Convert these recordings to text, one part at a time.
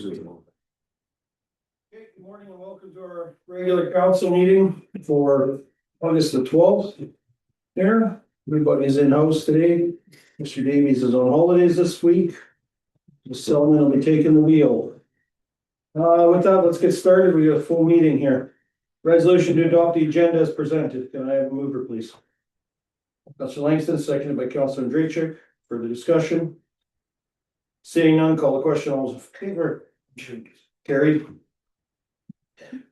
years ago. Okay, good morning and welcome to our regular council meeting for August the 12th. There, everybody's in house today. Mr. Davies is on holidays this week. Ms. Selman will be taking the wheel. With that, let's get started. We got a full meeting here. Resolution to adopt the agenda as presented. Can I have a mover, please? Councilor Langston, seconded by Councilor Andrejczyk. Further discussion? Seeing none, call the question. All those in favor? Carried.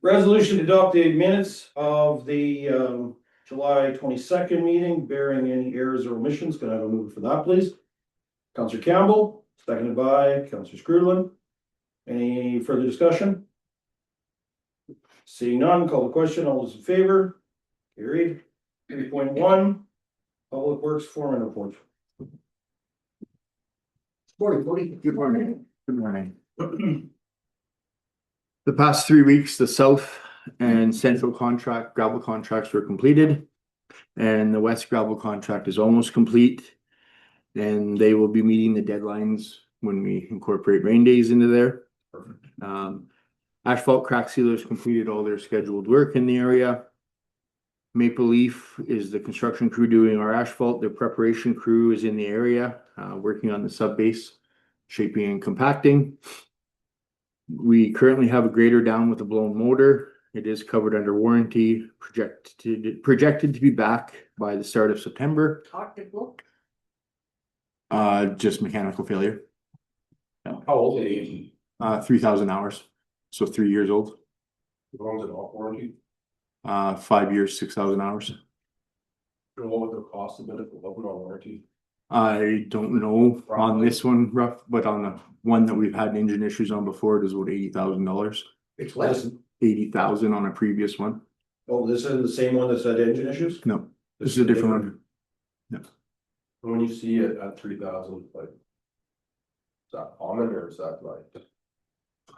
Resolution to adopt the minutes of the July 22nd meeting, bearing any errors or omissions. Can I have a mover for that, please? Councilor Campbell, seconded by Councilor Screwdlin. Any further discussion? Seeing none, call the question. All those in favor? Carried. 3.1, Public Works Foreman Report. Morning, Cody. Good morning. Good morning. The past 3 weeks, the south and central gravel contracts were completed. And the west gravel contract is almost complete. And they will be meeting the deadlines when we incorporate rain days into there. Perfect. Asphalt crack sealers completed all their scheduled work in the area. Maple Leaf is the construction crew doing our asphalt. Their preparation crew is in the area, working on the sub base, shaping and compacting. We currently have a grader down with a blown motor. It is covered under warranty, projected to be back by the start of September. Just mechanical failure. How old is it? 3,000 hours. So 3 years old. How long is it off warranty? 5 years, 6,000 hours. And what would the cost of it if it wasn't on warranty? I don't know on this one rough, but on the one that we've had engine issues on before, it is about $80,000. It's less. 80,000 on a previous one. Oh, this isn't the same one that's had engine issues? No, this is a different one. And when you see it at 3,000, like, is that common or is that like?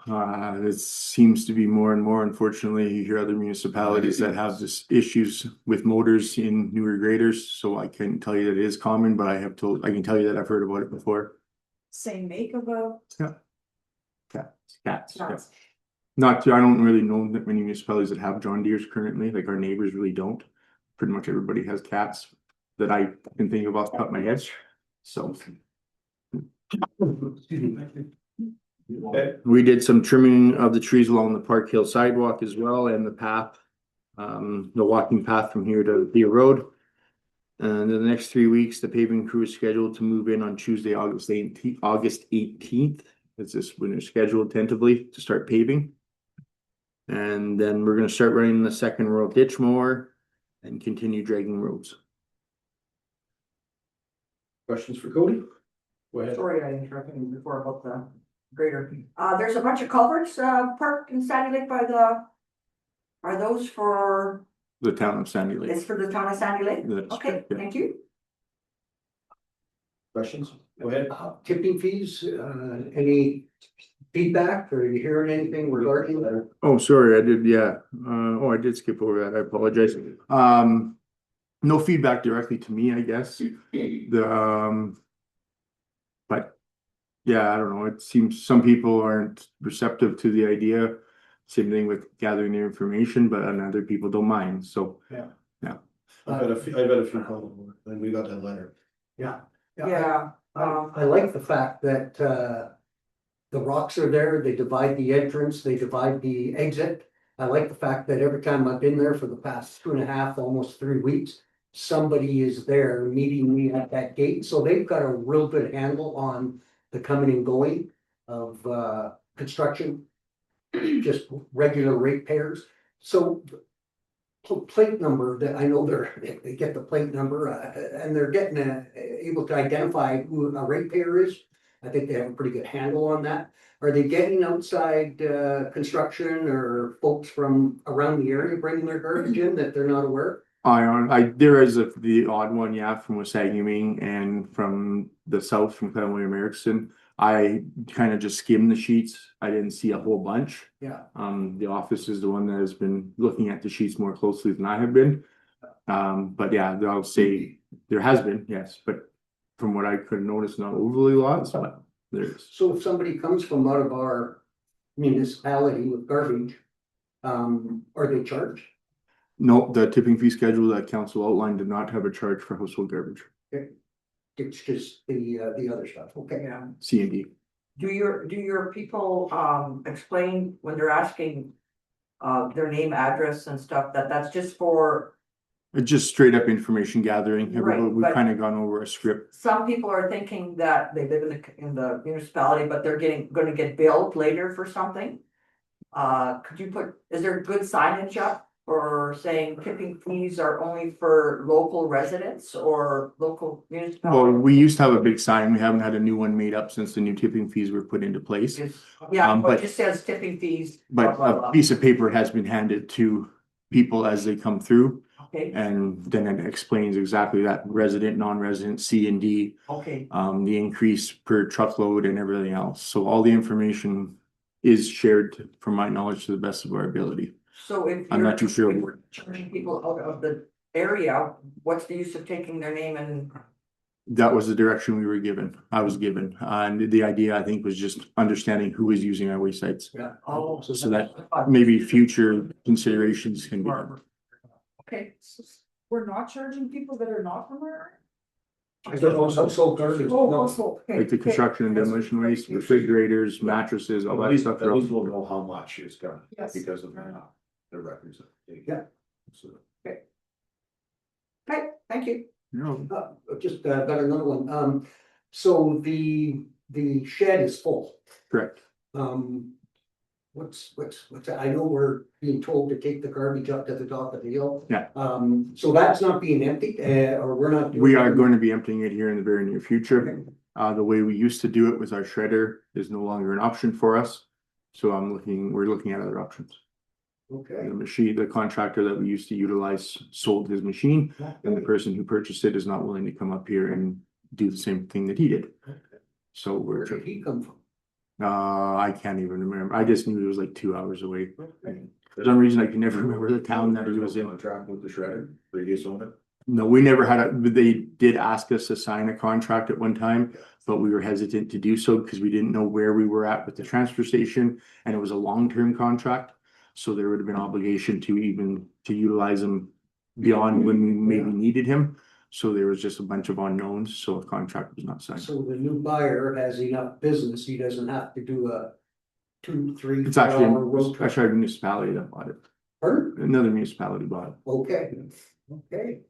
It seems to be more and more, unfortunately. You hear other municipalities that have this issues with motors in newer graders, so I can't tell you that it is common, but I can tell you that I've heard about it before. Same make of a. Cats. Yeah. I don't really know that many municipalities that have John Deere's currently, like our neighbors really don't. Pretty much everybody has cats that I can think of off the top of my head, so. Okay. We did some trimming of the trees along the Park Hill sidewalk as well, and the path, the walking path from here to Deer Road. And in the next 3 weeks, the paving crew is scheduled to move in on Tuesday, August 18th. It's this when they're scheduled tentatively to start paving. And then we're going to start running the second row of ditch mower and continue dragging roads. Questions for Cody? Go ahead. Sorry, I interrupted you before about the grader. There's a bunch of culverts parked in Sandy Lake by the. Are those for? The town of Sandy Lake. It's for the town of Sandy Lake? That's Okay, correct, yeah. thank you. Questions? Go ahead. Tipping fees, any feedback or are you hearing anything regarding that? Oh, sorry, I did, yeah. I did skip over that. I apologize. No feedback directly to me, I guess. But yeah, I don't know. It seems some people aren't receptive to the idea. Same thing with gathering the information, but other people don't mind. So Yeah. I've had a few calls, and we got that letter. Yeah. Yeah. I like the fact that the rocks are there, they divide the entrance, they divide the exit. I like the fact that every time I've been there for the past 2.5, almost 3 weeks, somebody is there meeting me at that gate. So they've got a real good handle on the coming and going of construction, just regular ratepayers. So plate number that I know they get the plate number and they're getting able to identify who a ratepayer is. I think they have a pretty good handle on that. Are they getting outside construction or folks from around the area bringing their garbage in that they're not aware? There is the odd one, yeah, from Wasagaming and from the south from Clenway and Erickson. I kind of just skimmed the sheets. I didn't see a whole bunch. Yeah. The office is the one that has been looking at the sheets more closely than I have been. But yeah, I'll say there has been, yes, but from what I could notice, not overly lots, but there is. So if somebody comes from out of our municipality with garbage, are they charged? No, the tipping fee schedule that council outlined did not have a charge for household garbage, It's just the other stuff, okay. Yeah. C and D. Do your people, explain when they're asking, their name, address and stuff, that's just for, It's just straight up information gathering. Right, We've but- kind of gone over a script. some people are thinking that they live in the municipality, but they're gonna get billed later for something. Is there good signage up or saying tipping fees are only for local residents or local Well, municipalities? we used to have a big sign. We haven't had a new one made up since the new tipping fees were put into place. Yeah, but but- it just says tipping fees. But blah, blah, a blah. piece of paper has been handed to people as they come through. Okay, And then it explains exactly that resident, non-resident, C and D, okay, the increase per truckload and everything else. So all the information is shared from my knowledge to the best of our ability. so if I'm not too sure. if we're charging people out of the area, what's the use of taking their name and? That was the direction we were given, I was given. And the idea, I think, was just understanding who is using our waste sites. Yeah. Oh, So that maybe future considerations can be done. okay, We're not charging people that are not from our. I don't know, household garbage. Oh, No. household, okay, Like the okay. construction and demolition waste, refrigerators, mattresses, all At that least, stuff. at least we'll know how much is gone Yes. because of the records. that they- Yeah. So, okay, thank you. No, Just got another one, so the shed is full. correct. What's that? I know we're being told to take the garbage up to the top of the hill. Yeah. So that's not being emptied, or we're not. We are going to be emptying it here in the very near future. The way we used to do it with our shredder is no longer an option for us. So we're looking at other options. Okay. The machine, the contractor that we used to utilize sold his machine, and the person who purchased it is not willing to come up here and do the same thing that he did. So Where did he come from? I can't even remember. I just knew it was like 2 hours away. For some reason, I can never remember the town that he was in. Contract with the shredder, previous owner. No, we never had they did ask us to sign a contract at one time, but we were hesitant to do so because we didn't know where we were at with the transfer station, and it was a long-term contract. So there would have been obligation to utilize him beyond when we maybe needed him. So there was just a bunch of unknowns, so a contract was not signed. So the new buyer has enough business, he doesn't have to do a 2, 3. It's actually, 4 hour road trip. actually a municipality that bought it. Pardon? Another municipality bought it. Okay, okay.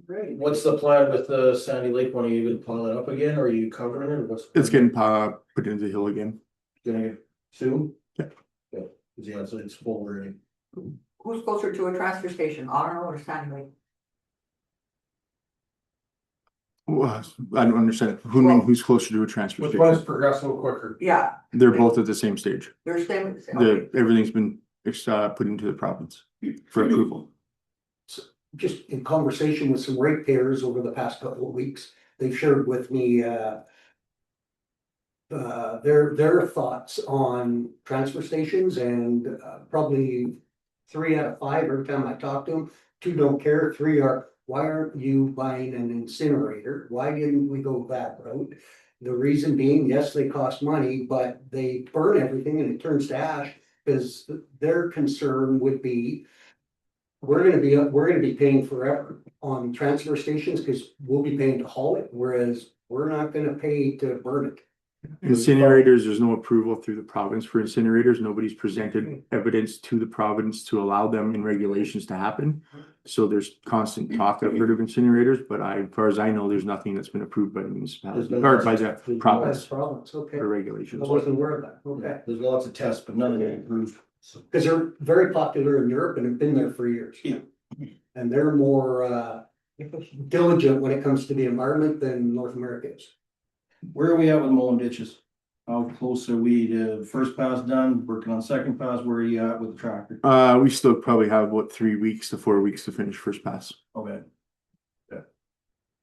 Great. What's the plan with the Sandy Lake one? Are you gonna pile it up again or are you covering it or what's? It's getting put into the hill again. Gonna get soon? Yeah. Yeah, 'cause yeah, so it's full already. Who's closer to a transfer station, Arnold or Sandy Lake? Well, I don't understand. Who's closer to a transfer Which one's station? progressing quicker? Yeah, They're both at the same stage. they're same, okay. Everything's been put into the province for approval. Just in conversation with some ratepayers over the past couple of weeks, they've shared with me, their thoughts on transfer stations and, probably 3 out of 5 every time I talk to them. 2 don't care, 3 are, why aren't you buying an incinerator? Why didn't we go that route? The reason being, yes, they cost money, but they burn everything and it turns to ash. Cause their concern would be, we're gonna be paying forever on transfer stations, cause we'll be paying to haul it, whereas we're not gonna pay to burn it. Incinerators, there's no approval through the province for incinerators. Nobody's presented evidence to the province to allow them in regulations to happen. So there's constant talk, I've heard of incinerators, but as far as I know, there's nothing that's been approved by the municipality or by the province Province, okay. for I regulations. wasn't aware of that, okay. There's lots of tests, but none of them approved. Cause they're very popular in Europe and have been there for years. Yeah. And they're more diligent when it comes to the environment than North America is. Where are we at with mowing ditches? How close are we to first pass done, working on second pass? Where are you at with the tractor? We still probably have about 3 weeks to 4 weeks to finish first pass. Okay.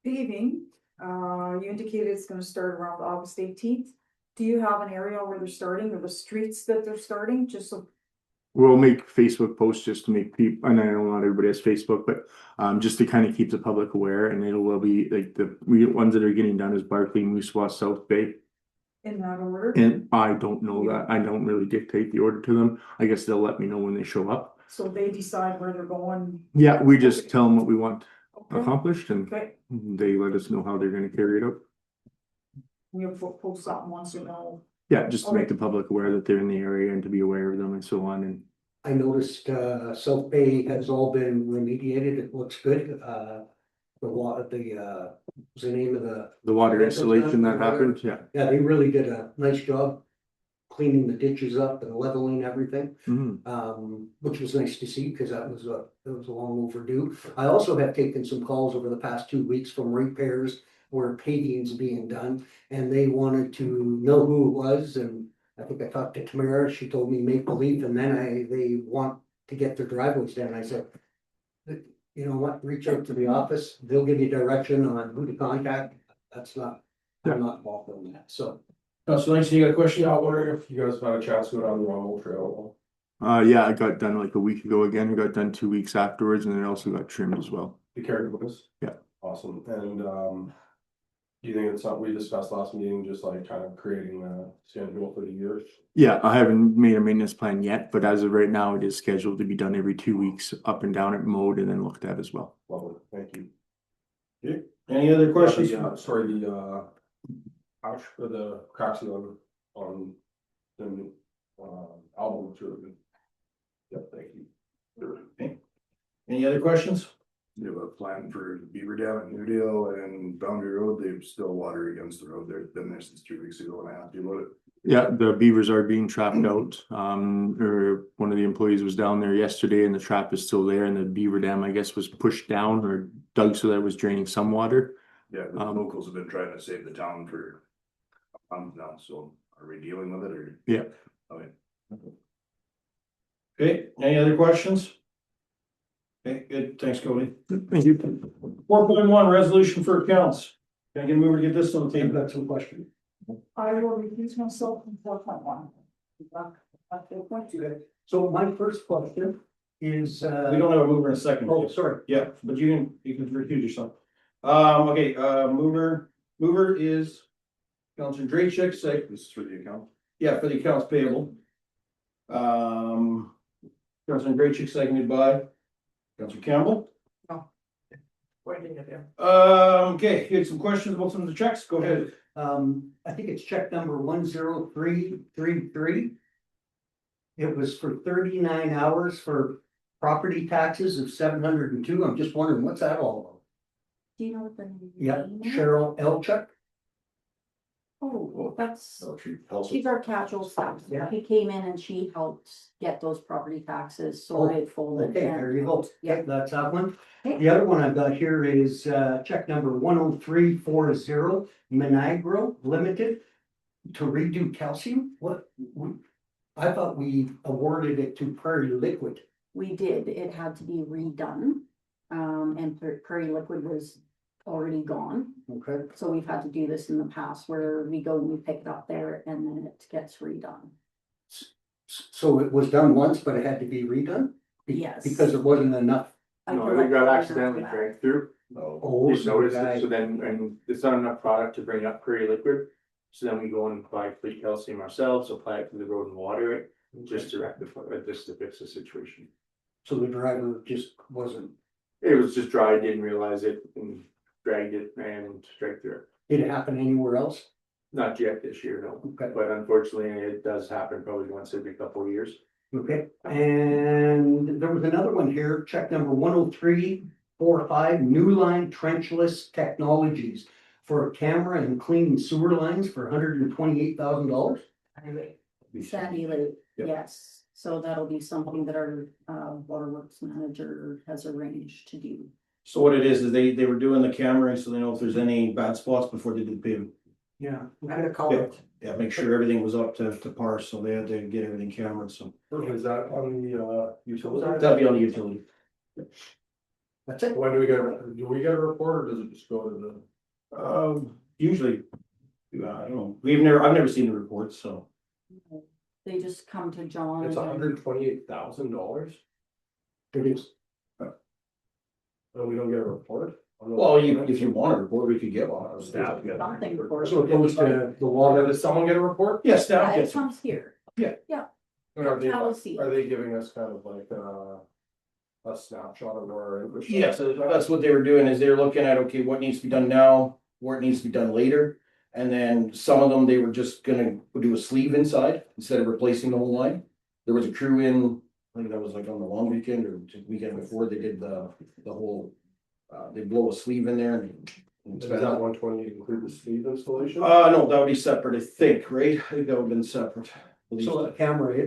Paving, you indicated it's gonna start around August 18th. Do you have an area where they're starting or the streets that they're starting, just so? We'll make Facebook posts just to make people, and I know not everybody has Facebook, but just to kind of keep the public aware, and it will be like the ones that are getting done is Barkley, Moose South Bay. in that order? And I don't know that. I don't really dictate the order to them. I guess they'll let me know when they show up. So they decide where they're going? Yeah, we just tell them what we want Okay, accomplished and okay, they let us know how they're gonna carry it out. we'll post something once you know. Yeah, just to make Okay. the public aware that they're in the area and to be aware of them and so on. And I noticed, South Bay has all been remediated, it looks good, the water, what's the name of the? the water installation that happened, yeah. Yeah, they really did a nice job cleaning the ditches up and leveling everything. Mhm. Which was nice to see, because that was long overdue. I also have taken some calls over the past 2 weeks from repairs where paving's being done, and they wanted to know who it was, and I think I talked to Tamara, she told me Maple Leaf, and then they want to get their driveways done, I said, you know what, reach out to the office, they'll give you direction on who to contact, I'm not involved in that, so. Council Langston, you got a question? Yeah, I wonder if you guys had a chance to go down the Rumble Trail. Yeah, I got done like a week ago again. I got done 2 weeks afterwards and then I also got trimmed as well. You cared about this? Yeah. Awesome, and, do you think it's something we discussed last meeting, just like kind of creating a schedule for the year? Yeah, I haven't made a maintenance plan yet, but as of right now, it is scheduled to be done every 2 weeks, up and down at mowed and then looked at as well. Lovely, thank you. Any other questions? Sorry, the, patch for the crack seal on the new, album, it's really good. Yep, thank you. Any other questions? You have a plan for Beaver Dam and New Deal and Boundary Road, they've still water against the road, they've been there since 2 weeks ago and I asked you about it. Yeah, the beavers are being trapped out. Or one of the employees was down there yesterday and the trap is still there and the beaver dam, I guess, was pushed down or dug so that it was draining some water. Yeah, the locals have been trying to save the town for a month now, so are we dealing with it or? Yeah. Okay. Okay, any other questions? Okay, good, thanks, Cody. Thank you. 4.1, resolution for accounts. Can I get a mover to get this on the I've table? got some questions. I will recuse myself from 4.1. So my first question is, We don't have a mover in a second. oh, sorry, Yeah, but you can recuse yourself. Okay, mover is Councilor Draychick, This is for the account. yeah, for the accounts payable. Councilor Draychick, seconded by Councilor Campbell. Okay, you had some questions about some of the checks, go ahead. I think it's check number 10333. It was for 39 hours for property taxes of 702. I'm just wondering, what's that all about? Do you know what the name? Yeah, is? Cheryl Elchuk. Oh, that's, So she helps she's our casual staff. Yeah. He came in and she helped get those property taxes sorted, folded. Okay, there you go. Yeah. That's that one. Okay. The other one I've got here is check number 10340, Minagro Limited, to redo calcium. I thought we awarded it to Prairie Liquid. We did, it had to be redone. And Prairie Liquid was already gone. Okay. So we've had to do this in the past where we go and we pick it up there and then it gets redone. So it was done once, but it had to be redone? Yes. Because it wasn't enough. I No, collect it got all accidentally that. dragged through. No, Oh, It's so noticed it, guy- so then, and it's not enough product to bring up Prairie Liquid. So then we go and buy fleet calcium ourselves, apply it to the road and water it, just to rectify, just to fix the situation. So the driver just wasn't, It was just dry, didn't realize it and dragged it and dragged through it. did it happen anywhere else? Not yet this year, no, Okay. but unfortunately, it does happen probably once every couple of years. Okay, and there was another one here, check number 10345, New Line Trenchless Technologies for a camera and cleaning sewer lines for $128,000. Sandy Lake, Yeah. yes, so that'll be something that our waterworks manager has arranged to do. So what it is they were doing the camera, so they know if there's any bad spots before they did the paving. Yeah. And a culvert. Yeah, make sure everything was up to par, so they had to get everything camera, so Is that on the, utility? that'll be on the utility. That's it. When do we get a report or does it just go to the? Usually, I don't know, I've never seen the report, so. They just come to John. It's and- $128,000, It is. and we don't get a report? Well, if you want a report, we could get one. Staff get. Something for. So opposed to the water. Does someone get a report? Yeah, Yeah, staff it gets one. comes here. And Are they, Travel seat. are they giving us kind of like a snapshot of where our infrastructure? Yes, that's what they were doing, is they were looking at, okay, what needs to be done now, where it needs to be done later. And then some of them, they were just gonna do a sleeve inside instead of replacing the whole line. There was a crew in, I think that was like on the long weekend or the weekend before, they did the whole, they blow a sleeve in there and. Does that 120 include the sleeve installation? No, that would be separate, I think, right? I think that would have been separate. So the camera,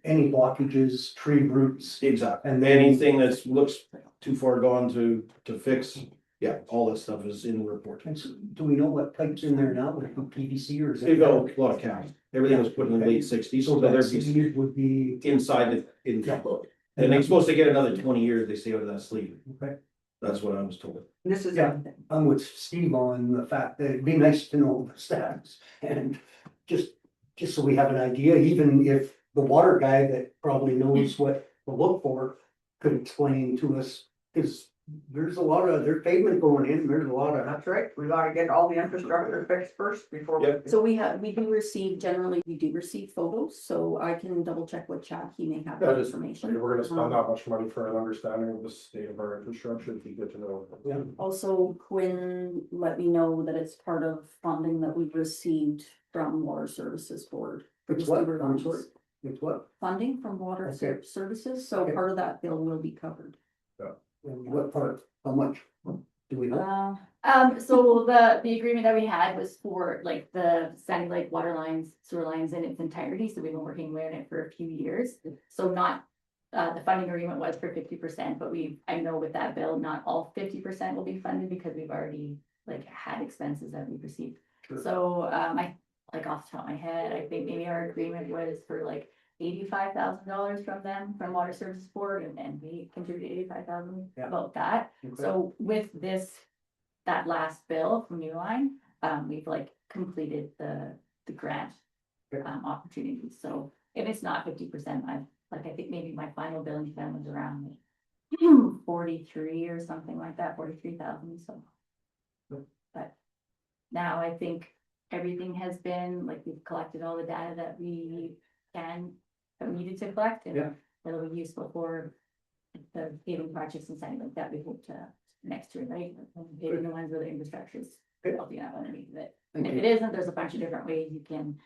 any blockages, tree roots, Exactly, and then anything that looks too far gone to fix, yeah, all that stuff is in the report. and so, do we know what pipe's in there now, would it be PVC or is it? They've got a lot of caps, everything was put in the late sixties, So so that there'd be sleeve would be, inside the, in, Yeah. and they're supposed to get another 20 years, they say, out of that sleeve. okay. That's what I was told. This is Yeah. everything. I'm with Steve on the fact that it'd be nice to know the stats and just so we have an idea, even if the water guy that probably knows what to look for could explain to us, because there's there's pavement going in, there's a lot of. That's right, we gotta get all the infrastructure fixed first before. we- Yep. So we do receive photos, so I can double check with Chad, he may have Yeah, that just, information. we're gonna spend Um, that much money for an understanding of the state of our infrastructure, it'd be good to know. Yeah. Also, Quinn let me know that it's part of funding that we've received from Water Services Board. for It's the what? sewer I'm lines. sorry. It's what? Funding from Water Okay. Services, so Okay. part of that bill will be covered. What part? How much? Do we know? So the agreement that we had was for like the Sandy Lake water lines, sewer lines in its entirety, so we've been working on it for a few years. So not, the funding agreement was for 50%, but I know with that bill, not all 50% will be funded because we've already like had expenses that we've received. Sure. So, I, like off the top of my head, I think maybe our agreement was for like $85,000 from them, from Water Services Board, and we contributed 85,000 Yeah. about that. Okay. So with that last bill from New Line, we've like completed the grant Okay. opportunities. So if it's not 50%, I think maybe my final billing spend was around 43 or something like that, 43,000, so. Good. But now I think everything has been, like, we've collected all the data that we needed to collect, and Yeah. it'll be useful for the paving projects and something like that, we hope to next year, right? Paving the ones where the infrastructure is Good. healthy enough underneath of it. Thank And if you. it isn't, there's a bunch of different ways you can,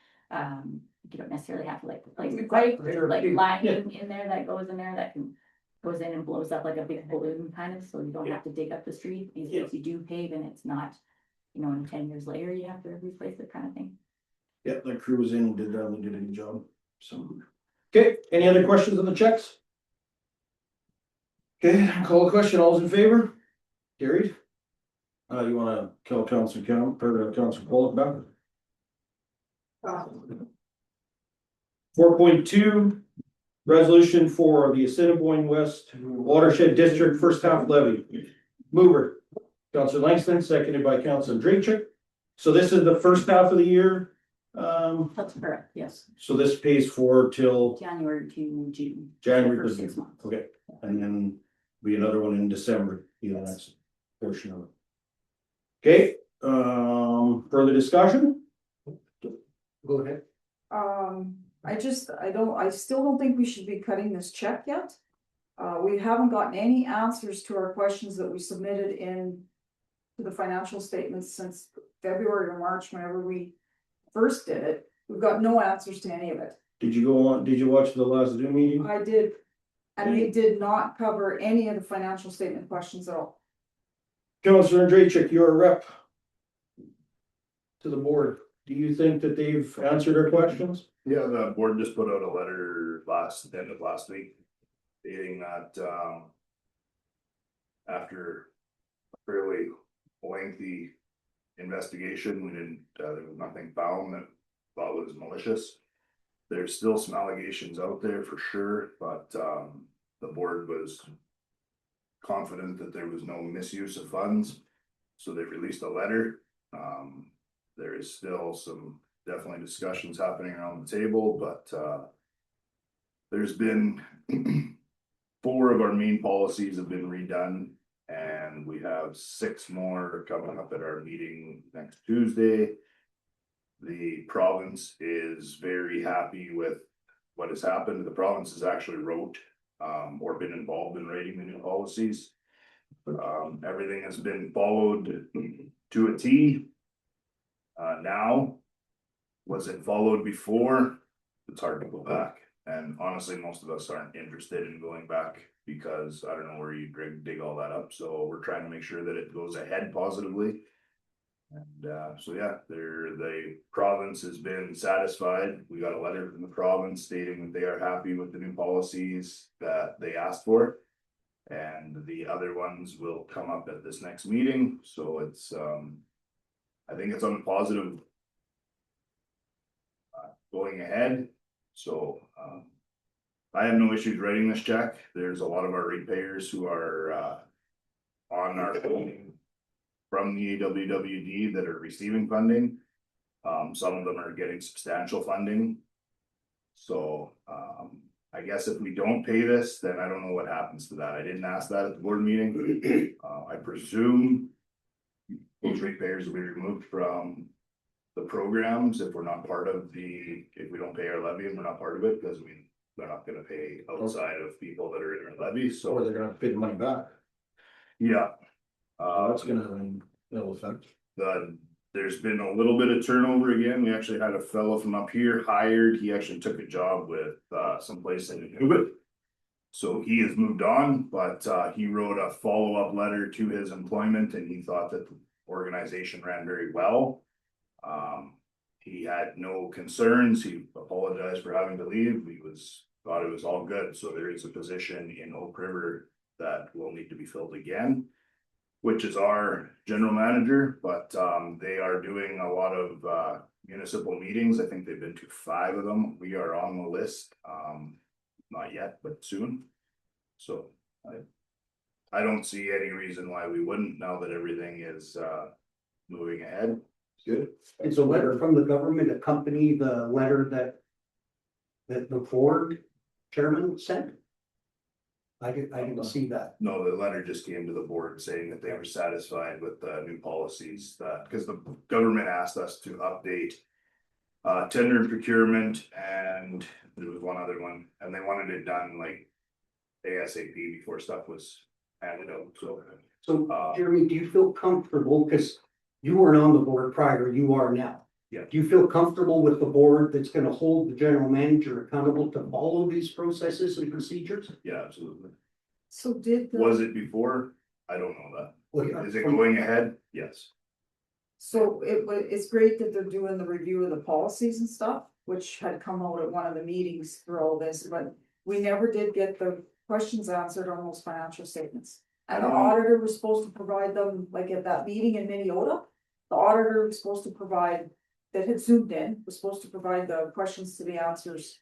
you don't necessarily have to like replace the We've got- pipe, there's Sure. like Yeah. lining in there that goes in there that goes in and blows up like a big balloon kind of, so you don't have to dig up the street. These days you do pave and it's not, in 10 years later, you have to replace it kind of thing. Yeah, that crew was in, did a good job, so. Okay, any other questions on the checks? Okay, call the question, all's in favor? Carried. You wanna call Council Pollock back? 4.2, resolution for the Assiniboine West Watershed District First Half Levy. Mover, Councilor Langston, seconded by Councilor Draychick. So this is the first half of the year. That's correct, yes, So this pays for till January to June. January For to 6 June. months. Okay, and then be another one in December, the next portion of it. Okay, further discussion? Go ahead. I still don't think we should be cutting this check yet. We haven't gotten any answers to our questions that we submitted in to the financial statements since February or March, whenever we first did it. We've got no answers to any of it. Did you watch the last Zoom meeting? I did, and they did not cover any of the financial statement questions at all. Councilor Draychick, you're a rep to the board. Do you think that they've answered our questions? Yeah, the board just put out a letter end of last week, stating that, after a fairly lengthy investigation, we didn't, there was nothing found that thought was malicious. There's still some allegations out there for sure, but, the board was confident that there was no misuse of funds, so they released a letter. There is still some definitely discussions happening around the table, but there's been 4 of our main policies have been redone And we have 6 more coming up at our meeting next Tuesday. The province is very happy with what has happened. The province has actually wrote or been involved in writing the new policies. Everything has been followed to a T. Now, was it followed before? It's hard to go back. And honestly, most of us aren't interested in going back because I don't know where you dig all that up. So we're trying to make sure that it goes ahead positively. And so yeah, the province has been satisfied. We got a letter from the province stating that they are happy with the new policies that they asked for. And the other ones will come up at this next meeting. So it's I think it's on the positive going ahead. So I have no issues writing this check. There's a lot of our ratepayers who are on our funding from the AWWD that are receiving funding. Some of them are getting substantial funding. So I guess if we don't pay this, then I don't know what happens to that. I didn't ask that at the board meeting. I presume those ratepayers will be removed from the programs if we're not part of if we don't pay our levy and we're not part of it, because they're not gonna pay outside of people that are in our levy, Or so, they're gonna have to pay the money back. yeah. That's gonna have an ill effect. There's been a little bit of turnover again. We actually had a fellow from up here hired. He actually took a job with someplace in Newbit. So he has moved on, but he wrote a follow-up letter to his employment and he thought that the organization ran very well. He had no concerns. He apologized for having to leave. Thought it was all good. So there is a position in Oak River that will need to be filled again, which is our general manager, but they are doing a lot of municipal meetings. I think they've been to 5 of them. We are on the list. Not yet, but soon. So I don't see any reason why we wouldn't, now that everything is moving ahead. Good. It's a letter from the government accompany the letter that the board chairman sent. I didn't see that. No, the letter just came to the board saying that they were satisfied with the new policies because the government asked us to update tender and procurement, and there was one other one, and they wanted it done like ASAP before stuff was handed out, So Jeremy, do you feel comfortable, because you weren't on the board prior, you are now? Yeah. Do you feel comfortable with the board that's gonna hold the general manager accountable to follow these processes and procedures? yeah, absolutely. So did Was it before? I don't know that. Well, Is it going ahead? Yes. So it's great that they're doing the review of the policies and stuff, which had come out at one of the meetings for all this, but we never did get the questions answered on those financial statements. And the auditor was supposed to provide them, like at that meeting in Minneota, the auditor was supposed to provide, that had zoomed in, was supposed to provide the questions to the answers.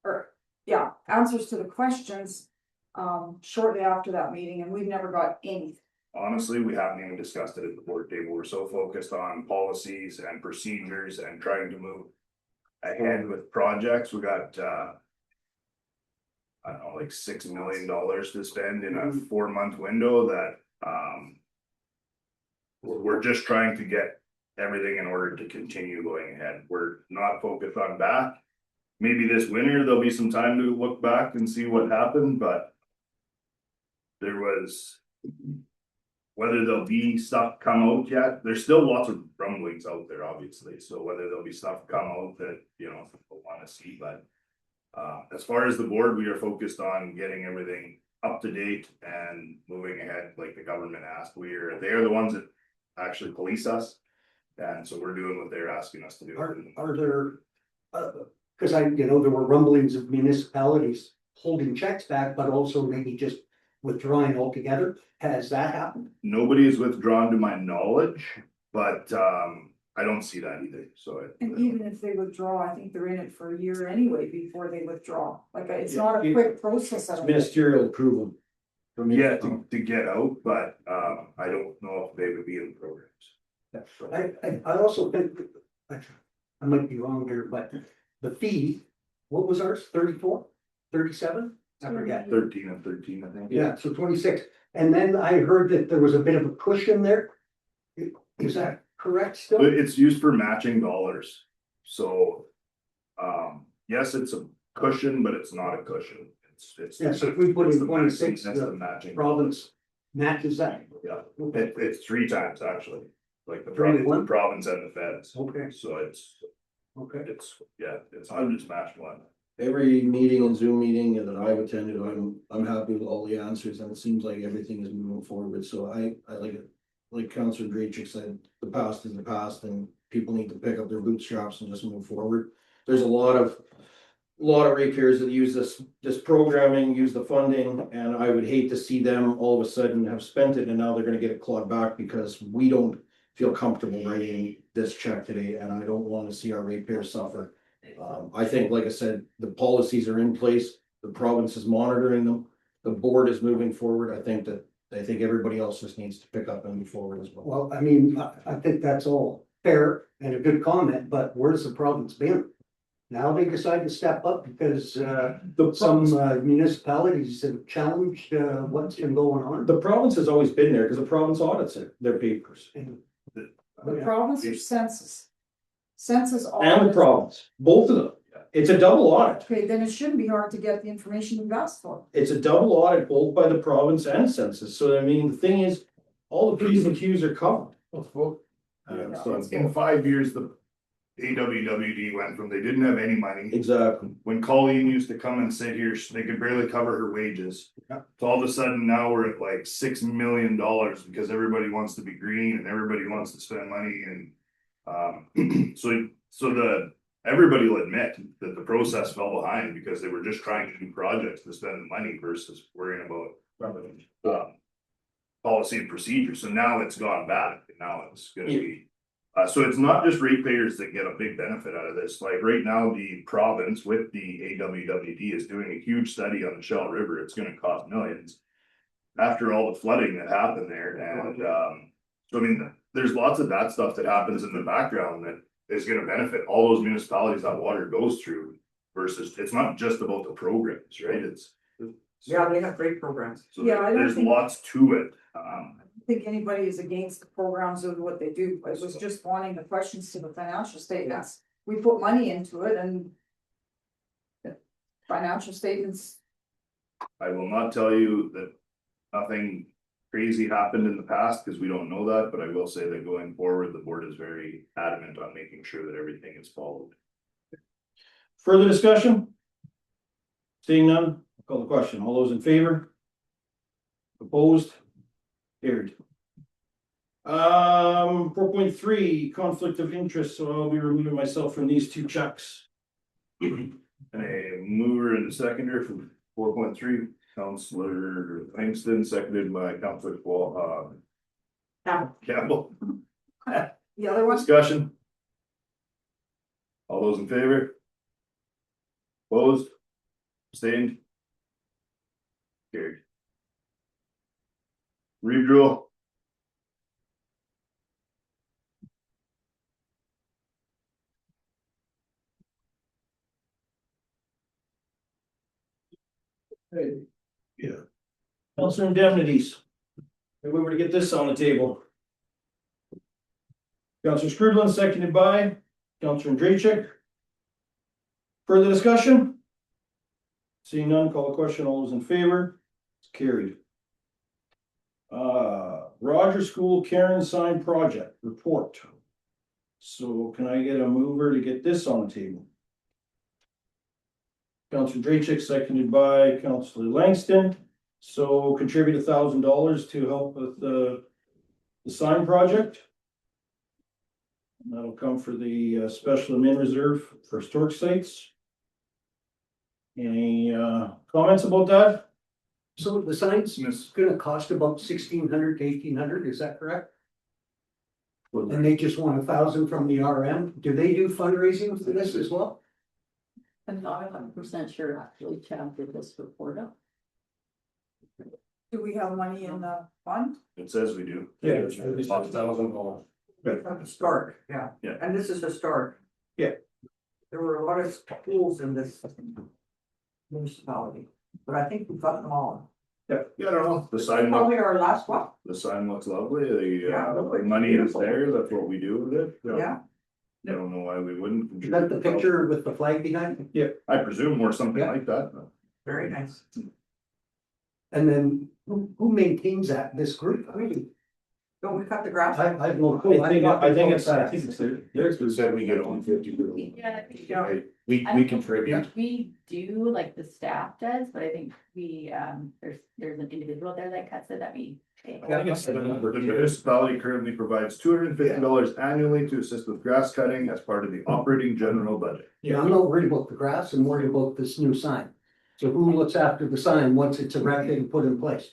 Or, yeah, answers to the questions, shortly after that meeting, and we've never got anything. Honestly, we haven't even discussed it at the board table. We're so focused on policies and procedures and trying to move ahead with projects. We got I don't know, like $6 million to spend in a 4-month window that we're just trying to get everything in order to continue going ahead. We're not focused on back. Maybe this winter there'll be some time to look back and see what happened, but there was, whether there'll be stuff come out yet, there's still lots of rumblings out there, obviously. So whether there'll be stuff come out that, people want to see, but as far as the board, we are focused on getting everything up to date and moving ahead like the government asked. They're the ones that actually police us. And so we're doing what they're asking us to do. Are there, because there were rumblings of municipalities holding checks back, but also maybe just withdrawing altogether. Has that happened? Nobody is withdrawn to my knowledge, but I don't see that either, so. And even if they withdraw, I think they're in it for a year anyway before they withdraw. Like, it's not a quick process. It's ministerial approval. Yeah, to get out, but I don't know if they would be in the programs. I also think, I might be wrong here, but the fee, what was ours, 34, 37? I forget. 13 and 13, I think. Yeah, so 26. And then I heard that there was a bit of a cushion there. Is that correct still? But it's used for matching dollars. So, yes, it's a cushion, but it's not a cushion. It's. Yeah, so if we put in it's the 26, That's the the matching. province matches that. Yeah, it's 3 times actually, like the 3 to 1? province and the feds. Okay, So okay. it's 100 matched one. Every meeting and Zoom meeting that I've attended, I'm happy with all the answers, and it seems like everything is moving forward, so I like it. Like Councilor Drachik said, the past is the past, and people need to pick up their bootstraps and just move forward. There's a lot of ratepayers that use this programming, use the funding, and I would hate to see them all of a sudden have spent it and now they're gonna get it clawed back because we don't feel comfortable writing this check today, and I don't wanna see our ratepayers suffer. I think, like I said, the policies are in place, the province is monitoring them, the board is moving forward. I think everybody else just needs to pick up and move forward as well. Well, I mean, I think that's all fair and a good comment, but where's the province been? Now they decide to step up because some municipalities have challenged what's been going on. The province has always been there because the province audits their papers. The province or census? Census. And the province, both of them. It's a double audit. Okay, then it shouldn't be hard to get the information you've asked for. It's a double audit both by the province and census. So I mean, the thing is, all the P's and Q's are covered. So in 5 years, the AWWD went from, they didn't have any money. Exactly. When Colleen used to come and sit here, they could barely cover her wages. Yeah. So all of a sudden now we're at like $6 million because everybody wants to be green and everybody wants to spend money and everybody will admit that the process fell behind because they were just trying to do projects to spend the money versus worrying about policy and procedure. So now it's gone back. Now it's gonna be. So it's not just ratepayers that get a big benefit out of this. Like right now, the province with the AWWD is doing a huge study on the Shell River. It's gonna cost millions. After all the flooding that happened there, and so I mean, there's lots of that stuff that happens in the background that is gonna benefit all those municipalities that water goes through. Versus, it's not just about the programs, right? Yeah, they have great programs. So Yeah, I don't there's think- lots to it. I don't think anybody is against the programs and what they do. It was just wanting the questions to the financial statements. We put money into it and the financial statements, I will not tell you that nothing crazy happened in the past, because we don't know that, but I will say that going forward, the board is very adamant on making sure that everything is followed. Further discussion? Seeing none, I'll call the question. All those in favor? Opposed? Carried. 4.3, conflict of interest, so I'll be removing myself from these 2 checks. And a mover and a seconder for 4.3, Councillor Langston, seconded by Councillor Campbell. the other ones, Discussion. All those in favor? Opposed? Abstained? Carried. Redraw. Yeah. Councilor indemnities. If we were to get this on the table. Councilor Screwdlin, seconded by Councilor Drachik. Further discussion? Seeing none, call the question. All those in favor? It's carried. Roger School Karen sign project report. So can I get a mover to get this on the table? Councilor Drachik, seconded by Councilor Langston. So contribute $1,000 to help with the sign project. And that'll come for the special admin reserve for historic sites. Any comments about that? So the sign's Yes. gonna cost about 1,600 to 1,800, is that correct? And they just want 1,000 from the RM. Do they do fundraising for this as well? I'm not 100% sure actually Chad did this report up. do we have money in the fund? It says we do. Yeah. It's $5,000. Historic, yeah. Yeah. And this is historic. Yeah. There were a lot of schools in this municipality. but I think we've got them all. Yeah, I don't know, the This is sign, probably our last one, the sign looks lovely, Yeah, the money is there, that's what we do with it. yeah. I don't know why we wouldn't. Is that the picture with the flag behind it? I presume or something Yeah. like that. Very nice. And then who maintains that, this group? Really? Don't we cut the grass? I have no clue. I think it's There's who said we get on 50. Yeah, Yeah. We contribute. we do, like the staff does, but I think we, there's an individual there that cuts it that we pay. The municipality currently provides $250 annually to assist with grass cutting as part of the operating general budget. Yeah, I'm not worried about the grass, I'm worried about this new sign. So who looks after the sign once it's erected and put in place?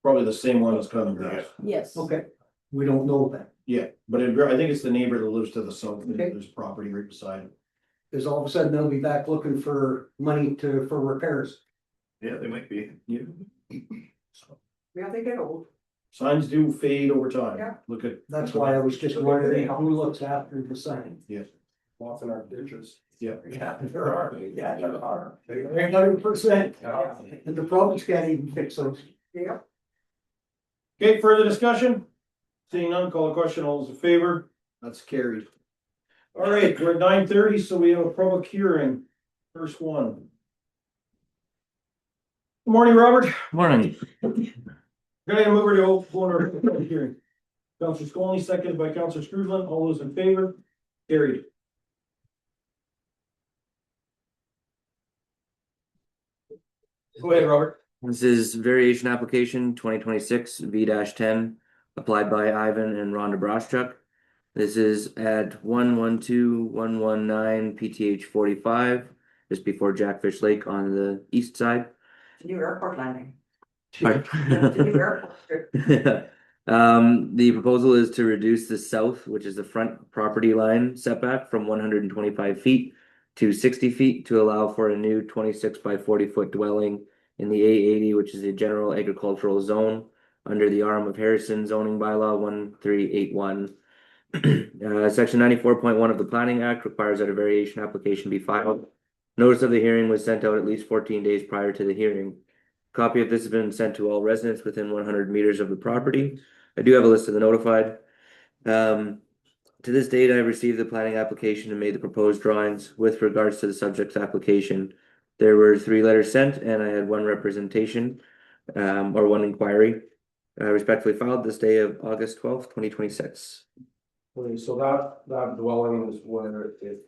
Probably the same one as cutting grass. Yes. Okay, we don't know that. Yeah, but I think it's the neighbor that lives to the south, Okay. there's property right beside it. Cause all of a sudden they'll be back looking for money for repairs. Yeah, they might be. Yeah. Yeah, they get old. Signs do fade over time. Yeah. Look at. That's why I was just wondering who looks after the sign. Lots in our ditches. Yeah. Yeah, there are. 100%. And the problems can't even fix those. Yeah. Okay, further discussion? Seeing none, call the question, all those in favor? That's carried. All right, we're at 9:30, so we have a public hearing. First one. Good morning, Robert. Morning. Got to move over to open our public hearing. Counselor Scolny, seconded by Counselor Screwdland. All those in favor? Carried. Go ahead, Robert. This is variation application 2026 V-10 applied by Ivan and Rhonda Broschuk. This is at 112-119 PTH 45, just before Jackfish Lake on the east side. New airport landing. Pardon? The new airport. The proposal is to reduce the south, which is the front property line setback from 125 feet to 60 feet to allow for a new 26 by 40-foot dwelling in the A80, which is a general agricultural zone under the arm of Harrison zoning bylaw 1381. Section 94.1 of the Planning Act requires that a variation application be filed. Notice of the hearing was sent out at least 14 days prior to the hearing. Copy of this has been sent to all residents within 100 meters of the property. I do have a list of the notified. To this date, I received the planning application and made the proposed drawings with regards to the subject's application. There were 3 letters sent and I had 1 representation, or 1 inquiry. Respectfully filed this day of August 12th, 2026. Okay, so that dwelling is where it.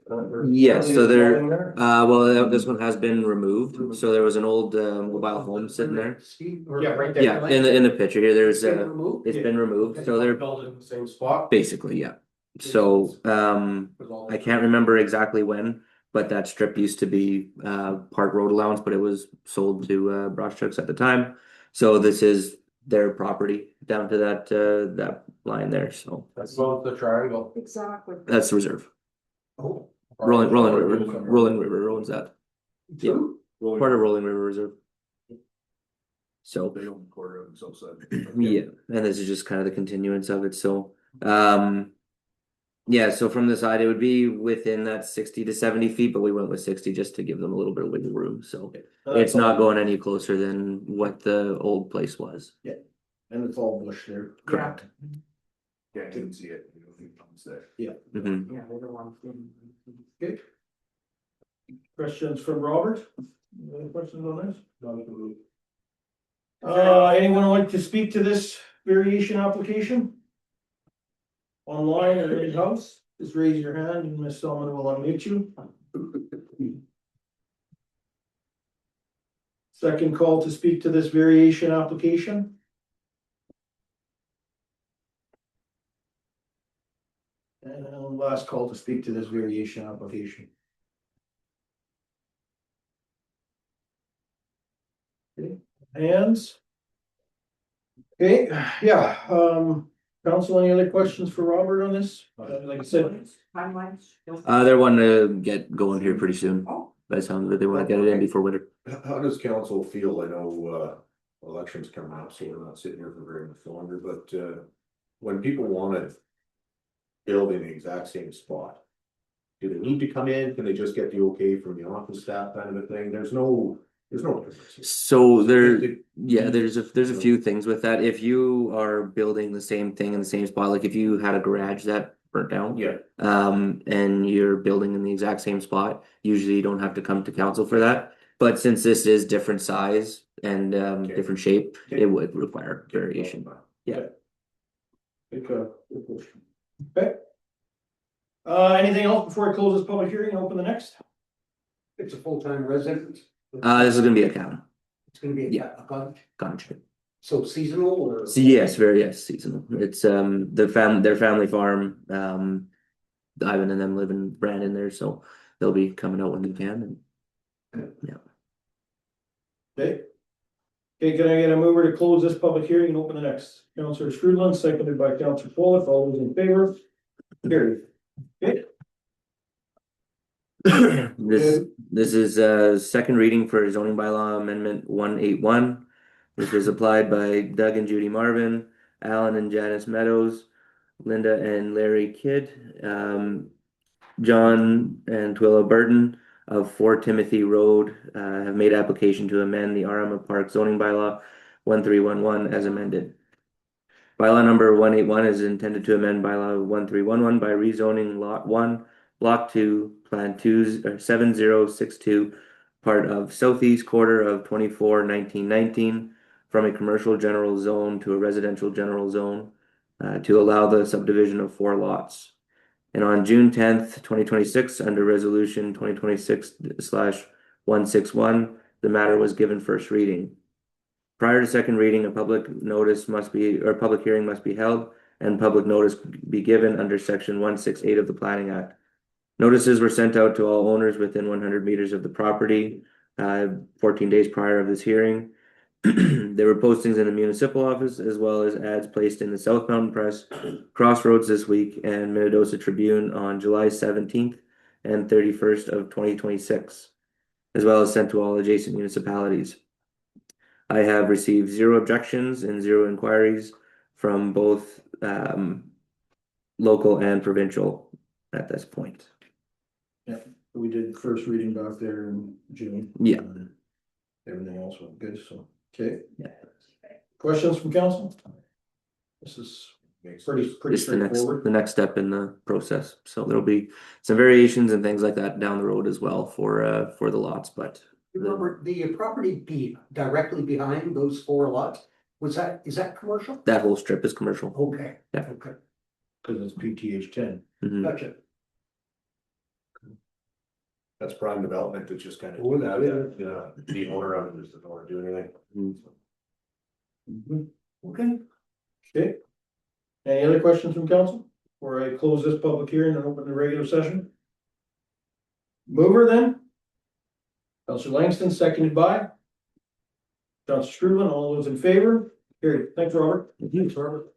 Yes, so there, Dwelling there? this one has been removed. So there was an old mobile home sitting there. Yeah, right there. Yeah, in the picture here, there's It's been removed? it's been removed. So they're Built in the same spot. basically, yeah. So, I can't remember exactly when, but that strip used to be park road allowance, but it was sold to Broschuk's at the time. So this is their property down to that line there. So That's about the triangle. Exactly. that's the reserve. Oh, Rolling River owns that. Yeah, part of Rolling River Reserve. So They own a quarter of themselves. yeah, and this is just kind of the continuance of it. So yeah, so from the side, it would be within that 60 to 70 feet, but we went with 60 just to give them a little bit of wiggle room. So it's not going any closer than what the old place was. And it's all bush there. Correct. Yeah, I didn't see it. You know, it's there. Mhm. Yeah, they're the ones. Okay. Questions from Robert? Any questions on this? Anyone like to speak to this variation application? Online or in house, just raise your hand and Ms. Solomon will unmute you. Second call to speak to this variation application. And last call to speak to this variation application. Okay, hands. Okay, yeah, council, any other questions for Robert on this? Like I said, Timelines. They're wanting to get going here pretty soon. Oh, By the sound of it, they want to get it in before winter. How does council feel? I know, elections coming up, so we're not sitting here for very much longer, but, when people wanna build in the exact same spot, do they need to come in? Can they just get the okay from the office staff kind of a thing? There's no There's no difference. So there, It- yeah, there's a few things with that. If you are building the same thing in the same spot, like if you had a garage that burnt down. Yeah, And you're building in the exact same spot, usually you don't have to come to council for that. But since this is different size and Okay. different shape, Okay. it would require variation. Yeah. Good question. Okay. Anything else before I close this public hearing and open the next? It's a full-time residence. This is gonna be a cabin, It's gonna be Yeah. a cottage, cottage. so seasonal or? So yes, very, yes, seasonal. It's their family farm. Ivan and them live in Brandon there, so they'll be coming out when they can and Okay. Okay, can I get a mover to close this public hearing and open the next? Counselor Screwdlund, seconded by Counselor Follick, all those in favor? Carried. Okay, This is second reading for zoning bylaw amendment 181. This was applied by Doug and Judy Marvin, Alan and Janice Meadows, Linda and Larry Kidd, John and Twilla Burton of 4 Timothy Road have made application to amend the Arama Park zoning bylaw 1311 as amended. Bylaw number 181 is intended to amend bylaw 1311 by rezoning lot 1, block 2, plan 7062, part of southeast quarter of 24/19/19 from a commercial general zone to a residential general zone to allow the subdivision of 4 lots. And on June 10th, 2026, under resolution 2026/161, the matter was given first reading. Prior to second reading, a public hearing must be held and public notice be given under section 168 of the Planning Act. Notices were sent out to all owners within 100 meters of the property 14 days prior of this hearing. There were postings in the municipal office as well as ads placed in the South Mountain Press, Crossroads this week, and Minnedosa Tribune on July 17th and 31st of 2026, as well as sent to all adjacent municipalities. I have received 0 objections and 0 inquiries from both local and provincial at this point. we did first reading back there in June. Yeah. And everything else went good, so, okay. Yeah. Questions from council? This is pretty It's straightforward. the next step in the process. So there'll be some variations and things like that down the road as well for the lots, but Remember, the property directly behind those 4 lots, is that commercial? that whole strip is commercial. Okay. Yeah. Okay, Cause it's PTH 10. Mhm. gotcha. that's prime development, it's just kind of. Oh, that is. Yeah, the owner of it just doesn't want to do anything. Okay. Okay. Any other questions from council? Before I close this public hearing and open the regular session? Mover then? Counselor Langston, seconded by? Counselor Screwdlund, all those in favor? Carried. Thanks, Robert. Thanks, Robert.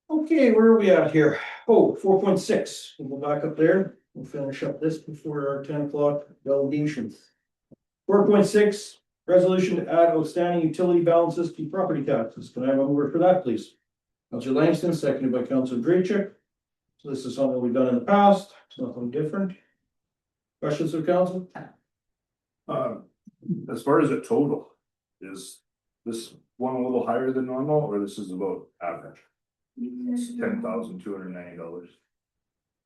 Okay, where are we at here? Oh, 4.6. We'll go back up there. We'll finish up this before our 10 o'clock delegation. 4.6, resolution to add outstanding utility balances to property taxes. Can I have a mover for that, please? Counselor Langston, seconded by Counselor Draychick. So this is something we've done in the past. It's nothing different. Questions of council? As far as a total, is this one a little higher than normal, or this is about average? It's $10,290,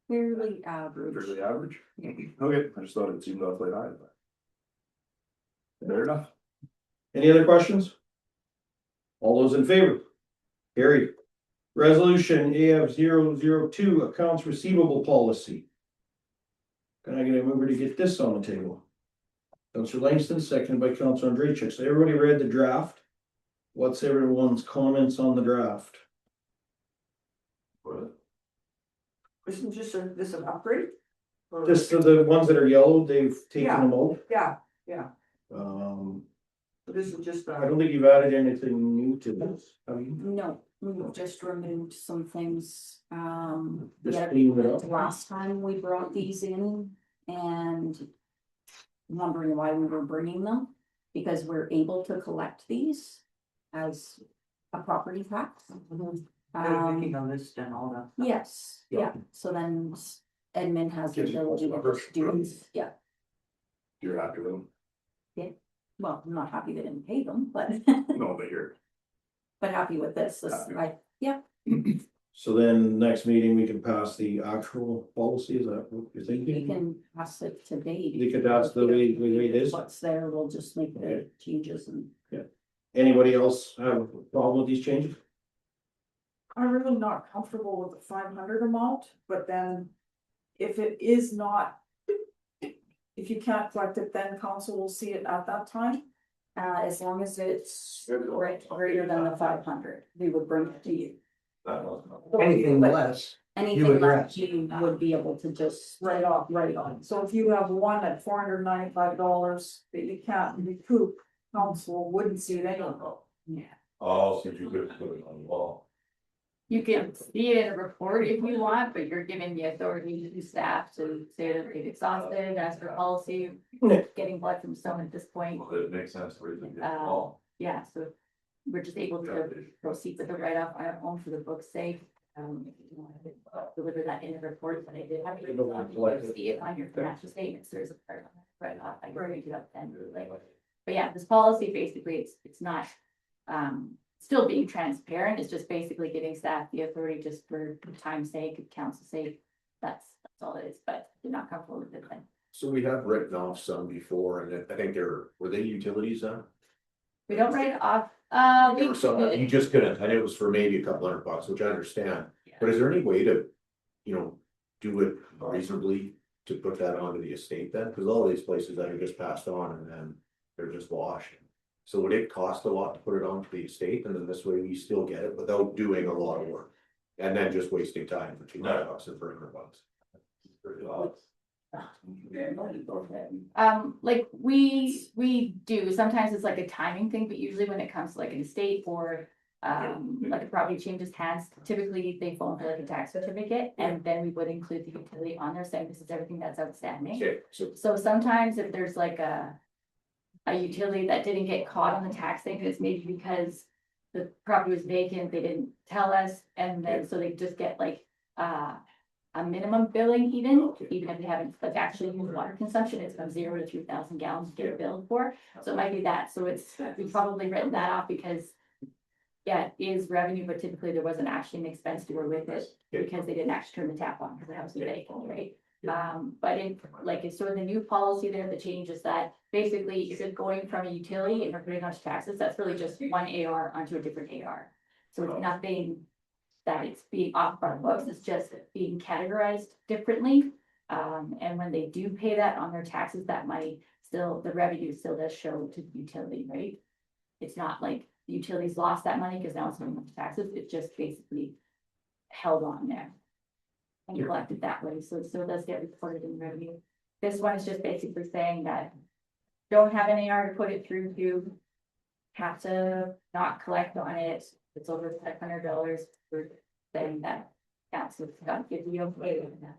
Fairly average. fairly average? Okay, I just thought it seemed awfully high, but. Fair enough. Any other questions? All those in favor? Carried. Resolution AF 002 accounts receivable policy. Can I get a mover to get this on the table? Counselor Langston, seconded by Counselor Andrejchik. So everybody read the draft. What's everyone's comments on the draft? Isn't this an upgrade? Or- Just for the ones that are yellow, they've taken Yeah. them out. Yeah, Um, this is just, I don't think you've added anything new to this, have you? No, we just removed some things, Just yeah, clean it up. last time we brought these in and wondering why we were bringing them, because we're able to collect these as a property tax. making a list and all that. Yes, yeah, so then admin has the Gives you ability to more just do it, yeah. You're happy with them? well, I'm not happy they didn't pay them, but, No, but you're. but happy with this, Happy. yeah. So then next meeting, we can pass the actual policy, is that what you're We thinking? can pass it today. You could pass the way it is? What's there, we'll just make the changes and. Anybody else have a problem with these changes? I'm really not comfortable with the 500 amount, but then if it is not. If you can't collect it, then council will see it at that time. As long as it's greater than the 500, we would bring it to you. Anything But less, Anything address. left, you would be able to just. Right on. So if you have one at $495 that you can't recoup, council wouldn't see it anyway. Yeah. Oh, so you could put it on the wall. You can see it in a report if you want, but you're giving the authority to staff to say that they've exhausted, ask for policy, getting blood from someone at this point. Well, it makes sense for it to get Uh, all. Yeah, so we're just able to proceed with the write-off on our own for the book's sake. If you want to deliver that in a report, but I did have to see it on your financial statements, there's a part on that write-off, I can bring it up then. But yeah, this policy, basically, it's not, still being transparent, it's just basically giving staff the authority just for time's sake, council's sake. That's all it is, but you're not comfortable with it then. So we have written off some before, and I think were they utilities then? We don't write it off, There were some, you just couldn't, and it was for maybe a couple $100, which I understand, but is there any way to, do it reasonably to put that onto the estate then? Cause all these places that are just passed on and then they're just washed. So would it cost a lot to put it onto the estate, and then this way we still get it without doing a lot of work? And then just wasting time for $200 and for $100. Like we do, sometimes it's like a timing thing, but usually when it comes to like an estate or. Like a property changes hands, typically they phone for like a tax certificate, and then we would include the utility on there saying this is everything that's outstanding. Okay, so So sometimes if there's like a utility that didn't get caught on the tax thing, it's maybe because the property was vacant, they didn't tell us, and then so they just get like a minimum billing even if they haven't like actually used water consumption, it's from 0 to 3,000 gallons to get billed for. So it might be that, so we've probably written that off because yeah, it is revenue, but typically there wasn't actually an expense to go with it because they didn't actually turn the tap on because the house was vacant, right? But in so in the new policy there, the change is that basically if it's going from a utility and we're putting on taxes, that's really just one AR onto a different AR. So it's nothing that it's being off our books, it's just being categorized differently. And when they do pay that on their taxes, that money still, the revenue still does show to the utility, right? It's not like the utilities lost that money because now it's going to taxes, it's just basically held on there. And collected that way, so it still does get reported in revenue. This one is just basically saying that don't have an AR to put it through to, have to not collect on it, it's over $500 for saying that. Yeah, so it's got to give you okay with that.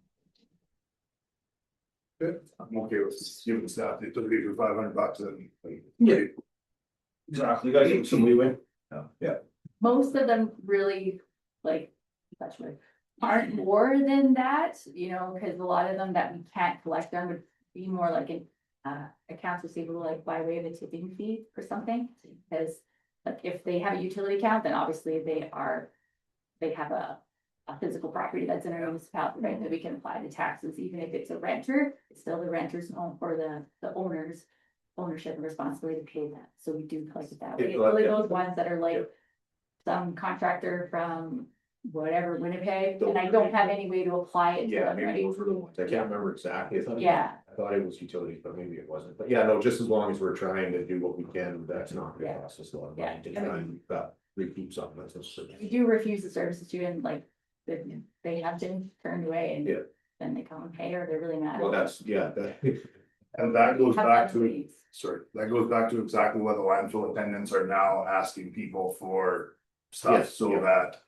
I'm okay with giving staff the utility for $500 and. Yeah. Exactly, you gotta give them some leeway. Yeah. Most of them really touch wood, aren't more than that, because a lot of them that we can't collect on would be more like an accounts receivable, like by way of a tipping fee or something. Because like if they have a utility account, then obviously they have a physical property that's in our municipality, right, that we can apply the taxes, even if it's a renter, it's still the renter's own or the owner's ownership and responsibility to pay that. So we do collect it that way. It's really those ones that are like some contractor from whatever Winnipeg, and I don't have any way to apply it to yeah, them, maybe right? those were the ones, I can't remember exactly. Yeah. I thought it was utilities, but maybe it wasn't, but yeah, no, just as long as we're trying to do what we can, that's not gonna Yeah. cost us a lot of Yeah. money to try and recoup something that's just. We do refuse the services to, and they have been turned away, and Yeah. then they come and pay, or they're really mad. Well, that's, yeah, And that goes Have back other to, ways. that goes back to exactly what the landfill attendants are now asking people for stuff, Yes, so yeah. that.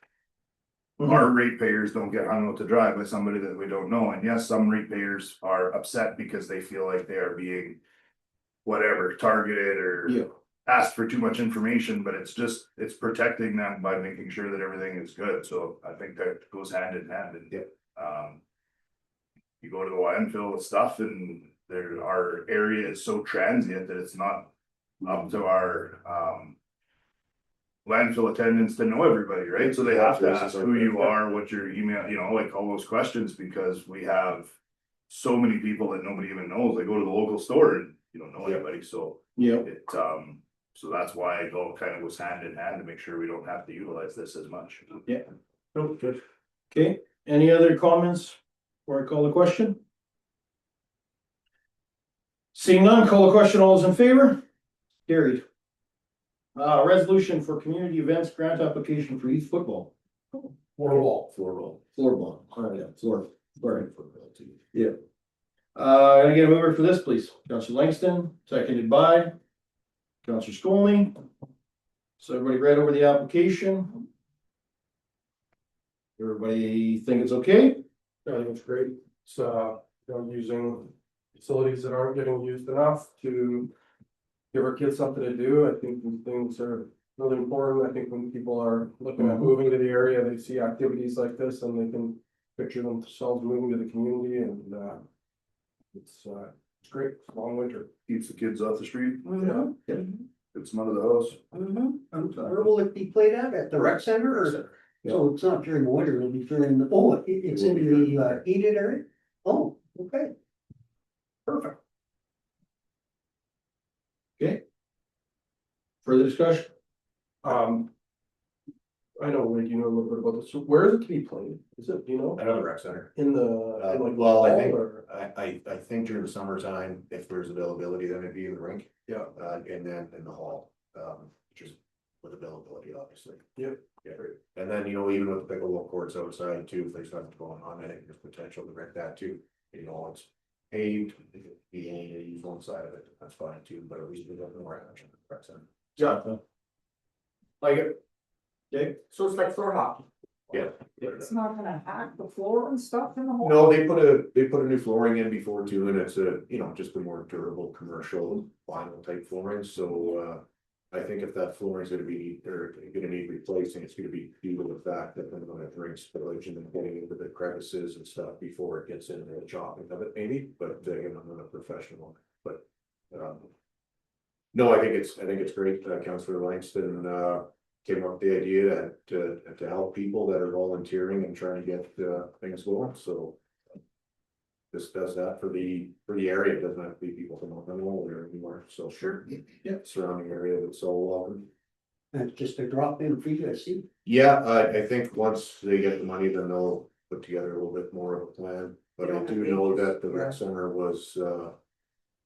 Our ratepayers don't get hung out to dry by somebody that we don't know, and yes, some ratepayers are upset because they feel like they are being. Whatever, targeted Yeah. or asked for too much information, but it's protecting them by making sure that everything is good, so I think that goes hand in hand and. You go to the landfill with stuff and our area is so transient that it's not up to our, landfill attendants to know everybody, right? So they have to ask who you are, what your email, you know, like all those questions, because we have so many people that nobody even knows. They go to the local store and you don't know anybody, so Yeah. it, so that's why it all kind of goes hand in hand to make sure we don't have to utilize this as much. Yeah. Oh, good. Okay, any other comments before I call the question? Seeing none, call the question, all those in favor? Carried. Resolution for community events grant application for youth football. Floorball. Floorball, oh yeah, floor, sorry. Yeah. Can I get a mover for this, please? Councillor Langston, seconded by Councillor Scolney. So everybody read over the application? Everybody think it's okay? I think it's great. It's, using facilities that aren't getting used enough to give our kids something to do. I think these things are really important. I think when people are looking at moving to the area, they see activities like this and they can picture themselves moving to the community and, it's great. It's a long winter. Keeps the kids off the street, Mhm. gets them out of the house. Where will it be played at the rec center or? So it's not during the winter, it'll be during the, it's in the heated area? Oh, okay. Perfect. Okay. Further discussion? I know, Wade, you know a little bit about this. So where is it to be played? Is it, Another rec center. in the, in like Well, I fall think, or- I think during the summertime, if there's availability, then it'd be in the rink. Yeah. And then in the hall, which is with availability, obviously. Yep. Yeah, and then, even with the pickleball courts outside too, if there's something going on, I think there's potential to rent that too. It's paved, you use one side of it, that's fine too, but at least we got more action. in the rec center. Yeah. Like it? Okay. So it's like floor hockey. Yeah. It's not gonna hack the floor and stuff in the hole? No, they put a new flooring in before too, and it's just a more durable commercial vinyl type flooring, so, I think if that flooring is gonna need replacing, it's gonna be due to the fact that they're gonna bring spillage and then getting into the crevices and stuff before it gets into the chopping of it maybe, but, I'm not a professional, but, no, I think it's great, Councillor Langston, came up with the idea to help people that are volunteering and trying to get, things going, so. This does that for the area, it doesn't have to be people from Ottawa or anywhere, so sure, yeah, surrounding area that's all welcome. That's just a drop in for you, I see. Yeah, I think once they get the money, then they'll put together a little bit more of a plan, but I do know that the rec center was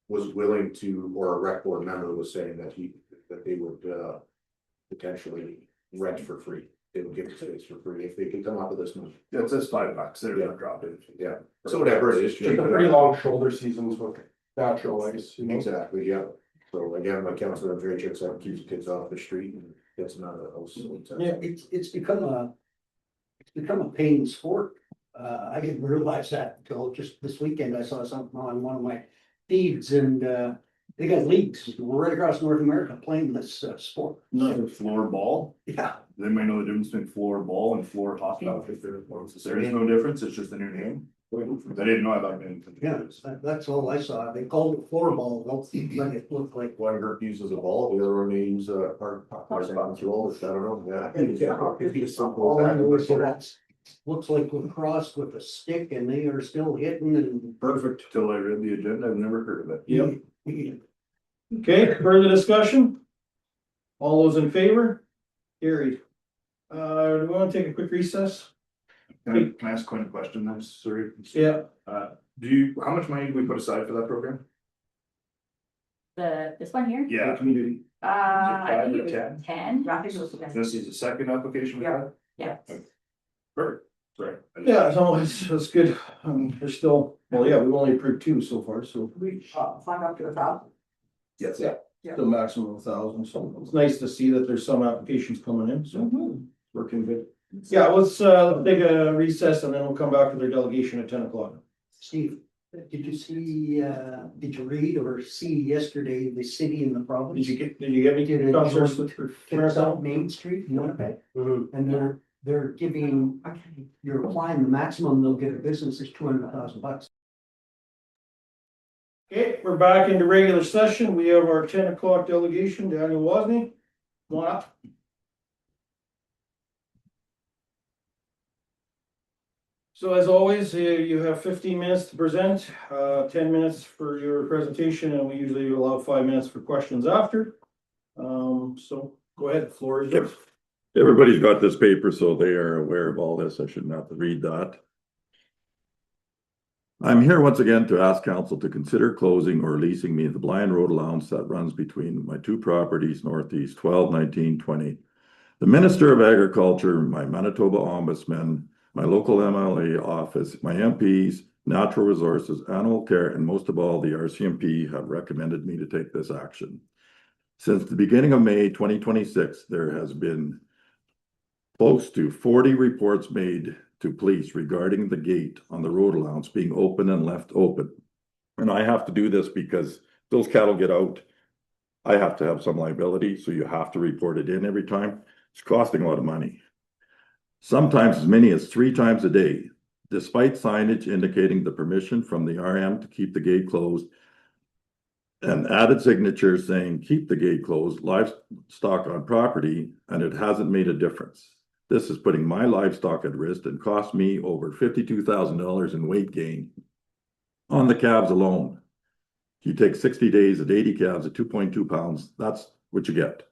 willing to, or a rec board member was saying that they would, potentially rent for free. They would give the space for free if they could come up with this money. Yeah, it says $5, they're gonna drop it. Yeah, so whatever it is. Just a pretty long shoulder seasons with natural ice. Exactly, yeah. So again, my counselor, I'm very checks out, keeps kids off the street and gets them out of the house. Yeah, it's become a pain sport. I didn't realize that until just this weekend. I saw something on one of my feeds and they got leagues right across North America playing this sport. Another floor ball, Yeah, they might know the difference between floor ball and floor hockey. There is no difference, it's just a new name. I didn't know about it. yeah, that's all I saw. They called it floorball. Don't let it look like. One group uses a ball, the other one they use a hard. I don't know, yeah. It'd be simple All I as know is that. that's, looks like lacrosse with a stick and they are still hitting and. Perfect, till I read the agenda, I've never heard of it. Yep. Okay, further discussion? All those in favor? Carried. Do we wanna take a quick recess? Can I ask Quinn a question then, sorry? Yeah. How much money do we put aside for that program? This one here? Yeah. Community. I think Five it or was 10? 10. Yeah, I think it was the best. This is the second application we had? Yeah. Perfect, sorry. Yeah, so it's good. There's still, well, yeah, we've only approved 2 so far, so. We, signed up to 1,000. Yes. Yeah. Yeah. The maximum of 1,000, so it's nice to see that there's some applications coming in, so working good. Yeah, let's take a recess and then we'll come back with our delegation at 10 o'clock. Steve, did you read or see yesterday the city and the province? Did you get me Did to a Councillor joint Smith? fix out Main Street, you know that? And they're giving, you're applying the maximum they'll get a business is $200,000. Okay, we're back into regular session. We have our 10 o'clock delegation, Daniel Wozni. Come on up. So as always, you have 15 minutes to present, 10 minutes for your presentation, and we usually allow 5 minutes for questions after. So go ahead, the floor is yours. Everybody's got this paper, so they are aware of all this. I shouldn't have to read that. I'm here once again to ask council to consider closing or leasing me the blind road allowance that runs between my two properties, northeast 12, 19, 20. The Minister of Agriculture, my Manitoba Ombudsman, my local MLA office, my MPs, Natural Resources, Animal Care, and most of all, the RCMP have recommended me to take this action. Since the beginning of May 2026, there has been close to 40 reports made to police regarding the gate on the road allowance being open and left open. And I have to do this because those cattle get out. I have to have some liability, so you have to report it in every time. It's costing a lot of money. Sometimes as many as 3 times a day, despite signage indicating the permission from the RM to keep the gate closed and added signatures saying keep the gate closed, livestock on property, and it hasn't made a difference. This is putting my livestock at risk and cost me over $52,000 in weight gain on the calves alone. You take 60 days at 80 calves at 2.2 pounds, that's what you get.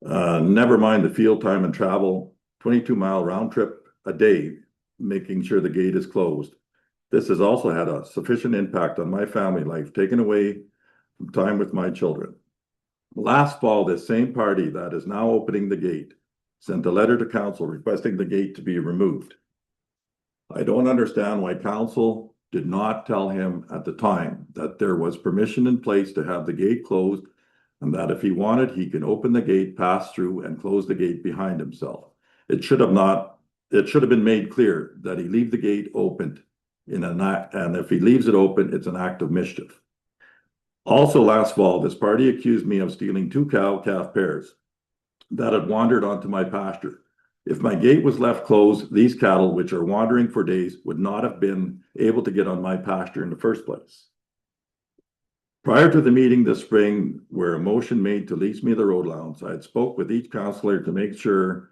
Never mind the field time and travel, 22-mile round trip a day, making sure the gate is closed. This has also had a sufficient impact on my family life, taken away from time with my children. Last fall, this same party that is now opening the gate sent a letter to council requesting the gate to be removed. I don't understand why council did not tell him at the time that there was permission in place to have the gate closed and that if he wanted, he can open the gate, pass through, and close the gate behind himself. It should have been made clear that he leave the gate open and if he leaves it open, it's an act of mischief. Also last fall, this party accused me of stealing 2 cow-calf pairs that had wandered onto my pasture. If my gate was left closed, these cattle, which are wandering for days, would not have been able to get on my pasture in the first place. Prior to the meeting this spring, where a motion made to lease me the road allowance, I had spoke with each councillor to make sure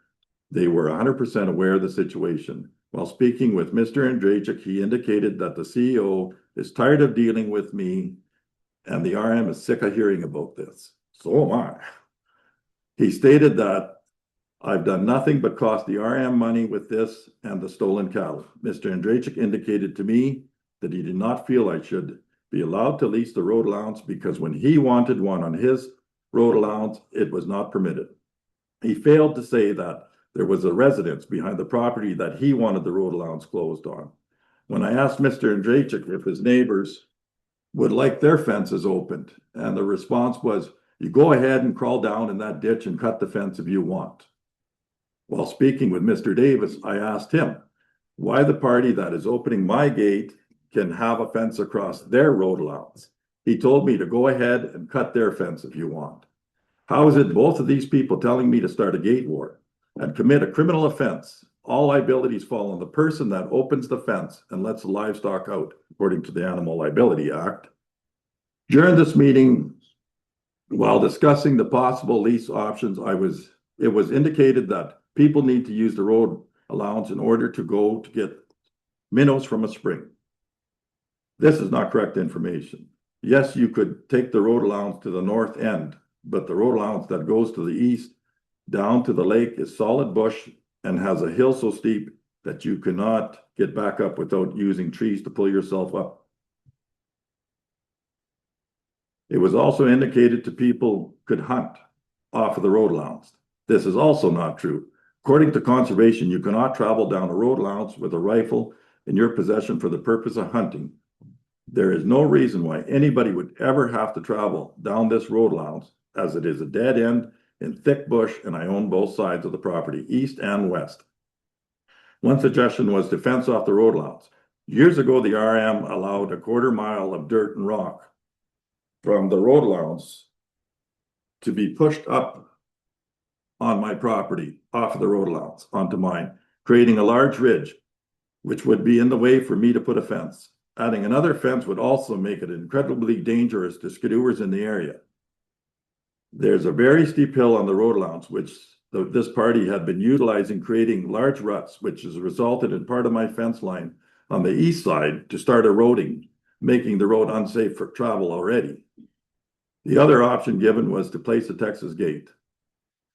they were 100% aware of the situation. While speaking with Mr. Andrachik, he indicated that the CEO is tired of dealing with me and the RM is sick of hearing about this. So am I. He stated that I've done nothing but cost the RM money with this and the stolen cattle. Mr. Andrachik indicated to me that he did not feel I should be allowed to lease the road allowance because when he wanted one on his road allowance, it was not permitted. He failed to say that there was a residence behind the property that he wanted the road allowance closed on. When I asked Mr. Andrachik if his neighbors would like their fences opened, and the response was, you go ahead and crawl down in that ditch and cut the fence if you want. While speaking with Mr. Davis, I asked him why the party that is opening my gate can have a fence across their road allowance. He told me to go ahead and cut their fence if you want. How is it both of these people telling me to start a gate war and commit a criminal offense? All liabilities fall on the person that opens the fence and lets the livestock out, according to the Animal Liability Act. During this meeting, while discussing the possible lease options, it was indicated that people need to use the road allowance in order to go to get minnows from a spring. This is not correct information. Yes, you could take the road allowance to the north end, but the road allowance that goes to the east down to the lake is solid bush and has a hill so steep that you cannot get back up without using trees to pull yourself up. It was also indicated to people could hunt off of the road allowance. This is also not true. According to conservation, you cannot travel down a road allowance with a rifle in your possession for the purpose of hunting. There is no reason why anybody would ever have to travel down this road allowance, as it is a dead end in thick bush, and I own both sides of the property, east and west. One suggestion was to fence off the road allowance. Years ago, the RM allowed a 1/4 mile of dirt and rock from the road allowance to be pushed up on my property, off of the road allowance, onto mine, creating a large ridge, which would be in the way for me to put a fence. Adding another fence would also make it incredibly dangerous to skidooers in the area. There's a very steep hill on the road allowance, which this party had been utilizing, creating large ruts, which has resulted in part of my fence line on the east side to start eroding, making the road unsafe for travel already. The other option given was to place a Texas gate.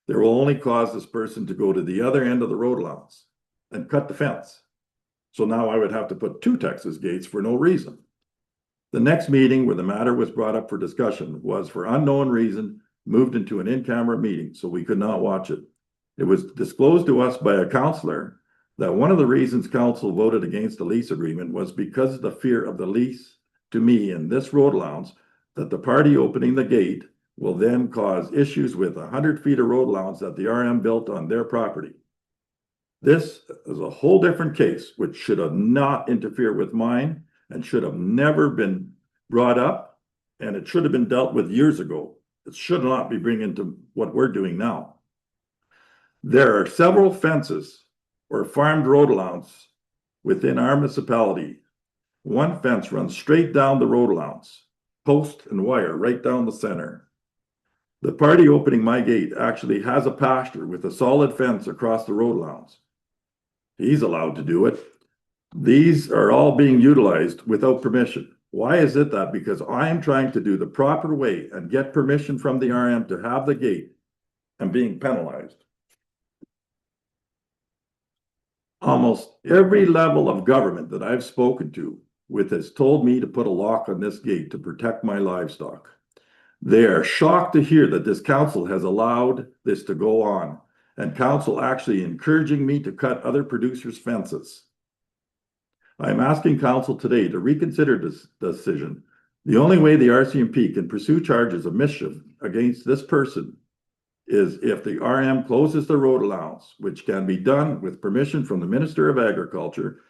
There will only cause this person to go to the other end of the road allowance and cut the fence. So now I would have to put 2 Texas gates for no reason. The next meeting where the matter was brought up for discussion was, for unknown reason, moved into an in-camera meeting, so we could not watch it. It was disclosed to us by a counselor that one of the reasons council voted against the lease agreement was because of the fear of the lease to me in this road allowance, that the party opening the gate will then cause issues with 100 feet of road allowance that the RM built on their property. This is a whole different case, which should have not interfered with mine and should have never been brought up, and it should have been dealt with years ago. It should not be bringing to what we're doing now. There are several fences or farmed road allowance within our municipality. One fence runs straight down the road allowance, post and wire right down the center. The party opening my gate actually has a pasture with a solid fence across the road allowance. He's allowed to do it. These are all being utilized without permission. Why is it that? Because I am trying to do the proper way and get permission from the RM to have the gate and being penalized. Almost every level of government that I've spoken to has told me to put a lock on this gate to protect my livestock. They are shocked to hear that this council has allowed this to go on, and council actually encouraging me to cut other producers' fences. I'm asking council today to reconsider this decision. The only way the RCMP can pursue charges of mischief against this person is if the RM closes the road allowance, which can be done with permission from the Minister of Agriculture,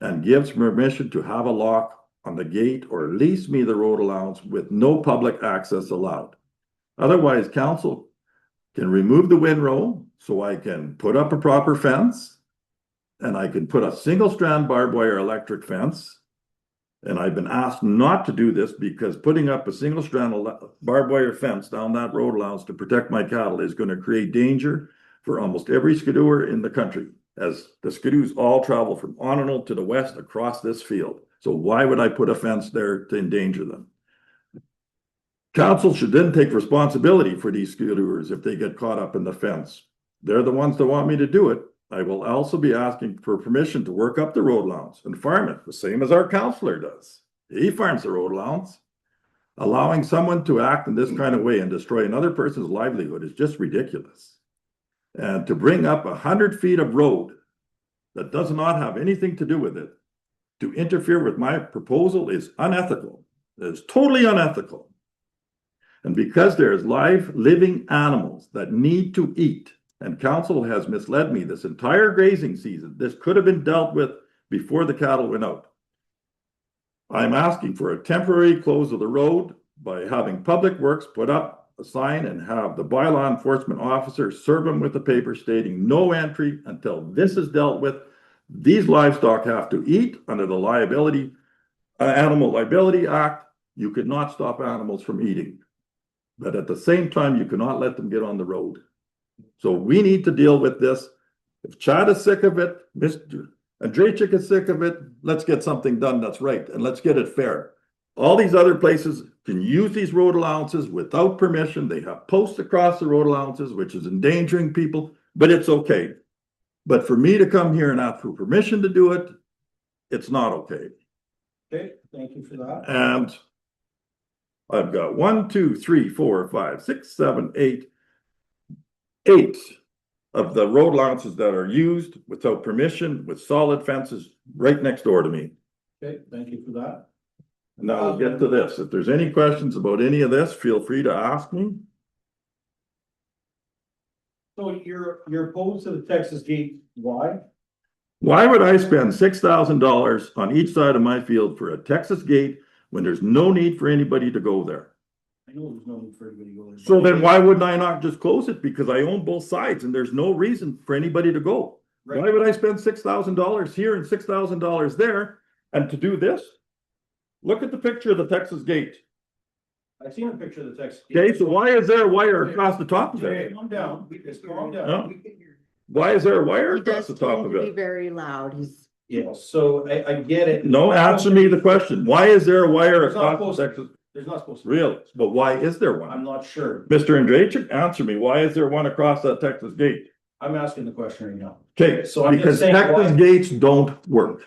and gives permission to have a lock on the gate or lease me the road allowance with no public access allowed. Otherwise, council can remove the windrow so I can put up a proper fence, and I can put a single strand barbed wire electric fence. And I've been asked not to do this because putting up a single strand barbed wire fence down that road allowance to protect my cattle is going to create danger for almost every skidooer in the country, as the skidoos all travel from Ononal to the west across this field. So why would I put a fence there to endanger them? Council should then take responsibility for these skidooers if they get caught up in the fence. They're the ones that want me to do it. I will also be asking for permission to work up the road allowance and farm it, the same as our councillor does. He farms the road allowance. Allowing someone to act in this kind of way and destroy another person's livelihood is just ridiculous. And to bring up 100 feet of road that does not have anything to do with it, to interfere with my proposal is unethical. It is totally unethical. And because there's live, living animals that need to eat, and council has misled me this entire grazing season, this could have been dealt with before the cattle went out. I'm asking for a temporary close of the road by having Public Works put up a sign and have the bylaw enforcement officer serve them with a paper stating no entry until this is dealt with. These livestock have to eat under the Animal Liability Act. You could not stop animals from eating, but at the same time, you cannot let them get on the road. So we need to deal with this. If Chad is sick of it, Mr. Andrejczyk is sick of it, let's get something done that's right, and let's get it fair. All these other places can use these road allowances without permission. They have posts across the road allowances, which is endangering people, but it's okay. But for me to come here and ask for permission to do it, it's not okay. Okay, thank you for that. And I've got 1, 2, 3, 4, 5, 6, 7, 8 of the road allowances that are used without permission with solid fences right next door to me. Okay, thank you for that. And now we'll get to this. If there's any questions about any of this, feel free to ask me. So you're opposed to the Texas gate, why? Why would I spend $6,000 on each side of my field for a Texas gate when there's no need for anybody to go there? I know there's no need for anybody to go there. So then why wouldn't I not just close it? Because I own both sides and there's no reason for anybody to go. Right. Why would I spend $6,000 here and $6,000 there? And to do this, Look at the picture of the Texas gate. I've seen a picture of the text. Okay, so why is there a wire across the top of Okay, it? calm down, just calm down. Huh? Why is there a wire He across does the top tend of to be it? very loud. He's, Yeah, so I get it. No, answer me the question. Why is there a wire There's not across supposed the to- Texas? There's not supposed to. be. Really? But why is there I'm one? not sure. Mr. Andrachik, answer me. Why is there one across that Texas gate? I'm asking the question right now. Okay, So I'm just because saying Texas why- gates don't work.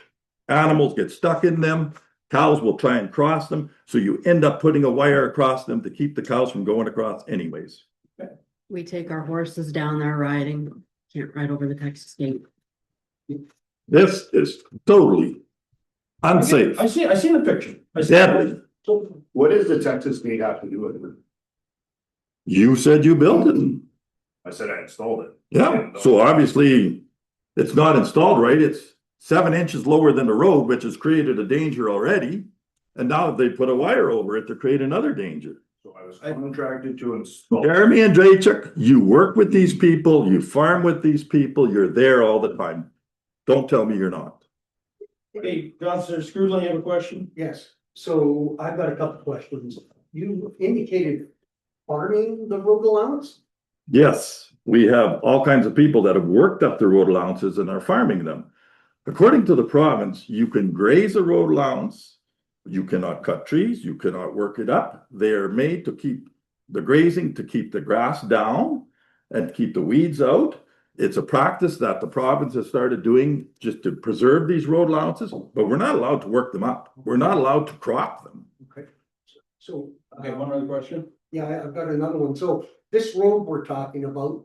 Animals get stuck in them. Cows will try and cross them, so you end up putting a wire across them to keep the cows from going across anyways. we take our horses down there riding, can't ride over the Texas gate. This is totally unsafe, I seen the picture. I see- deadly. So, What does the Texas gate have to do with it? You said you built it. I said I installed it. Yeah, so obviously it's not installed right. It's 7 inches lower than the road, which has created a danger already. And now they put a wire over it to create another danger. So I was contracted to install. Jeremy Andrachik, you work with these people, you farm with these people, you're there all the time. Don't tell me you're not. Hey, Counselor Screwdlin, you have a question? Yes, so I've got a couple questions. You indicated farming the road allowance? Yes, we have all kinds of people that have worked up the road allowances and are farming them. According to the province, you can graze a road allowance. You cannot cut trees, you cannot work it up. They are made to keep the grazing, to keep the grass down and keep the weeds out. It's a practice that the province has started doing just to preserve these road allowances, but we're not allowed to work them up. We're not allowed to crop them. Okay. So. Okay, one other question. Yeah, I've got another one. So this road we're talking about,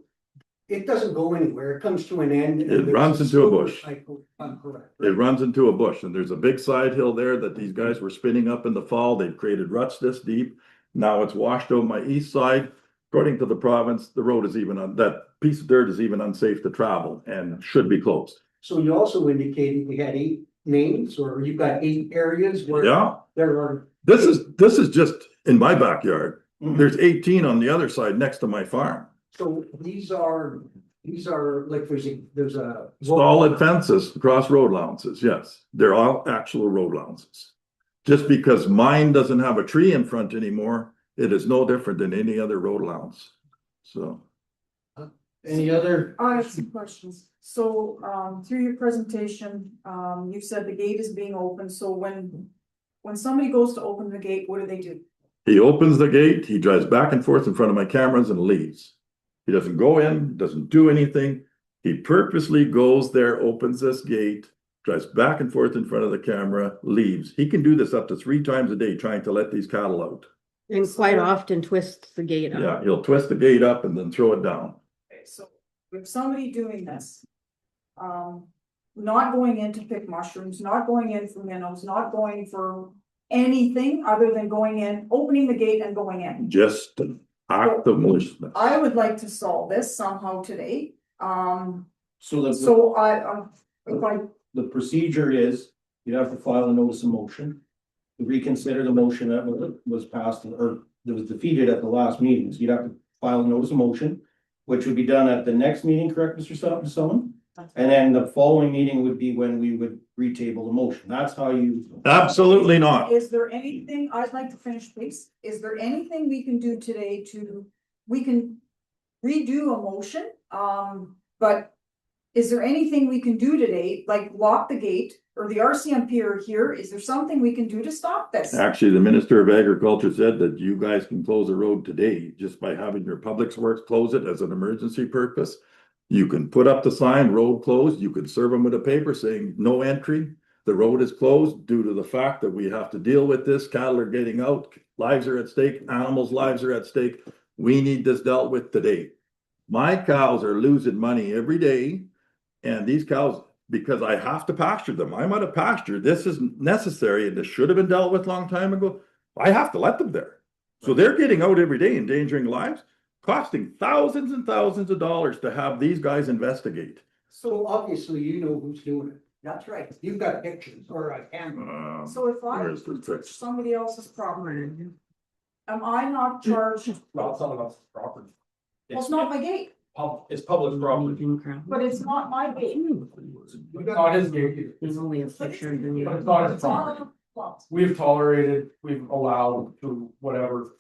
it doesn't go anywhere. It comes to an end. and It there's runs into a slope bush. cycle. I'm correct. It runs into a bush and there's a big side hill there that these guys were spinning up in the fall. They've created ruts this deep. Now it's washed over my east side. According to the province, the road is even on, that piece of dirt is even unsafe to travel and should be closed. So you also indicated we had 8 names, or you've got 8 areas where Yeah, there are. this is just in my backyard. Mhm. There's 18 on the other side next to my farm. So these are like, there's a. Solid fences across road allowances, yes. They're all actual road allowances. Just because mine doesn't have a tree in front anymore, it is no different than any other road allowance. So, Any other? I have some questions. So, through your presentation, you said the gate is being opened, so when somebody goes to open the gate, what do? he opens the gate, he drives back and forth in front of my cameras and leaves. He doesn't go in, doesn't do anything. He purposely goes there, opens this gate, drives back and forth in front of the camera, leaves. He can do this up to 3 times a day trying to let these cattle out. And quite often twists the gate up. Yeah, he'll twist the gate up and then throw it down. Okay, so with somebody doing this, not going in to pick mushrooms, not going in for minnows, not going for anything other than going in, opening the gate and going in. Just an act of maliciousness. I would like to solve this somehow today. So the, So if I, the procedure is, you have to file a notice of motion. To reconsider the motion that was passed or that was defeated at the last meeting. So you'd have to file a notice of motion, which would be done at the next meeting, correct, Mr. Sullivan? And then the following meeting would be when we would retable the motion. That's how you. Absolutely not. is there anything, I'd like to finish, please. Is there anything we can do today we can redo a motion, but is there anything we can do today, like lock the gate or the RCMP are here? Is there something we can do to stop this? Actually, the Minister of Agriculture said that you guys can close the road today just by having your public works close it as an emergency purpose. You can put up the sign, road closed. You can serve them with a paper saying no entry. The road is closed due to the fact that we have to deal with this. Cattle are getting out, lives are at stake, animals' lives are at stake. We need this dealt with today. My cows are losing money every day. And these cows, because I have to pasture them, I'm out of pasture. This is necessary and this should have been dealt with a long time ago. I have to let them there. So they're getting out every day, endangering lives, costing thousands and thousands of dollars to have these guys investigate. So obviously you know who's doing it. That's right. You've got pictures or a camera. So if I Where's the touch fix? somebody else's property, am I not charged? Well, it's someone else's property. Well, it's not my gate, It's public property. but it's not my gate. It's not his gate. There's only a picture of the. It's not his It's not property. we've tolerated, we've allowed to whatever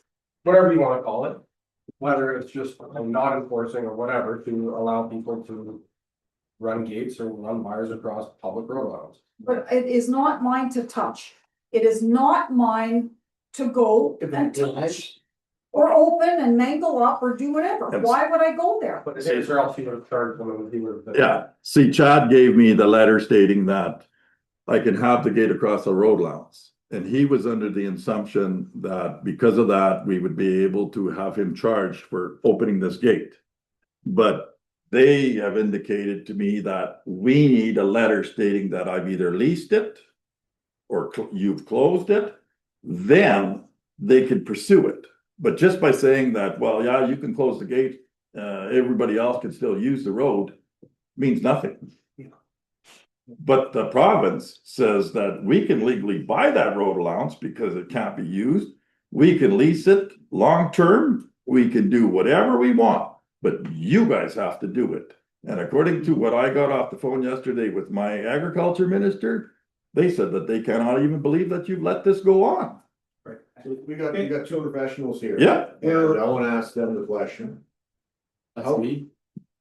you wanna call it. Whether it's just not enforcing or whatever, to allow people to run gates or run wires across public road lines. But it is not mine to touch. It is not mine to go and touch. Or open and mangle up or do whatever. Yes. Why would I go there? But it is, or else he would have charged them and he would have. Yeah, see, Chad gave me the letter stating that I can have the gate across the road allowance. And he was under the assumption that because of that, we would be able to have him charged for opening this gate. But they have indicated to me that we need a letter stating that I've either leased it or you've closed it, then they can pursue it. But just by saying that, well, yeah, you can close the gate, everybody else can still use the road, means nothing. But the province says that we can legally buy that road allowance because it can't be used. We can lease it long-term, we can do whatever we want, but you guys have to do it. And according to what I got off the phone yesterday with my agriculture minister, they said that they cannot even believe that you've let this go on. Right, so we got two professionals here. Yeah. And I wanna ask them the question. That's me.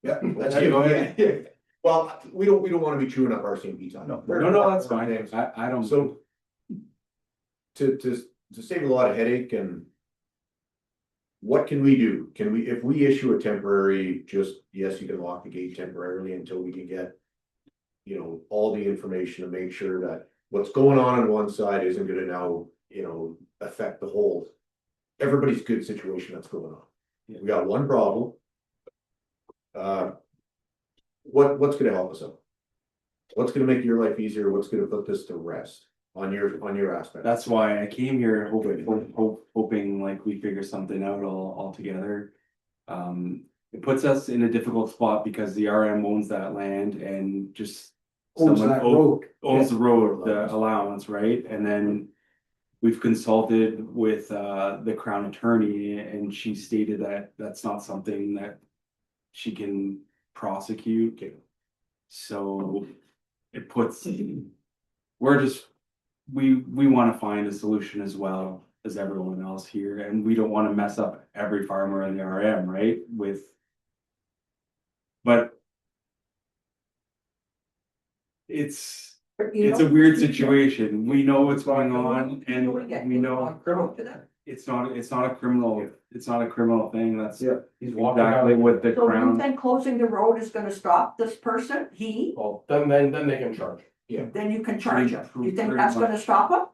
Yeah, that's you. Yeah. Well, we don't wanna be chewing up our CMP time. No, that's fine. I don't. So. To save a lot of headache and. What can we do? If we issue a temporary, yes, you can lock the gate temporarily until we can get. You know, all the information to make sure that what's going on one side isn't gonna now, affect the whole. Everybody's good situation that's going on. We got one problem. What's gonna help us out? What's gonna make your life easier? What's gonna put this to rest on your aspect? That's why I came here hoping like we figure something out all together. It puts us in a difficult spot because the RM owns that land and just. Owns someone that road. Owns the road, the allowance, right? And then. We've consulted with the Crown Attorney and she stated that that's not something that. She can prosecute. So it puts. We wanna find a solution as well as everyone else here, and we don't wanna mess up every farmer in the RM, right, but. It's a weird situation, we know what's going on and we know it's not a criminal thing, that's. Yeah, he's walking Exactly out. what the So you Crown, think closing the road is gonna stop this person, Well, then they can charge. then you can charge him, you think Pretty that's much. gonna stop him?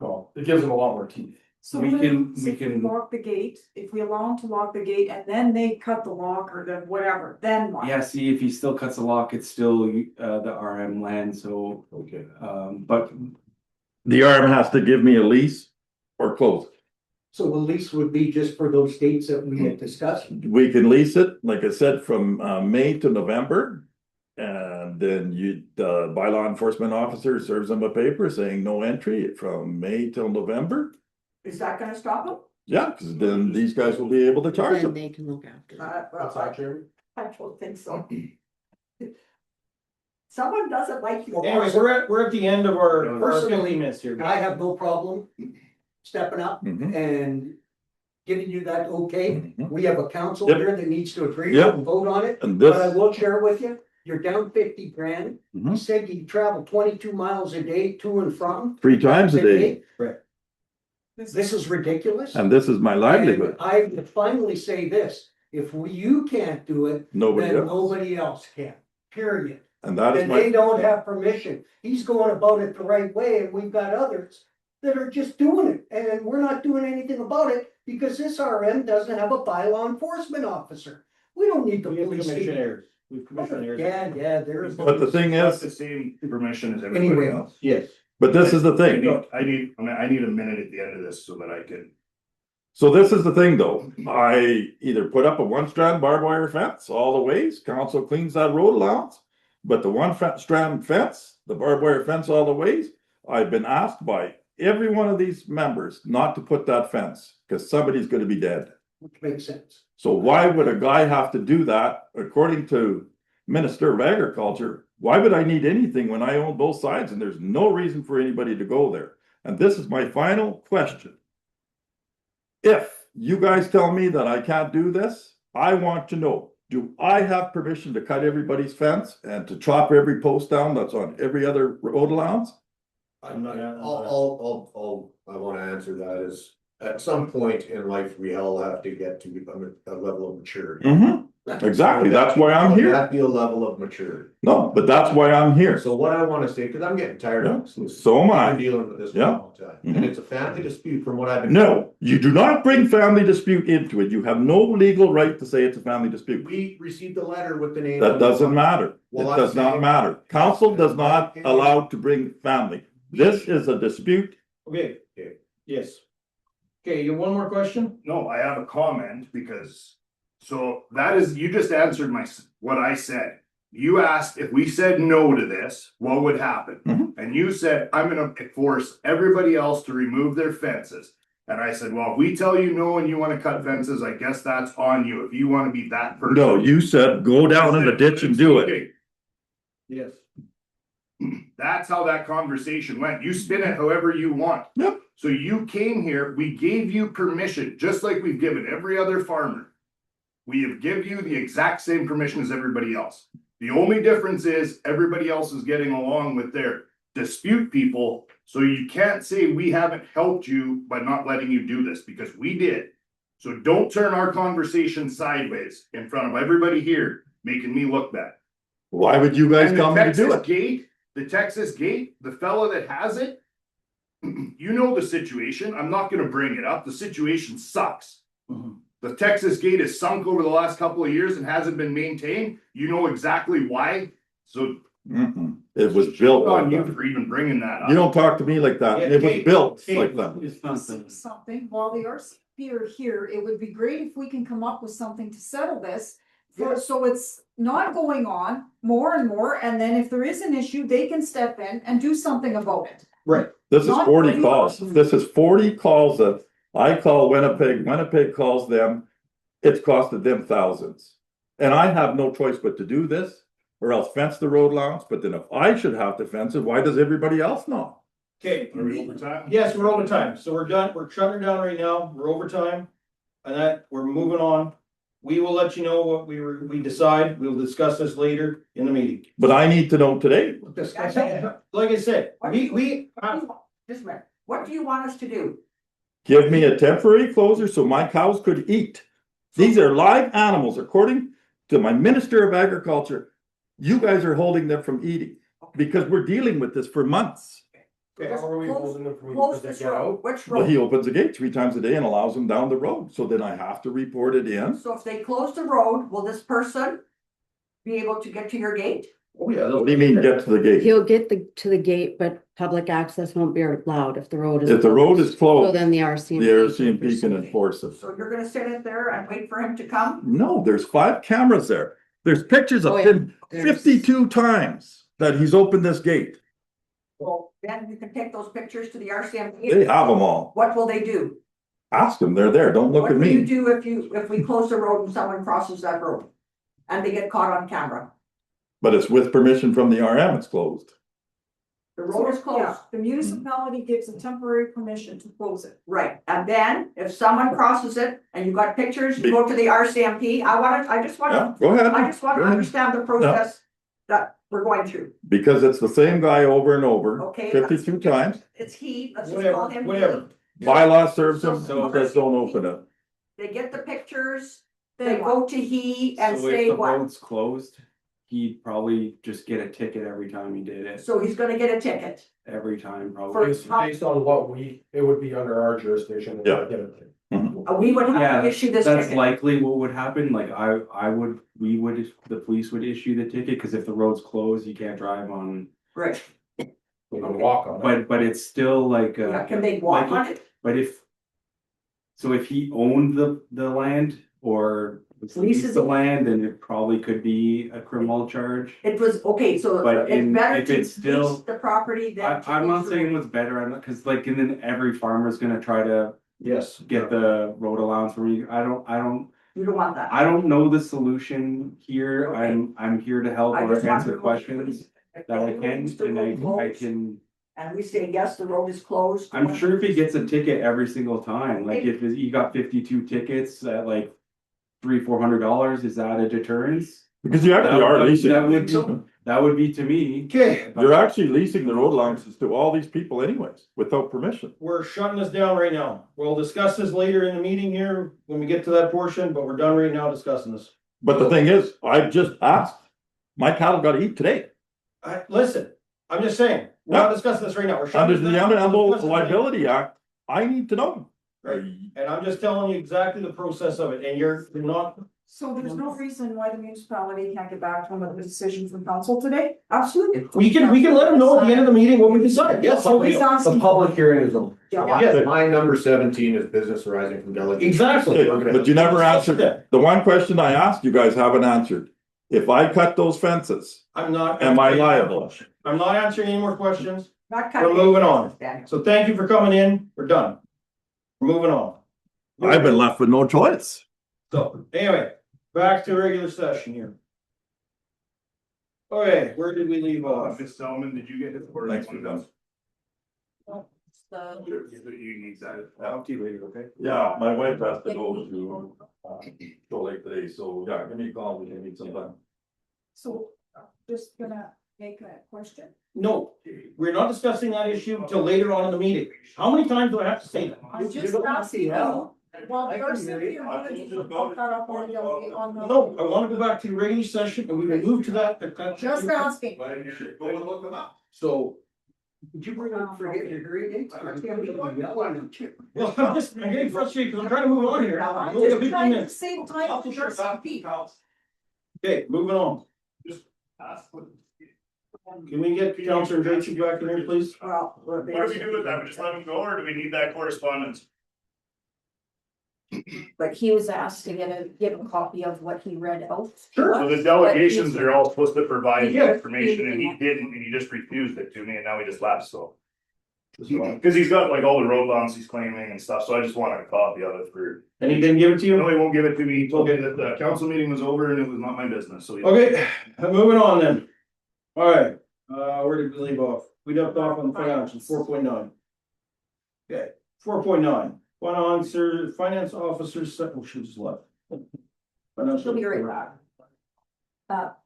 Well, it gives them a lot more teeth. So We what can- happens we if can- lock the gate, if we allow them to lock the gate and then they cut the lock or the whatever, then what? yeah, see, if he still cuts the lock, it's still the RM land, so, Okay. but. The RM has to give me a lease or close it. So the lease would be just for those dates that we had discussed. We can lease it, like I said, from May to November. And then the bylaw enforcement officer serves them a paper saying no entry from May till November. Is that gonna stop him? Yeah, because then these guys will be able to charge Then them. they can look after it. What's that, Jeremy? I don't think so. Someone doesn't like you. Anyways, we're at the end of our Personally, 15 minutes here. I have no problem stepping up Mhm. and giving you that okay. Mhm. We have a council Yep. here that needs to agree Yep. and vote on it. And But I this, will share with you, you're down 50 grand. You Mhm. said you travel 22 miles a day to and from. 3 times a day, This is ridiculous. and this is my livelihood. And I would finally say this, if you can't do it, Nobody then else. nobody else can, period. And that is And they my, don't have permission. He's going about it the right way and we've got others that are just doing it. And we're not doing anything about it because this RM doesn't have a bylaw enforcement officer. We don't need the We have police. commissioners, we've commissioners. Yeah, there's. but the thing Got the is, same permission as everybody Anyway. else. Yes. but this is the I thing. need a minute at the end of this so that I can. So this is the thing though, I either put up a 1-strand barbed wire fence all the ways, council cleans that road allowance. But the 1-strand fence, the barbed wire fence all the ways, I've been asked by every one of these members not to put that fence, because somebody's gonna be dead. Which makes sense. So why would a guy have to do that, according to Minister of Agriculture? Why would I need anything when I own both sides and there's no reason for anybody to go there? And this is my final question. If you guys tell me that I can't do this, I want to know, do I have permission to cut everybody's fence and to chop every post down that's on every other road allowance? I'm not, I wanna answer that is, at some point in life, we all have to get to a level of maturity. Exactly, that's why I'm here. That'd be a level of maturity. No, but that's why I'm here. So what I wanna say, cause I'm getting tired of this. So am I've I. been dealing with this for a long time, and it's a family dispute from what I've been. No, you do not bring family dispute into it. You have no legal right to say it's a family dispute. We received a letter with the name. That doesn't matter. It Well, I'm does not saying- matter. Council does not allow to bring family. This is a dispute. Okay, yes. Okay, you have one more question? No, I have a comment because, so that is, you just answered what I said. You asked if we said no to this, what would happen? And you said, I'm gonna force everybody else to remove their fences. And I said, well, if we tell you no and you wanna cut fences, I guess that's on you, if you wanna be that person. No, you said go down in the ditch and do it. Yes. That's how that conversation went. You spin it however you want. Yep. So you came here, we gave you permission, just like we've given every other farmer. We have given you the exact same permission as everybody else. The only difference is everybody else is getting along with their dispute people. So you can't say we haven't helped you by not letting you do this, because we did. So don't turn our conversation sideways in front of everybody here, making me look bad. Why would you guys And tell me to do it? The Texas gate, the fella that has it, you know the situation. I'm not gonna bring it up. The situation sucks. The Texas gate is sunk over the last couple of years and hasn't been maintained. You know exactly why. So It was built on like you that. for even bringing that up. You don't talk to me like that. It was built like that. It's something. Something, while the RCP are here, it would be great if we can come up with something to settle this. So it's not going on more and more, and then if there is an issue, they can step in and do something about it. Right. This is Not 40 40 calls. This is 40 calls that I call Winnipeg. Winnipeg calls them. It's costed them thousands. And I have no choice but to do this or else fence the road allowance. But then if I should have to fence it, why does everybody else not? Okay. Are we over time? Yes, we're over time, so we're done, we're shutting down right now, we're over time. And that, we're moving on. We will let you know what we decide, we'll discuss this later in the meeting. But I need to know today. Like I said, Just a minute, what do you want us to do? Give me a temporary closure so my cows could eat. These are live animals, according to my Minister of Agriculture. You guys are holding them from eating because we're dealing with this for months. Okay, how are we holding them from Close because this they get road, out? which Well, he road? opens the gate 3 times a day and allows them down the road. So then I have to report it in. So if they close the road, will this person be able to get to your gate? Oh, yeah. What do you mean get to the gate? He'll get to the gate, but public access won't be allowed if the road is. If the road is So closed, then the the RCMP. RCMP can enforce it. So you're gonna sit in there and wait for him to come? No, there's 5 cameras there. There's pictures Oh, of yeah. him There's- 52 times that he's opened this gate. Well, then you can take those pictures to the They RCMP. have them all. What will they do? Ask them, they're there. Don't look What at will you me. do if we close the road and someone crosses that road? And they get caught on camera? But it's with permission from the RM, it's closed. The road is Yeah, closed, the municipality gives a temporary permission to close it. right, and then if someone crosses it and you got pictures, you go to the RCMP, I just Yeah, wanna, go ahead. I just wanna Go ahead. understand the process that we're going through. Because it's the same guy over and over, Okay, 52 times. It's he, let's just call him. Whatever. Bylaw serves him, So- says don't open it. They get the pictures, they Then go to he and So if say the what? road's closed, he'd probably just get a ticket every time he did it, So he's gonna get a ticket. every time For- probably. Based on what it would be under our jurisdiction. Yeah. We would have Yeah, to issue this That's ticket. likely what would happen, like the police would issue the ticket, cause if the road's closed, you can't drive on. Right, We can walk on it. But it's still like, yeah, can they walk on it? but if he owned the land or Leases leased the it. land, then it probably could be a criminal charge. It was, okay, so But it's better if to it's still- lease the property than. to I'm not close the saying road. what's better, I'm not, cause like, and then every farmer's gonna try to Yes. get the road allowance from you, I don't You don't want that. I don't know the solution here, Okay. I'm here to help I or just want answer to know- questions that I can, and I can and we say, yes, the road is closed. I'm sure if he gets a ticket every single time, like if he got 52 tickets at like $300-400, is that a deterrence? Because you actually are leasing. That would be to me. Okay, You're actually leasing the road allowances to all these people anyways, without permission. we're shutting this down right now. We'll discuss this later in the meeting here when we get to that portion, but we're done right now discussing this. But the thing is, I just asked, my cattle got to eat today. Listen, I'm just saying, we're not discussing this right now. We're shutting Under this the down. Animal We'll discuss this later. Liability Act, I need to know. Right. And I'm just telling you exactly the process of it, and you're not. So there's no reason why the municipality can't get back to them with a decision from council today? Absolutely. We can let them know at the end of the meeting what we decide. Yes. So he's The asking. public hearing is on. Yeah. Line number 17 is business arising from delegation. Exactly. But you never answered, the one question I asked, you guys haven't answered. If I cut those fences, I'm not. am I liable? I'm not answering any more questions. Not We're cutting. moving on. Daniel. So thank you for coming in. We're done. We're moving on. I've been left with no choice. So anyway, back to regular session here. Okay, where did we leave off? Ms. Selman, did you get his? Thanks for that. You need that. I'll see you later, okay? Yeah, my wife has to go late today, so yeah, give me a call when you need some time. So just gonna make a question. No, we're not discussing that issue until later on in the meeting. How many times do I have to say that? I'm just asking you. Well, first, if you wanted to put that up on the. No, I wanna go back to the regular session and we can move to that. Just asking. So, Did you bring up forget your green dates? well, I'm getting frustrated because I'm trying to move on here. I'm We only have just 15 trying to minutes. save time for your speak. Okay, moving on. Can we get Counselor Dracy back in here, please? Well. What do we do with that? We just let him go, or do we need that correspondence? But he was asked to give a copy of what he read out. Sure. So the delegations are all supposed to provide Yeah. the information, and he didn't, and he just refused it to me, and now he just lapsed, so. Cause he's got like all the road loans he's claiming and stuff, so I just wanted a copy of it for. And he didn't give it to you? No, he won't give it to me. He told me that the council meeting was over and it was not my business, so. Okay, moving on then. Alright, where did we leave off? We left off on financials, 4.9. Okay, 4.9, finance officers, oh, she just left. She'll be right back.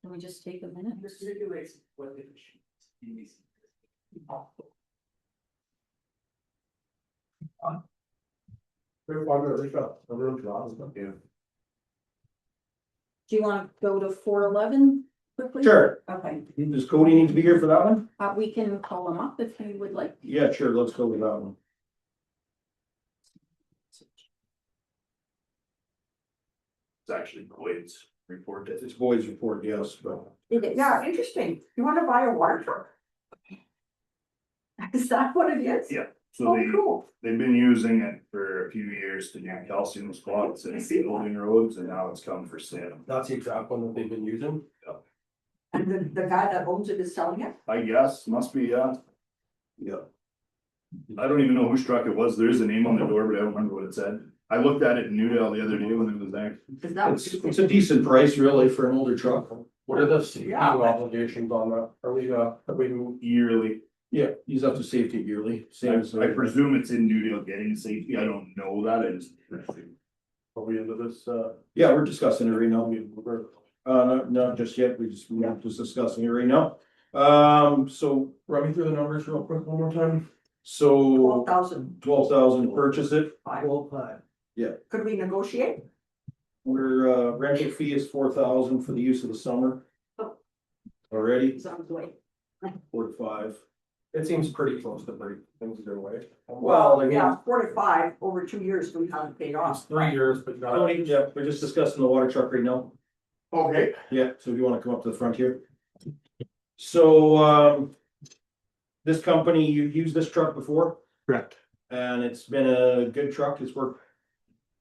Can we just take a minute? Do you wanna go to 411 quickly? Sure, Okay, does Cody need to be here for that one? we can call him up if you would like. Yeah, sure, let's go with that one. It's actually Boyd's report. It's Boyd's report, yes, but. It is. Yeah, interesting. You wanna buy a water truck? Is that what it is? Yeah, so Oh, cool. they've been using it for a few years to do calcium spots and building roads, and now it's come for sale. That's the exact one that they've been using. And the guy that owns it is selling it? I guess, must be, yeah. Yeah. I don't even know whose truck it was. There is a name on the door, but I don't remember what it said. I looked at it in Newdale the other day when it was there. Is that? It's a decent price really for an older truck. What are the safety Yeah. obligations on that? Are we Yearly. Yeah, he's up to safety yearly, same as. I presume it's in Newdale getting safety. I don't know that. I just. are we into this, Yeah, we're discussing it right now. Not just yet, we're just discussing it right now. So run me through the numbers real quick one more time? so 12,000. 12,000 purchase it. Could we negotiate? We're rental fee is 4,000 for the use of the summer. Already, Sounds like. 4 to 5. It seems pretty close to break things their way. Well, I mean- Yeah, 4 to 5 over 2 years, we haven't paid off. 3 years, but not. Tony, yeah, we're just discussing the water truck right now. Okay. Yeah, so if you wanna come up to the front here. So, this company, you've used this truck before? Correct. And it's been a good truck, it's worked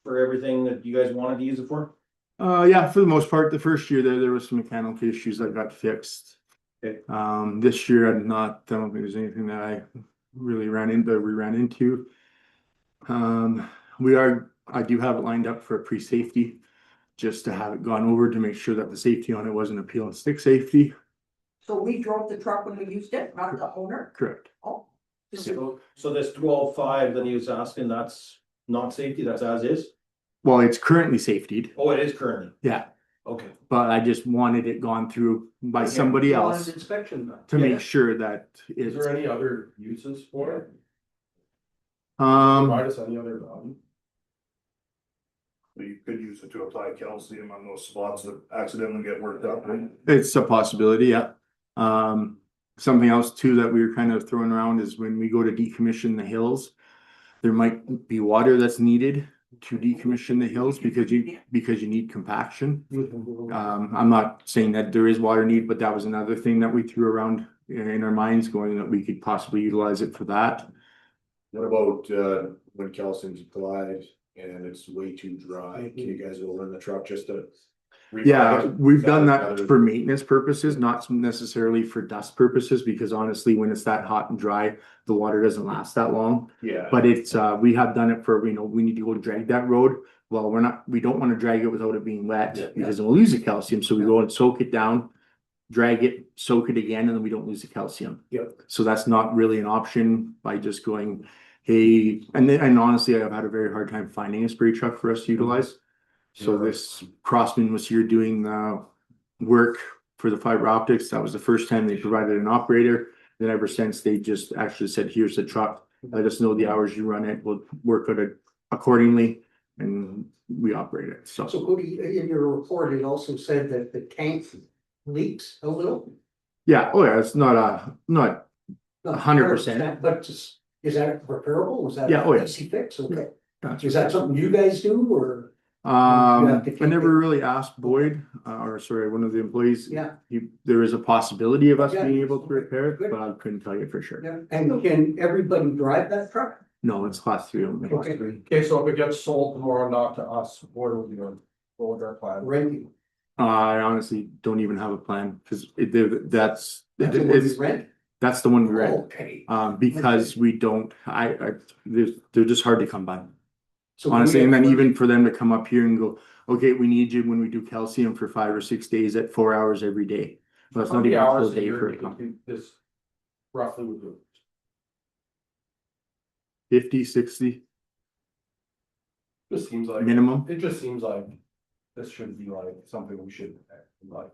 for everything that you guys wanted to use it for? Yeah, for the most part, the first year there was some mechanical issues that got fixed. Okay. This year I don't think there's anything that I really ran into. I do have it lined up for a pre-safety, just to have it gone over to make sure that the safety on it wasn't a peel and stick safety. So we drove the truck when we used it, not the owner? Correct. Oh. So this 12.5 that he was asking, that's not safety, that's as is? Well, it's currently safetied, Oh, it is currently, yeah, okay. but I just wanted it gone through by Yeah, somebody You want else an inspection done. to Yeah. make sure that Is it's, there any other uses for it? um, Provide us any other value? You could use it to apply calcium on those spots that accidentally get worked up, right? it's a possibility, yeah. Something else too that we were kind of throwing around is when we go to decommission the hills, there might be water that's needed to decommission the hills because you need compaction. I'm not saying that there is water need, but that was another thing that we threw around in our minds going that we could possibly utilize it for that. What about, when calcium's applied and it's way too dry, can you guys go in the truck just to? Yeah, we've done that Another- for maintenance purposes, not necessarily for dust purposes, because honestly, when it's that hot and dry, the water doesn't last that long. Yeah. But it's, we have done it for, we need to go drag that road. Well, we don't want to drag it without it being wet because we'll lose the calcium. So we go and soak it down, drag it, soak it again, and then we don't lose the calcium. Yep. So that's not really an option by just going, hey, and honestly, I've had a very hard time finding a spray truck for us to utilize. So this Crossman was here doing the work for the fiber optics. That was the first time they provided an operator. Then ever since they just actually said, here's the truck. Let us know the hours you run it. We'll work on it accordingly and we operate it. So So Cody, in your report, it also said that the tank leaks a little. yeah, oh yeah, it's not Not 100%. But just, is that repairable? Was that Yeah, oh, yeah. easy fix? Okay. Gotcha. Is that something you guys do or? I to never keep it- really asked Boyd, or sorry, one of the employees. Yeah. There is a possibility of us Yeah. being able to repair it, Good. but I couldn't tell you for sure. Yeah, and can everybody drive that truck? No, it's class 3 only. Okay. Okay, so if it gets sold tomorrow, not to us, what are we doing? What would our plan? Renting. I honestly don't even have a plan, because that's, That's the one you it's, rent? that's the one we rent. Okay. Because we don't, they're just hard to come by. So Honestly, we and then have- even for them to come up here and go, okay, we need you when we do calcium for 5 or 6 days at 4 hours every day. Well, that's How not many even a hours full a day year for do you think this roughly would do? 50, 60 Just seems like. minimum. It just seems like this should be like something we should like,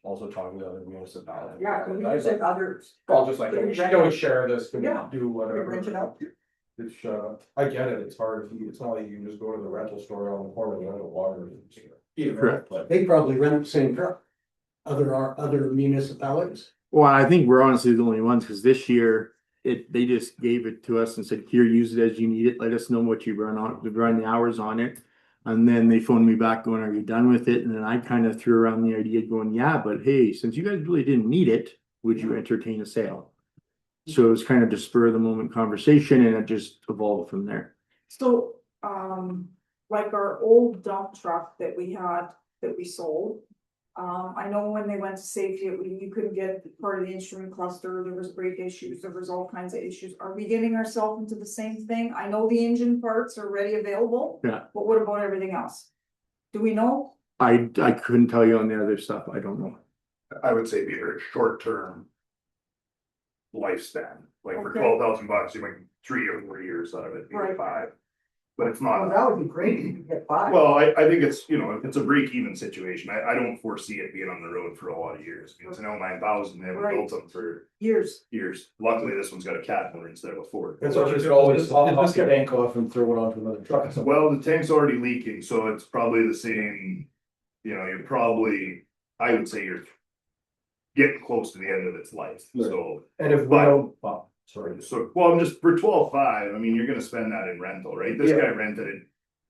also talking to other municipalities. Yeah, can we use it others? Well, just like, can we share this, can we Yeah. do whatever? Rent it out. It's, I get it, it's hard, it's not like you can just go to the rental store on the corner and rent a water. Correct. But They probably rent the same truck. Other municipalities. Well, I think we're honestly the only ones, because this year, they just gave it to us and said, here, use it as you need it, let us know what you run the hours on it. And then they phoned me back going, are you done with it? And then I kind of threw around the idea going, yeah, but hey, since you guys really didn't need it, would you entertain a sale? So it was kind of just spur of the moment conversation and it just evolved from there. So, like our old dump truck that we had, that we sold. I know when they went to safety, you couldn't get part of the instrument cluster, there was brake issues, there was all kinds of issues. Are we getting ourselves into the same thing? I know the engine parts are ready available. Yeah. But what about everything else? Do we know? I couldn't tell you on the other stuff. I don't know. I would say be a very short-term lifespan, like for Okay. $12,000, you make 3 or 4 years out of it, maybe Right. 5. But it's Well, not, that would be great if you could get by. well, I think it's, it's a break-even situation. I don't foresee it being on the road for a lot of years. It's an L9000, they haven't Right. built them for Years. years. Luckily, this one's got a cat motor instead of a Ford. And so you could always, this get tank off and throw it onto another truck. Well, the tank's already leaking, so it's probably the same, you're probably, I would say you're getting close to the end of its life, so. And if we But- don't, sorry. So, well, I'm just, for 12.5, I mean, you're gonna spend that in rental, right? This Yeah. guy rented it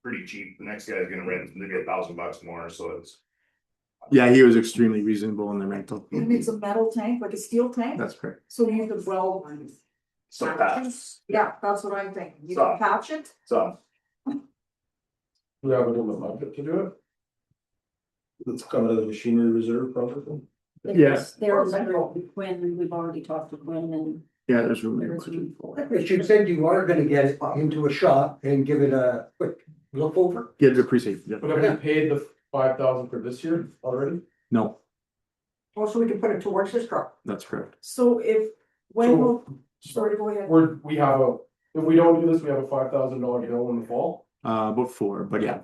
pretty cheap, the next guy's gonna rent maybe $1,000 more, so it's. Yeah, he was extremely reasonable in the rental. And it's a metal tank, like a steel tank, That's correct. so you could weld. So patch, Yeah, that's what I'm thinking. You So- can patch it. so, We have it in the budget to do it. Let's come out of the machinery reserve probably. Yeah. There's Quinn, we've already talked to Quinn and Yeah, there's room. there's room for it. But you said you are gonna get it into a shop and give it a quick look over. Get it a pre-safe. Yeah. But have we paid the 5,000 for this year already? No. Oh, so we can put it towards this truck. That's correct. So if, when So- will, sorry, go ahead. If we don't do this, we have a $5,000 bill in the fall. About 4, but yeah.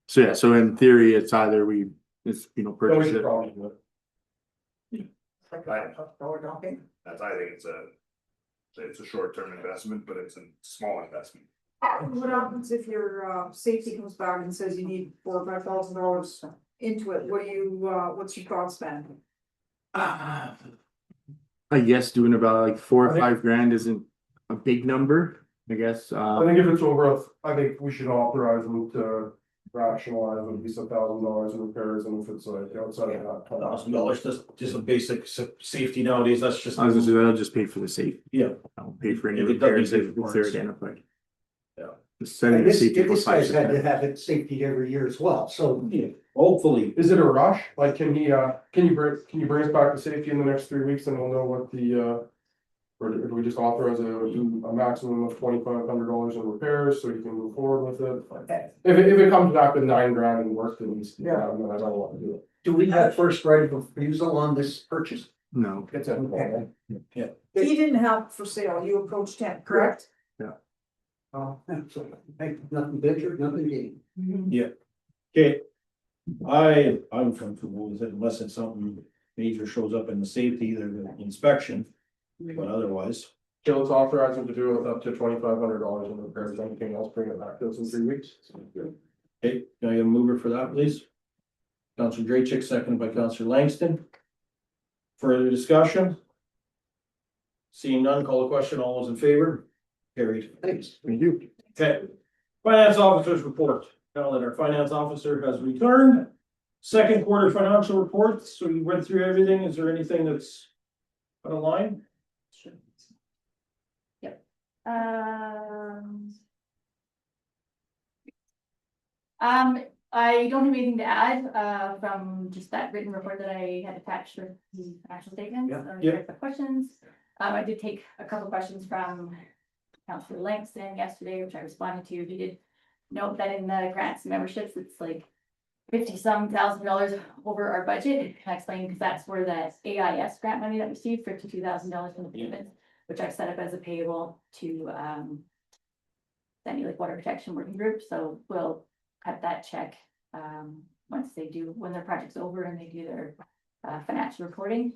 So yeah, so in theory, it's either it's, Then we purchase should it. probably do it. Dollar down payment. That's, I think it's a short-term investment, but it's a small investment. What happens if your safety comes back and says you need $4,000 or $5,000 into it? What do you, what's your thoughts then? I guess doing about like 4 or I think- 5 grand isn't a big number, I guess. I think if it's over, I think we should authorize them to rationalize at least $1,000 in repairs, and if it's like outside of that. $1,000, just a basic safety nowadays, that's just. I was gonna say that'll just pay for the safety. Yeah. I'll pay for any If it doesn't repairs take if they're parts. identified. Yeah. Just setting And the this, safety for this 5 guy's had to percent. have it safety every year as well, so. Hopefully, Is it a rush? Like, can you bring us back to safety in the next 3 weeks and we'll know what or do we just authorize a maximum of $2,500 in repairs so you can move forward with it? If it comes back with 9 grand and worse than these, then I don't want to do it. Do we have first right of refusal on this purchase? No, It's a. He didn't have for sale, you approached him, correct? Oh, so, hey, nothing ventured, nothing gained. okay. I'm comfortable with it unless it's something major shows up in the safety, the inspection, but otherwise. Okay, let's authorize them to do it with up to $2,500 in repairs. Anything else, bring it back to us in 3 weeks. Okay, can I get a mover for that, please? Counselor Draychick, seconded by Counselor Langston. Further discussion? Seeing none, call the question, all those in favor? Carried. Thanks. thank you. Okay. Finance officers report. Now that our finance officer has returned. Second quarter financial reports, so you went through everything. Is there anything that's out of line? Yep. I don't have anything to add, from just that written report that I had attached with the financial statements. Yeah. If questions, I did take a couple questions from Councillor Langston yesterday, which I responded to. He did note that in the grants and memberships, it's like $50-some thousand over our budget. I explained because that's where that AIS grant money that we received, $52,000 from the payments, which I've set up as a payable to Sandy Lake Water Protection Working Group. So we'll cut that check once they do, when their project's over and they do their financial reporting.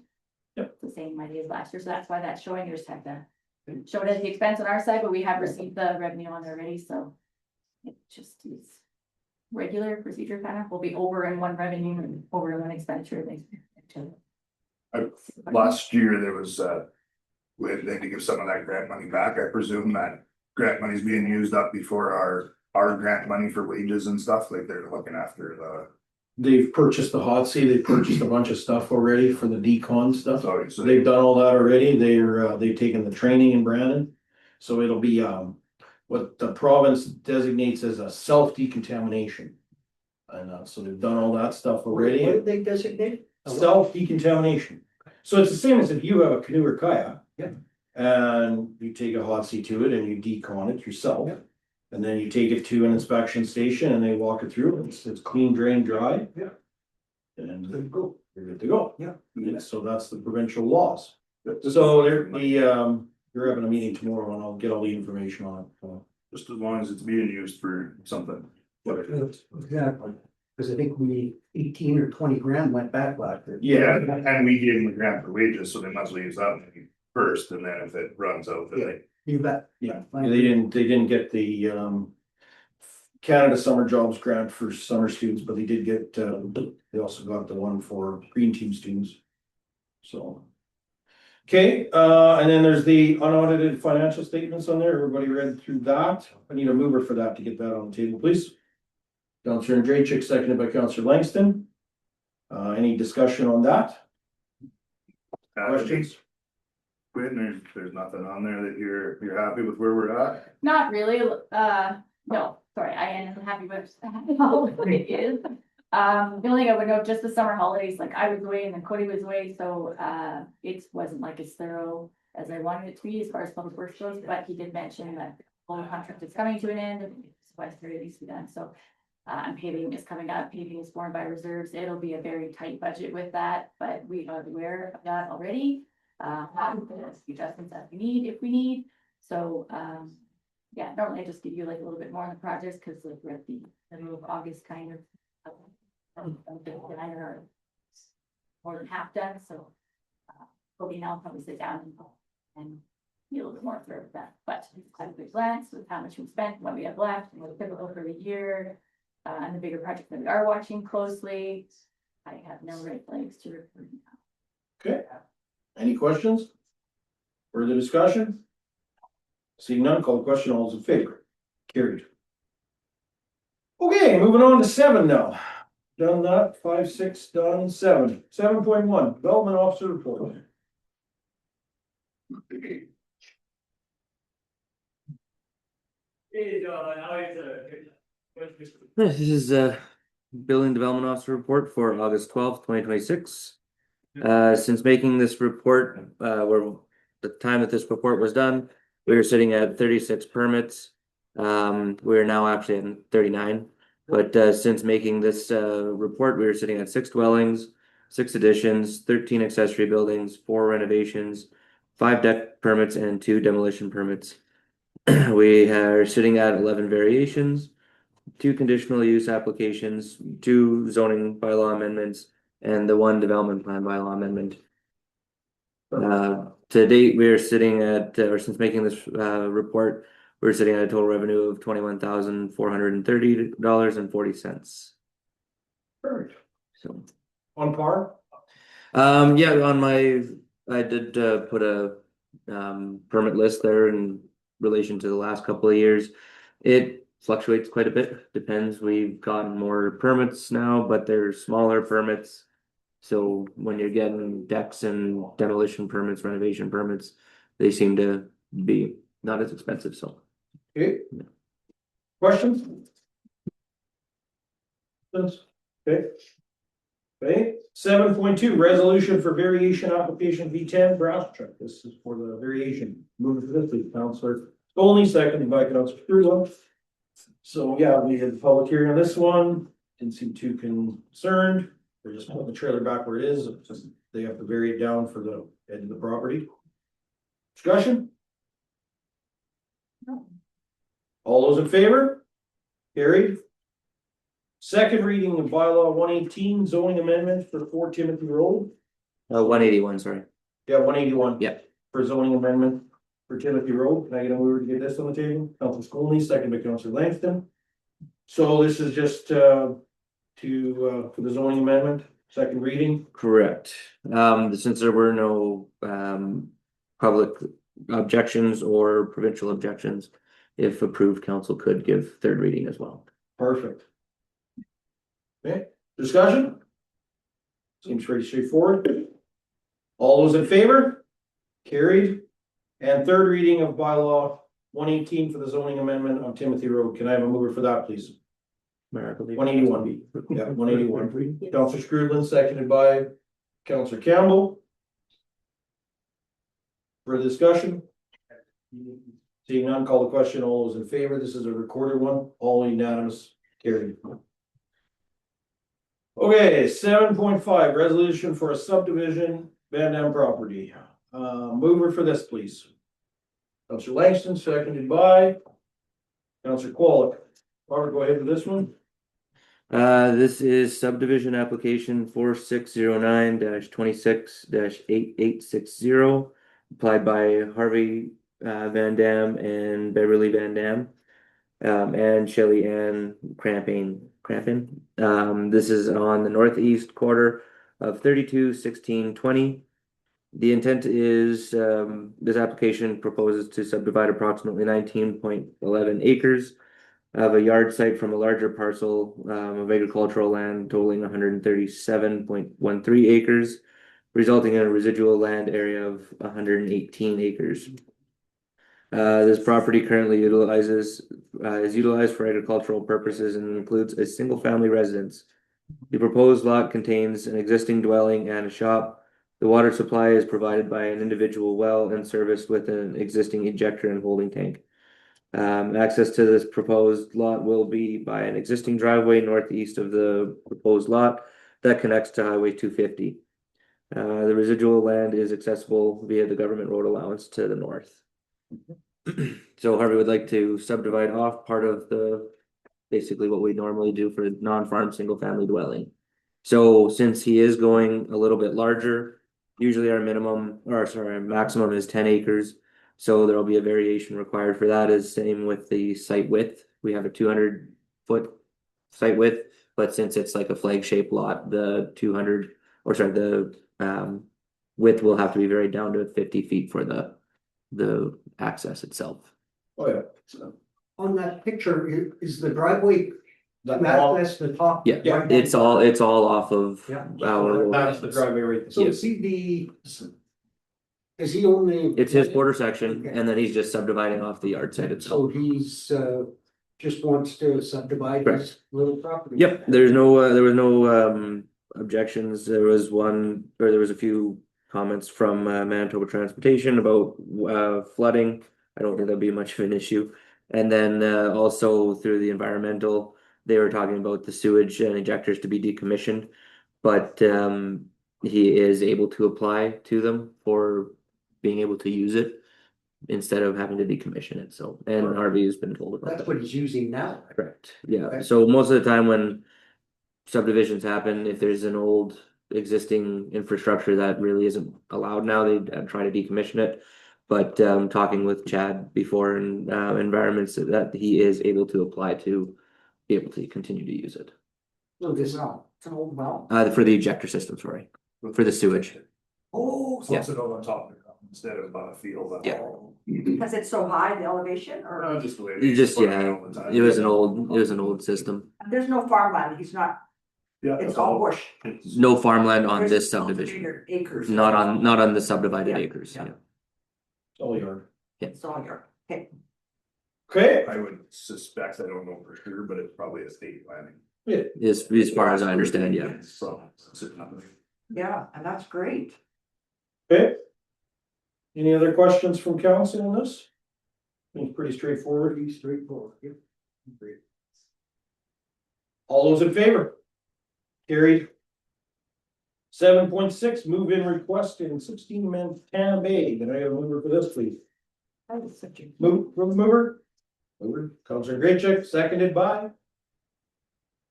Yep. The same idea as last year, so that's why that's showing. You just have to show it as the expense on our side, but we have received the revenue on there already, so it just is regular procedure kind of. We'll be over in one revenue and over in one expenditure. Last year, there was, we had to give some of that grant money back. I presume that grant money is being used up before our grant money for wages and stuff, like they're looking after They've purchased the hot seat, they've purchased a bunch of stuff already for the decon stuff. so So they've done all that already. They've taken the training in Brandon. So it'll be, what the province designates as a self-decontamination. And, so they've done all that stuff What already. did they designate? Self-decontamination. So it's the same as if you have a canoe or kayak. Yeah. And you take a hot seat to it and you decon it yourself. Yeah. And then you take it to an inspection station and they walk it through. It's clean, drain, dry. Yeah. And There you go. you're good to go. Yeah. And so that's the provincial laws. So you're having a meeting tomorrow and I'll get all the information on it. just as long as it's being used for something. Exactly, because I think 18 or 20 grand went back last year. Yeah, and we gave them a grant for wages, so they must use that money first, and then if it runs out, then they. You bet. Yeah, they didn't get the Canada Summer Jobs Grant for summer students, but they did get, they also got the one for Green Team students. So. Okay, and then there's the unaudited financial statements on there. Everybody read through that. I need a mover for that to get that on the table, please. Councillor Draychick, seconded by Councillor Langston. Any discussion on that? Questions? Quinn, there's nothing on there that you're happy with where we're at? Not really, no, sorry, I am happy with how it is. The only thing I would know, just the summer holidays, like I was away and then Cody was away, so it wasn't like as thorough as I wanted it to be as far as public works goes, but he did mention that the whole contract is coming to an end, and supervisor needs to be done, so And paving is coming up, paving is borne by reserves, it'll be a very tight budget with that, but we are aware of that already. Adjustments as we need, if we need, so, yeah, normally I just give you like a little bit more on the projects, cause like we're at the middle of August kind of. Or more than half done, so. Hoping now I'll probably sit down and be a little bit more thorough with that, but I have a good glance with how much we spent, what we have left, and what's typical for the year. And the bigger projects that we are watching closely, I have no red flags to report now. Okay, any questions? Further discussion? Seeing none, call the question, all those in favor? Carried. Okay, moving on to 7 now. Done that, 5, 6, done, 7. 7.1, development officer report. This is a building development officer report for August 12th, 2026. Since making this report, the time that this report was done, we were sitting at 36 permits. We're now actually at 39. But since making this report, we were sitting at 6 dwellings, 6 additions, 13 accessory buildings, 4 renovations, 5 deck permits, and 2 demolition permits. We are sitting at 11 variations, 2 conditional use applications, 2 zoning bylaw amendments, and the 1 development plan bylaw amendment. To date, we are sitting at, or since making this report, we're sitting at a total revenue of $21,430.40. Perfect. So, On par? yeah, I did put a permit list there in relation to the last couple of years. It fluctuates quite a bit, depends. We've gotten more permits now, but they're smaller permits. So when you're getting decks and demolition permits, renovation permits, they seem to be not as expensive, so. Okay. Questions? Okay. Okay, 7.2, resolution for variation application V10 grass truck. This is for the variation. Moving for this week, Counselor Skolny, seconded by Counselor Cruiser. So yeah, we had the public hearing on this one. Didn't seem too concerned. We're just putting the trailer back where it is. It's just they have to vary it down for the edge of the property. Discussion? No. All those in favor? Carried. Second reading of bylaw 118 zoning amendment for 4 Timothy Road. 181, sorry. Yeah, 181. Yeah. For zoning amendment for Timothy Road. Can I get a mover to get this on the table? Councilor Skolny, second by Councilor Langston. So this is just for the zoning amendment, second reading. Correct. Since there were no public objections or provincial objections, if approved, council could give 3rd reading as well. Perfect. Okay, discussion? Seems pretty straightforward. All those in favor? Carried. And 3rd reading of bylaw 118 for the zoning amendment on Timothy Road. Can I have a mover for that, please? 181. Yeah, 181. Councilor Screwdlin, seconded by Councilor Campbell. For discussion? Seeing none, call the question. All those in favor? This is a recorded one. All unanimous. Carried. Okay, 7.5, resolution for a subdivision, Van Dam property. Mover for this, please. Councilor Langston, seconded by Councilor Qualic. Robert, go ahead with this one. This is subdivision application 4609-26-8860, applied by Harvey Van Dam and Beverly Van Dam, and Shelley Ann Crampin. This is on the northeast quarter of 321620. The intent is this application proposes to subdivide approximately 19.11 acres of a yard site from a larger parcel of agricultural land totaling 137.13 acres, resulting in a residual land area of 118 acres. This property currently is utilized for agricultural purposes and includes a single-family residence. The proposed lot contains an existing dwelling and a shop. The water supply is provided by an individual well and serviced with an existing injector and holding tank. Access to this proposed lot will be by an existing driveway northeast of the proposed lot that connects to Highway 250. The residual land is accessible via the government road allowance to the north. So Harvey would like to subdivide off part of basically what we normally do for non-farm single-family dwelling. So since he is going a little bit larger, usually our maximum is 10 acres. So there'll be a variation required for that, is same with the site width. We have a 200-foot site width, but since it's like a flag-shaped lot, the width will have to be varied down to 50 feet for the access itself. Oh, yeah. So, On that picture, is the driveway that all- access the top? Yeah, right-hand it's all off of Yeah. our road. That's the driveway right there. So is he only? It's his quarter section, and then he's just subdividing off the yard side itself. So he's just wants to subdivide his little property. Yep, there was no objections. There was a few comments from Manitoba Transportation about flooding. I don't think that'd be much of an issue. And then also through the environmental, they were talking about the sewage and injectors to be decommissioned, but he is able to apply to them for being able to use it instead of having to decommission it. So, and RV has been told about That's that. what he's using now. Correct. Yeah. Okay. So most of the time when subdivisions happen, if there's an old existing infrastructure that really isn't allowed now, they try to decommission it. But talking with Chad before and environments that he is able to apply to be able to continue to use it. So this now, it's an old well. For the ejector system, sorry, for the sewage. Oh, So it's on top of it instead of on a field. Yeah. Because it's so high, the elevation, or Just the way. You just it was an old system. there's no farmland, he's not, Yeah. it's all bush. No farmland on There's this no subdivision. Acres. Not on the subdivided Yeah, acres. yeah. Yeah. All yard. It's all your, okay, Okay. I would suspect, I don't know for sure, but it's probably a state planning. As far as I understand, yeah. So. yeah, and that's great. Okay. Any other questions from council on this? It's pretty straightforward. pretty straightforward. Yep. Great. All those in favor? Carried. 7.6, move-in request in 16 Montana Bay. Can I have a mover for this, please? That is such a. Mover? Counselor Graycheck, seconded by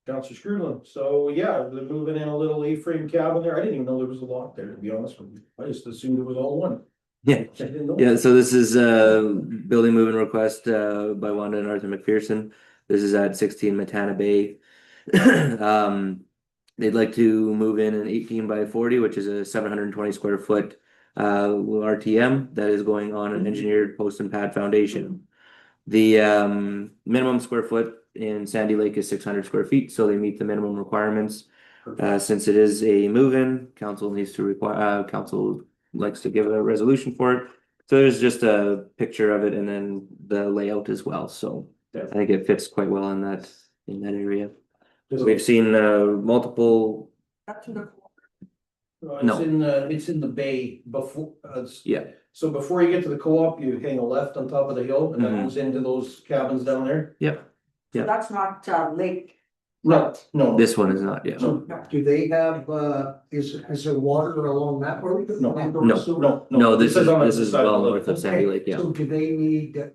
Counselor Screwland. So yeah, they're moving in a little A-frame cabin there. I didn't even know there was a lot there, to be honest with you. I just assumed it was all one. Yeah. I didn't know. Yeah, so this is building moving request by Wanda and Arthur McPherson. This is at 16 Matana Bay. They'd like to move in an 18 by 40, which is a 720 square foot RTM that is going on an engineered post and pad foundation. The minimum square foot in Sandy Lake is 600 square feet, so they meet the minimum requirements. Since it is a move-in, council council likes to give a resolution for it. So there's just a picture of it and then the layout as well. So I think it fits quite well in that area. We've seen multiple. That's the. No. It's in the bay before, Yeah. so before you get to the co-op, you hang a left on top of the hill and that Mhm. goes into those cabins down there. Yep. So Yeah. that's not lake. No. This one is not. Yeah. No, Do they have, is there water along that road? No. No. no. No, this is on the this is side of well the- north of Sandy Lake. Yeah. So do they need,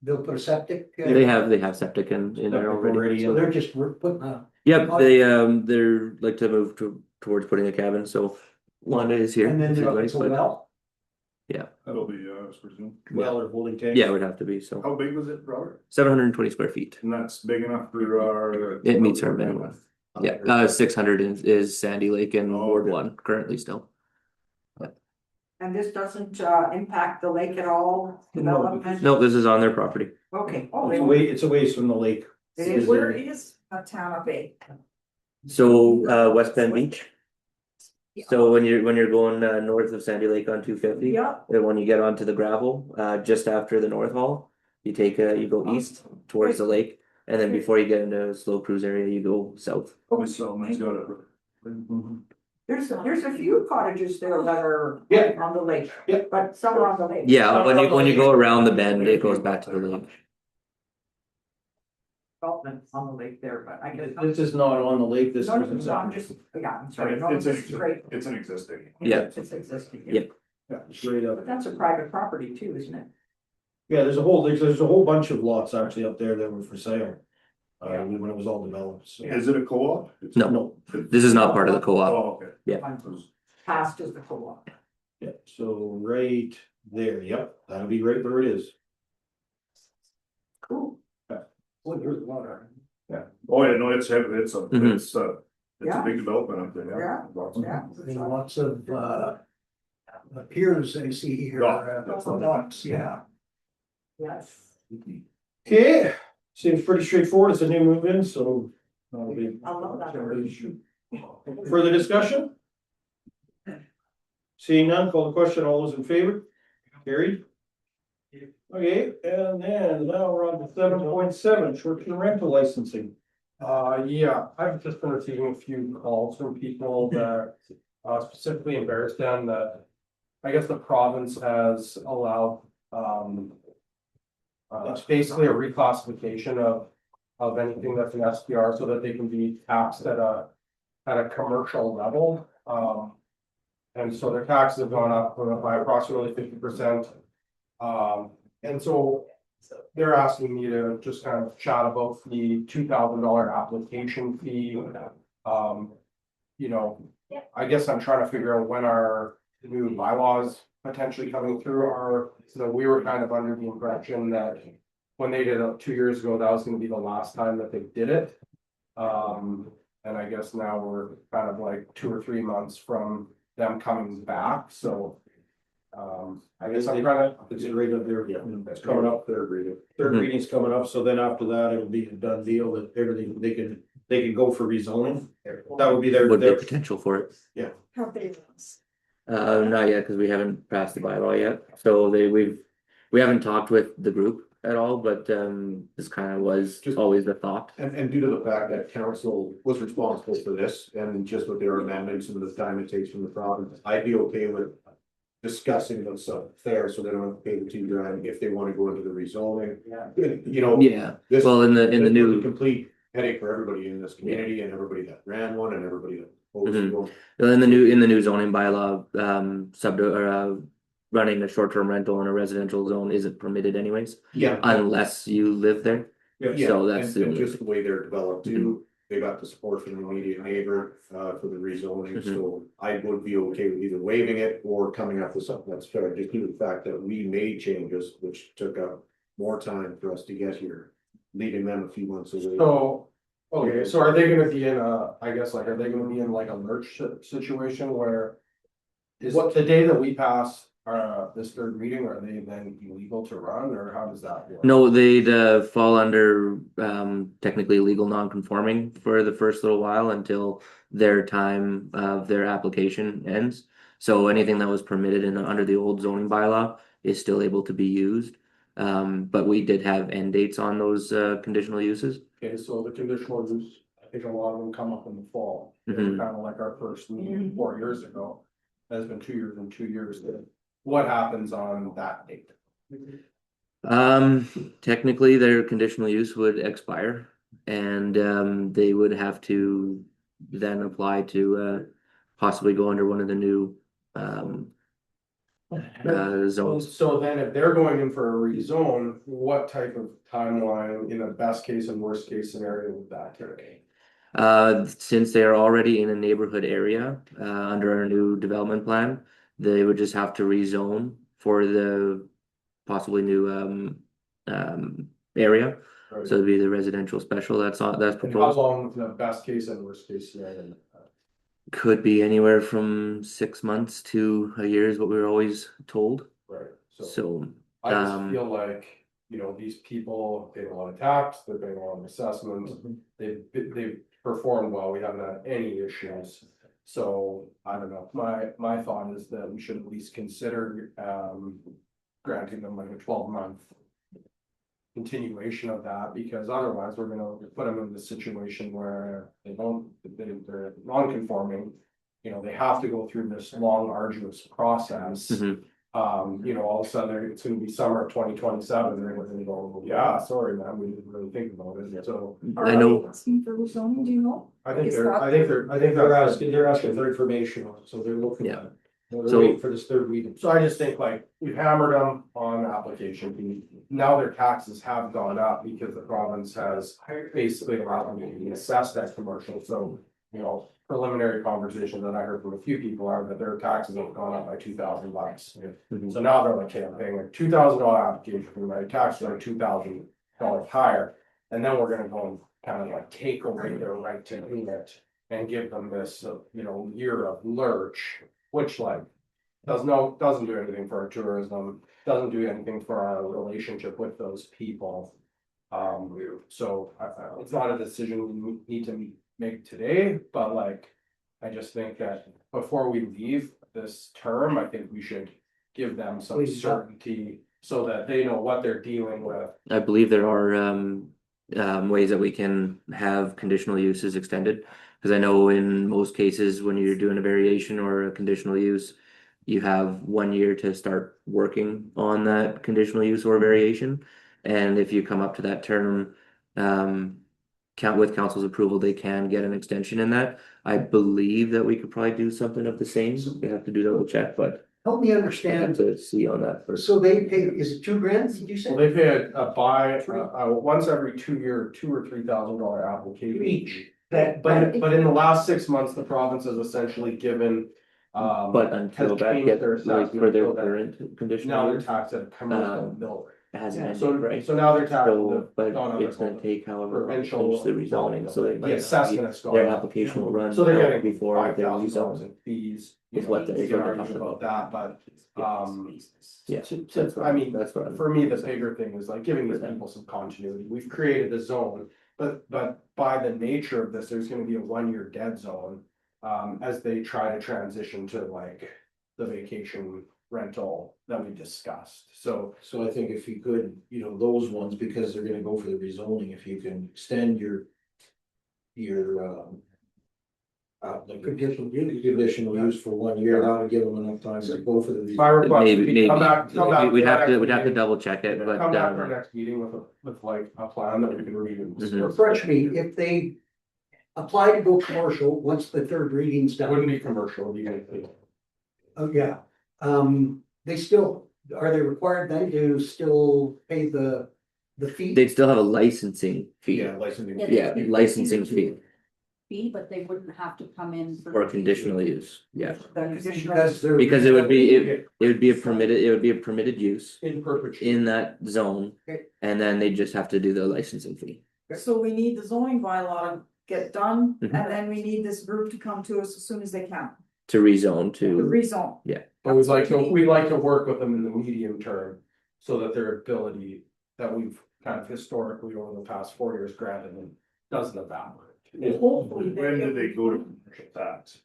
they'll put a septic? They have septic in there already. So they're just putting a. Yep. They're like to move towards putting a cabin. So Wanda is here. And then She's there's nice, a but- well? That'll be, I presume. Well, or holding tank. Yeah, it would have to be. So How big was it, Robert? 720 square feet. And that's big enough for our. It meets our minimum. Yeah, 600 is Sandy Lake and Oh, Ward okay. 1 currently still. And this doesn't impact the lake at all, development? No, this is on their property. Okay, oh, It's a ways from the lake. it is, Where is Montana Bay? So West Bend Beach. So when you're going north of Sandy Lake on 250, Yeah, and when you get onto the gravel, just after the North Hall, you go east towards the lake, and then before you get into slow cruise area, you go south. So he's got it. there's a few cottages there that are Yeah. on the lake. Yeah. But some are on the lake. Yeah, when you go around the bend, it goes back to the lake. development on the lake there, but I guess. This is not on the lake, this is. No, no, I'm just, yeah, I'm sorry. No, It's this is great. it's an existing. Yeah. It's existing. Yep. Yeah, straight up. But that's a private property too, isn't it? Yeah, there's a whole bunch of lots actually up there that were for sale. When it was all developed, so. Is it a co-op? No, this is not part of the co-op. Oh, okay. Past is the co-op. Yeah, so right there, yep, that'll be right where it is. Cool. Well, there's water. Oh, yeah, no, it's heavy, it's Mhm. it's a Yeah. big development up there, Yeah, Lots of- yeah. And lots of, piers I see here, Yeah. lots, yeah. Yes. Okay, seems pretty straightforward, it's a new move-in, so. that'll be- I love that. Further discussion? Seeing none, call the question, all those in favor? Carried. Okay, and then now we're on to 7.7, short-term rental licensing. Yeah, I've just been receiving a few calls from people that, specifically in Bearsden, that I guess the province has allowed, it's basically a reclassification of anything that's an SPR so that they can be taxed at a commercial level. And so their taxes have gone up by approximately 50%. And so they're asking me to just kind of chat about the $2,000 application fee. You know, I guess I'm trying to figure out when our new bylaws potentially coming through are, so we were kind of under the impression that when they did it 2 years ago, that was gonna be the last time that they did it. And I guess now we're kind of like 2 or 3 months from them coming back, so. I guess I'm trying to. It's right up there, yeah, it's coming up, Third reading. third Mhm. reading's coming up, so then after that, it'll be a done deal that everything, they can go for rezoning. That would be Would be their, potential for it. Have they? Not yet, because we haven't passed the bylaw yet, so we haven't talked with the group at all, but this kind of was Just- always the thought. And due to the fact that council was responsible for this and just with their amendments and the time it takes from the province, I'd be okay with. Discussing those stuff there, so they don't have to pay the $2,000 if they wanna go into the rezoning. You know. Yeah, This- well, in the this was a new, Complete headache for everybody in this community and everybody that ran one and everybody that. opposed Mhm. one. in the new zoning bylaw, running a short-term rental in a residential zone isn't permitted anyways, Yeah. unless you live there. Yeah, So that's the and only- just the way they're developed too, they got the support from the immediate neighbor, for the rezoning, so I would be okay with either waiving it or coming up with something that's fair, just due to the fact that we made changes, which took up more time for us to get here, leaving them a few months away. So, okay, so are they gonna be in I guess like, are they gonna be in like a lurch situation where? Is what the day that we pass, this third reading, are they then illegal to run, or how does that work? No, they'd fall under technically legal non-conforming for the first little while until their time of their application ends. So anything that was permitted under the old zoning bylaw is still able to be used. But we did have end dates on those conditional uses. Okay, so the conditional use, I think a lot of them come up in the fall. They were Mhm. kind of like our first meeting 4 years ago. That's been 2 years and 2 years. What happens on that date? Technically, their conditional use would expire and they would have to then apply to possibly go under one of the new zones. So then if they're going in for a rezone, what type of timeline in the best case and worst case scenario would that take? Since they are already in a neighborhood area under our new development plan, they would just have to rezone for the possibly new area. So it'd be the residential special that's And how proposed. long in the best case and worst case scenario? Could be anywhere from 6 months to a year is what we were always told. Right, so So I just um, feel like, you know, these people, they have a lot of tax, they're paying a lot of assessments, they've performed well, we haven't had any issues. So, I don't know, my thought is that we should at least consider, granting them like a 12-month. Continuation of that, because otherwise we're gonna put them in the situation where they're non-conforming. You know, they have to go through this long arduous process. mhm. You know, all of a sudden it's gonna be summer of 2027, and we're gonna go, yeah, sorry, man, we didn't really think about it, so. Are I know- they asking for zoning, do you know? I think they're asking for information on it, so they're looking Yeah. at it. They're So- waiting for this third reading. So I just think like, we've hammered them on application fee. Now their taxes have gone up because the province has basically allowed them to be assessed as commercial, so. You know, preliminary conversations that I heard from a few people are that their taxes have gone up by $2,000. Mhm. So now they're like, okay, I'm paying a $2,000 application fee, my taxes are $2,000 higher. And then we're gonna go and kind of like take away their right to do it and give them this, you know, year of lurch, which like. Doesn't do anything for our tourism, doesn't do anything for our relationship with those people. So it's not a decision we need to make today, but like. I just think that before we leave this term, I think we should give them some certainty. So that they know what they're dealing with. I believe there are ways that we can have conditional uses extended. Cause I know in most cases, when you're doing a variation or a conditional use, you have 1 year to start working on that conditional use or variation. And if you come up to that term, with council's approval, they can get an extension in that. I believe that we could probably do something of the same. We have to do double check, but Help me I have understand, to see on that first. so they pay, is it $2,000, did you say? Well, they pay once every 2 year, $2,000 or $3,000 application. Each. But in the last 6 months, the province has essentially given. But until has that changed gets, their like, for assessment their so that current Now conditional they're use, taxed at commercial mill rate. it hasn't So, ended, right? so now they're taxed. So, but gone up it's a gonna little. take however long to Provincial. finish the rezoning, so they The assessment has gone their up. application will run So they're out getting before they $5,000 rezone. in fees. Is You what know, they're we can talking argue about. about that, but, Yeah, to- that's what I mean, that's what I'm. for me, the bigger thing is like giving these For them. people some continuity. We've created a zone. But by the nature of this, there's gonna be a 1 year dead zone. As they try to transition to like the vacation rental that we discussed, so. So I think if you could, you know, those ones, because they're gonna go for the rezoning, if you can extend your. Like conditional use for 1 year, that'll give them enough time to go for the. My request, would be Maybe, come back. we'd have to, next we'd have to meeting. double check it, but, Come back to our next meeting with like a plan that we can review. Refresh me, if they apply to go commercial, once the third reading's It done. wouldn't be commercial, it'd be anything. Oh, yeah, they still, are they required then to still pay the fee? they'd still have a licensing fee. Yeah, licensing. Yeah, licensing fee But they wouldn't have to come in for conditional use, yeah. Because they're. Because it would be, it would be a permitted use In perpetuity. in that zone. Okay. And then they just have to do the licensing fee. So we need the zoning bylaw to get done, Mhm. and then we need this group to come to us as soon as they can, To rezone to to, rezone. But we'd like to work with them in the medium term, so that their ability that we've kind of historically over the past 4 years granted them doesn't evaporate. Hopefully. When did they go to commercial tax?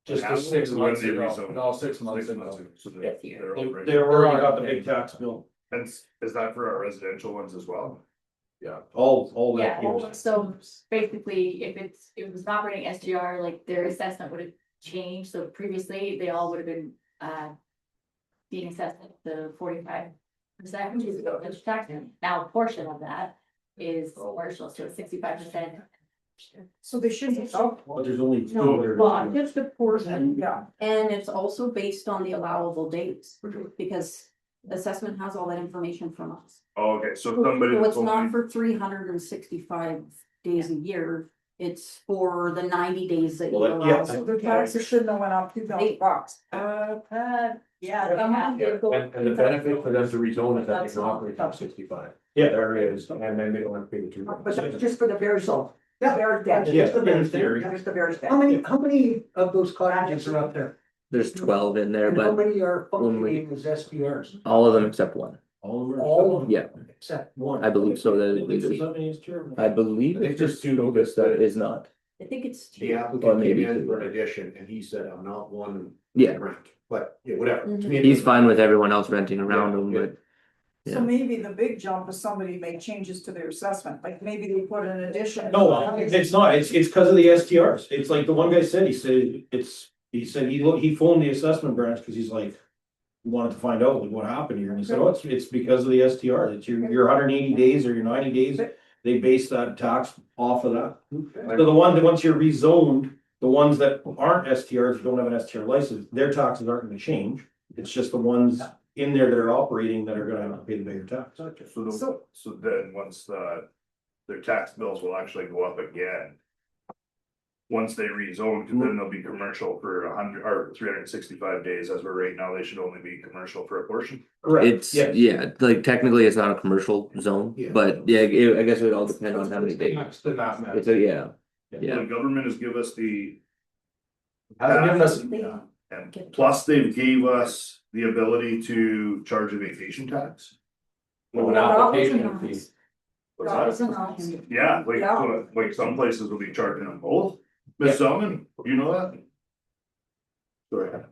Just Now, 6 when months they ago, rezoned? no, 6 months 6 ago. months ago, so This year. they're all ready. They already got the big tax bill. And is that for our residential ones as well? Yeah. All that. Yeah, so basically, if it was not running SGR, like their assessment would have changed, so previously they all would have been, being assessed at the 45%, which is the village tax. Now, a portion of that is commercial, so it's 65%. So they shouldn't. Oh, But there's only. well, just a portion, yeah. And it's also based on the allowable dates, because assessment has all that information from us. Oh, okay, so somebody. So that's it's not only- for 365 days a year, it's for the 90 days that you Well, allow. yeah. So their taxes shouldn't have went up $2,000. Yeah. And the benefit for them to rezone is that they can operate top 65. Yeah. There is, and then they don't have to pay the two. But that's just for the very salt. Yeah. Very dead. Yeah, Just the very in theory. dead. Just the very dead. How many of those cottages are up there? there's 12 in there, And how but many are only- functioning as SDRs? all of them except one. All of them. All of them? Yeah, Except one. I believe so. I believe it's just Novus that is not. I think it's. The Or applicant maybe came in two. for an addition and he said, I'm not one. Yeah. rent," but yeah, whatever. To me, it He's doesn't fine with matter. everyone else renting around him, Yeah. but. So Yeah. maybe the big jump is somebody made changes to their assessment, like maybe they put an addition. No, it's not, it's because of the STRs, it's like the one guy said, he said, he phoned the assessment branch, cause he's like. wanted to find out like what happened here, and he said, oh, it's because of the STR, it's your 180 days or your 90 days. They base that tax off of that. So the one that once you're rezoned, the ones that aren't STRs, don't have an STR license, their taxes aren't gonna change. It's just the ones in there that are operating that are gonna have to pay the bigger tax. So then once their tax bills will actually go up again. Once they rezone, cause then they'll be commercial for 100 or 365 days, as we're right now, they should only be commercial for a portion. It's, Yes. yeah, like technically it's not a commercial zone, Yeah. but yeah, I guess it would all depend on how many days. Then that matters. It's a, yeah, The government has give us the. Hasn't given us. And plus they've gave us the ability to charge a vacation tax. With an That was application announced. fee. What's That that? was announced. Yeah, like, Yeah. so, like some places will be charging them both. Miss Selman, you know that? Sorry.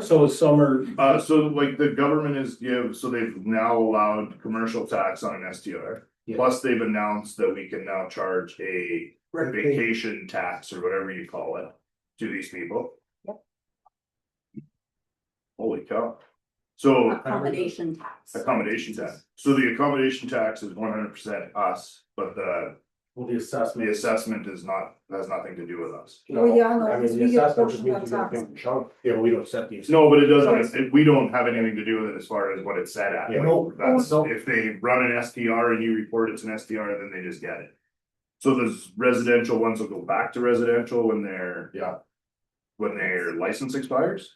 So summer, So like the government is so they've now allowed commercial tax on an STR. Yeah. Plus they've announced that we can now charge a vacation tax or whatever you call it to these people. Holy cow. So Accommodation tax. accommodation tax. So the accommodation tax is 100% us, but the well, the assessment. assessment is not, has nothing to do with us. Well, yeah, no, I because mean, the we get a assessment just portion means of you that get a tax. big chunk. Yeah, but we don't set these. No, but it doesn't, we don't have anything to do with it as far as what it's set at. Yeah. Like, No, that's, no. if they run an STR and you report it's an STR, then they just get it. So those residential ones will go back to residential when their license expires.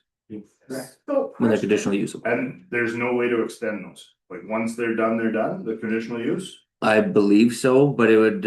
So, when the conditional use. And there's no way to extend those. Like, once they're done, the conditional use. I believe so, but it would,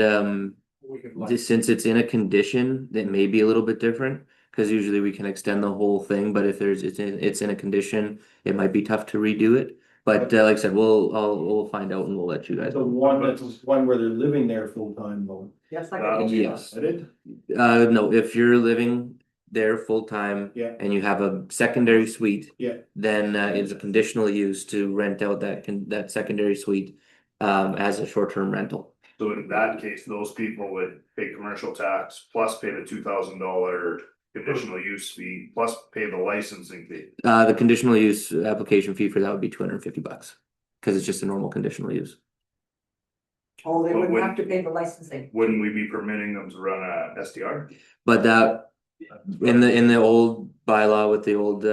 We could just since it's in a condition, that may be a little bit different. Cause usually we can extend the whole thing, but if it's in a condition, it might be tough to redo it. But like I said, we'll find out and we'll let you guys The know. one that's one where they're living there full time though. Yes, like. That'll be Yes. permitted. No, if you're living there full time. Yeah. And you have a secondary suite. Yeah. Then it's a conditional use to rent out that secondary suite as a short-term rental. So in that case, those people would pay commercial tax plus pay the $2,000 conditional use fee, plus pay the licensing fee. The conditional use application fee for that would be $250. Cause it's just a normal conditional use. Oh, they But wouldn't when- have to pay the licensing. Wouldn't we be permitting them to run a STR? But that, in the old bylaw with the old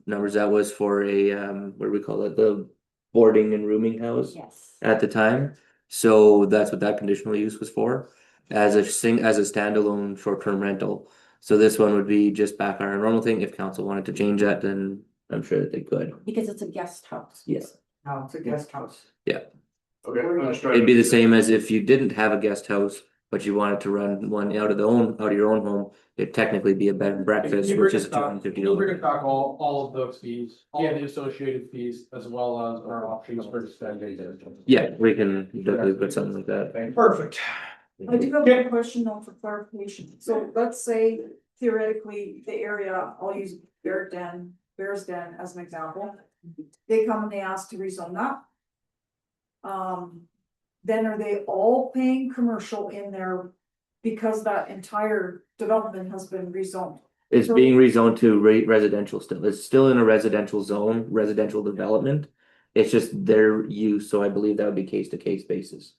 numbers, that was for a what do we call it, the boarding and rooming house Yes. at the time. So that's what that conditional use was for, as a standalone short-term rental. So this one would be just back on our normal thing. If council wanted to change that, then I'm sure that they could. Because it's a guest house. Yes. No, it's a guest house. Okay. I'm just trying It'd be to- the same as if you didn't have a guest house, but you wanted to run one out of your own home, it'd technically be a bed and breakfast, which is $250. We're gonna talk all of those fees, all of the associated fees, as well as our options for extending. Yeah, we can definitely put something like that. Perfect. I do have a question though for clarification. So let's say theoretically, the area, I'll use Bear's Den as an example. They come and they ask to rezone that. Then are they all paying commercial in there because that entire development has been rezoned? It's being rezoned to residential still. It's still in a residential zone, residential development. It's just their use, so I believe that would be case to case basis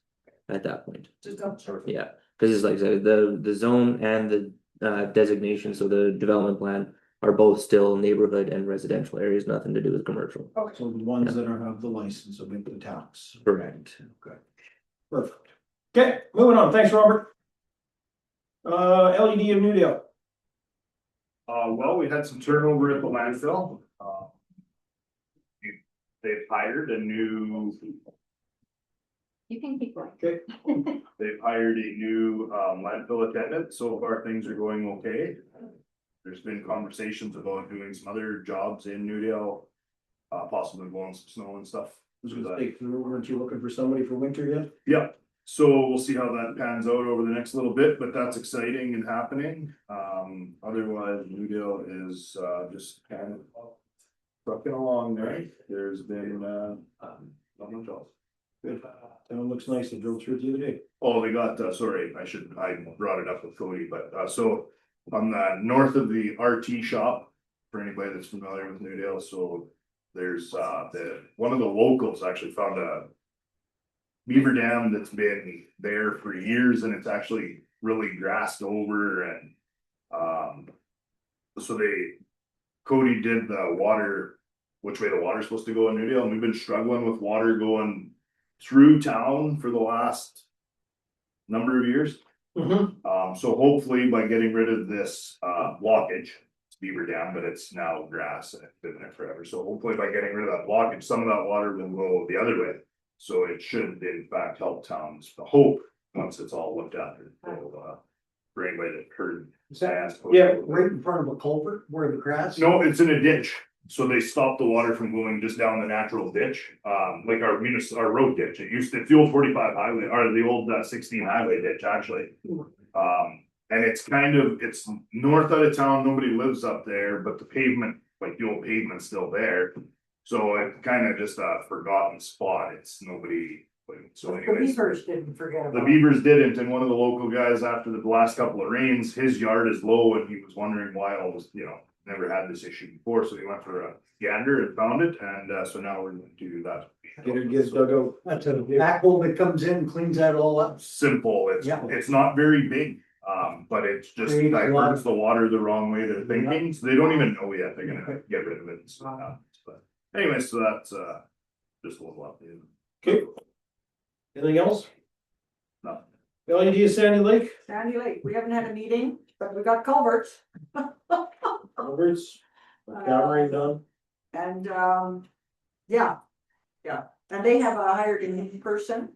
at that point. Just double check. Yeah, cause it's like I said, the zone and the designation, so the development plan are both still neighborhood and residential areas, nothing to do with commercial. So the ones that have the license will make the tax. Correct. Okay. Perfect. Okay, moving on. Thanks, Robert. LED of Newdale. Well, we had some turnover at the landfill. They've hired a new, You can keep going. Okay. they've hired a new landfill attendant. So far, things are going okay. There's been conversations about doing some other jobs in Newdale, possibly blowing some snow and stuff. Weren't you looking for somebody for winter yet? Yeah, so we'll see how that pans out over the next little bit, but that's exciting and happening. Otherwise, Newdale is just kind of trucking along there. There's been not much else. Good. Town looks nice. I drove through it the other day. Oh, they got, sorry, I brought it up with Cody, but so on the north of the RT shop, for anybody that's familiar with Newdale, so there's, one of the locals actually found a beaver dam that's been there for years and it's actually really grassed over and, so Cody did the water, which way the water's supposed to go in Newdale, and we've been struggling with water going through town for the last number of years. So hopefully by getting rid of this, blockage, it's beaver dam, but it's now grass and it's been there forever. So hopefully by getting rid of that blockage, some of that water will go the other way. So it should in fact help towns, the hope, once it's all looked at, it'll, bring away the curd. Yeah. Right in front of a culvert where the grass. No, it's in a ditch. So they stopped the water from going just down the natural ditch, like our road ditch. It's the old 45 highway, or the old 16 highway ditch, actually. And it's it's north out of town, nobody lives up there, but the pavement, like the old pavement's still there. So it's kind of just a forgotten spot. It's nobody, so The anyways. beavers didn't forget The about it. beavers didn't, and one of the local guys after the last couple of rains, his yard is low and he was wondering why all was, never had this issue before, so he went for a gander and found it, and so now we're going to do that. Get it, get dug out. That's a backhoe that comes in, cleans that all up. Simple, Yeah. it's not very big, but it's just Creates a lot diverts of- the water the wrong way they're thinking, so they don't even know yet, they're gonna get rid of it and so happens, but anyway, so that's just a little update. Okay. Anything else? No. LED of Sandy Lake, Sandy Lake, we haven't had a meeting, but we got culverts. Roberts, Cameron done. And, yeah, and they have hired a new person.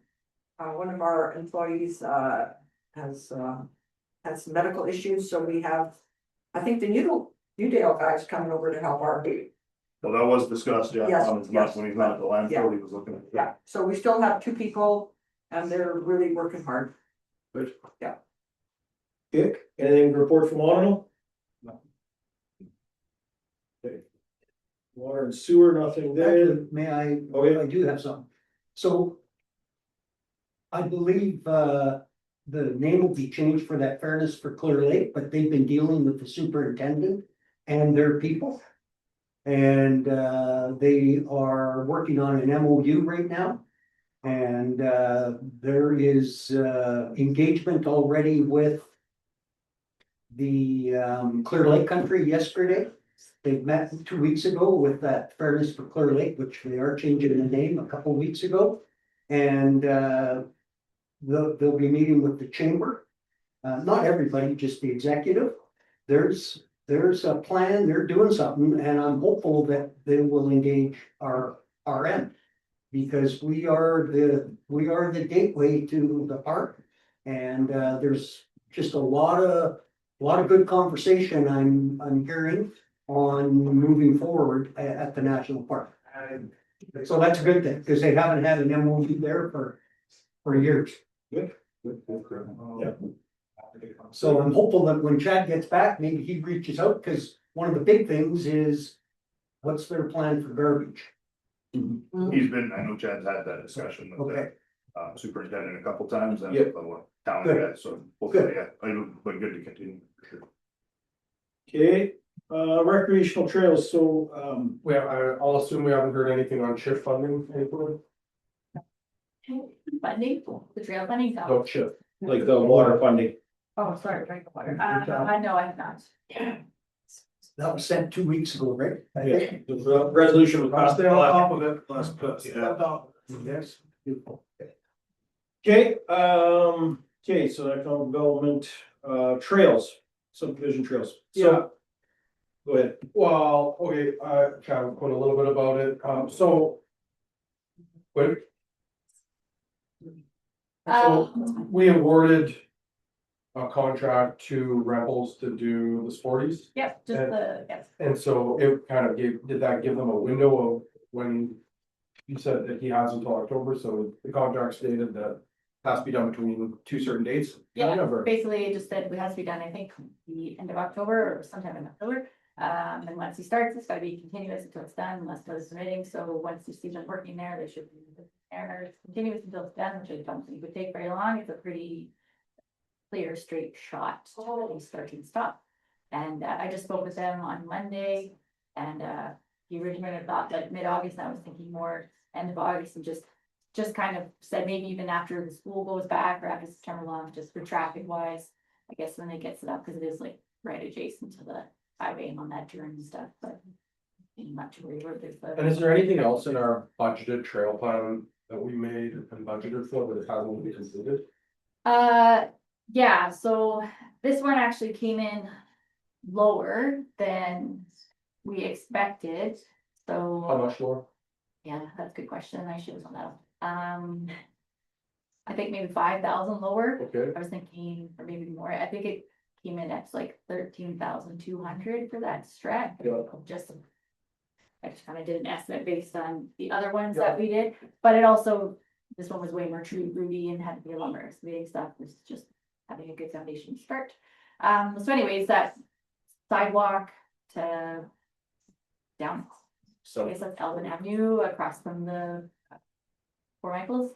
One of our employees, has some medical issues, so we have, I think the Newdale guy's coming over to help our. Well, that was discussed, yeah, Yes, on his yes. when he's not at the landfill, he was looking at. Yeah, so we still have 2 people and they're really working hard. Good. Yeah. Okay, anything to report from Autumn? No. Okay. Water and sewer, nothing there. Actually, may I, Okay. I do have some. So I believe, the name will be changed for that Fairness for Clear Lake, but they've been dealing with the superintendent and their people. And, they are working on an MOU right now. And, there is, engagement already with the, Clear Lake Country yesterday. They met 2 weeks ago with that Fairness for Clear Lake, which they are changing the name a couple weeks ago. And, they'll be meeting with the chamber. Not everybody, just the executive. There's a plan, they're doing something, and I'm hopeful that they will engage our end. Because we are the gateway to the park. And, there's just a lot of good conversation I'm hearing on moving forward at the national park. So that's a good thing, because they haven't had an MOU there for years. Good. Yeah. So I'm hopeful that when Chad gets back, maybe he reaches out, because one of the big things is, what's their plan for garbage? He's been, I know Chad's had that discussion with Okay, the superintendent a couple times and Yeah. with the town Good. guy, so hopefully, yeah, I know, but good to continue for sure. Okay, recreational trails, so, I'll assume we haven't heard anything on shift funding, anymore. Funding, the trail funding, No shift. like the water funding. oh, sorry, drink of water, no, I have not. that was sent 2 weeks ago, right? I Yeah, think. the resolution was passed. Stay on top of it, last bit, Yes. Okay, okay, so that development, trails, subdivision trails. So, go ahead. Well, okay, I kind of put a little bit about it, so. Quick. So we awarded a contract to Rebels to do the sporties. Yep, just the, yes, And so it kind of did that give them a window of when he said that he has until October, so the contract stated that has to be done between 2 certain dates. yeah, Whatever. basically it just said it has to be done, I think, the end of October or sometime in October. And once he starts, it's gotta be continuous until it's done, unless there's submitting, so once you see them working there, they should be there, it's continuous until it's done, which I don't think would take very long, it's a pretty clear, straight shot to start and stop. And I just spoke with them on Monday, and he originally had thought like mid-August, I was thinking more end of August and just kind of said maybe even after the school goes back or after September long, just for traffic wise. I guess when it gets it up, because it is like right adjacent to the highway and on that turn and stuff, but. I'm not too worried about this, but. And is there anything else in our budgeted trail plan that we made and budgeted for, but it hasn't been completed? Yeah, so this one actually came in lower than we expected, How so, much more? yeah, that's a good question, I should have done that. I think maybe 5,000 lower, Okay, I was thinking, or maybe more, I think it came in at like 13,200 for that stretch. Yeah. Just. I just kind of did an estimate based on the other ones that we did, but it also, this one was way more true rooty and had to be a lumber excavating stuff, was just having a good foundation to start. So anyways, that sidewalk to down, I So, guess that's Elvin Avenue across from the Fort Michaels.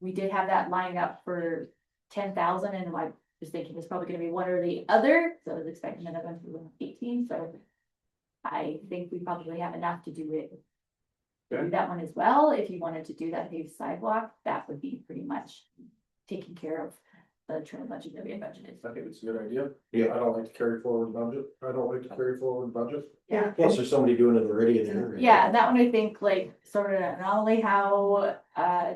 We did have that lined up for 10,000 and I was thinking it's probably gonna be one or the other, so I was expecting another one for 18, so. I think we probably have enough to do it. Do that one as well, if you wanted to do that paved sidewalk, that would be pretty much taking care of the trail budget that we had budgeted. I think it's a good idea. Yeah. I don't like to carry forward budget. I don't like to carry forward budget. Yeah. plus there's somebody doing it already in there. Yeah, that one I think like sort of not only how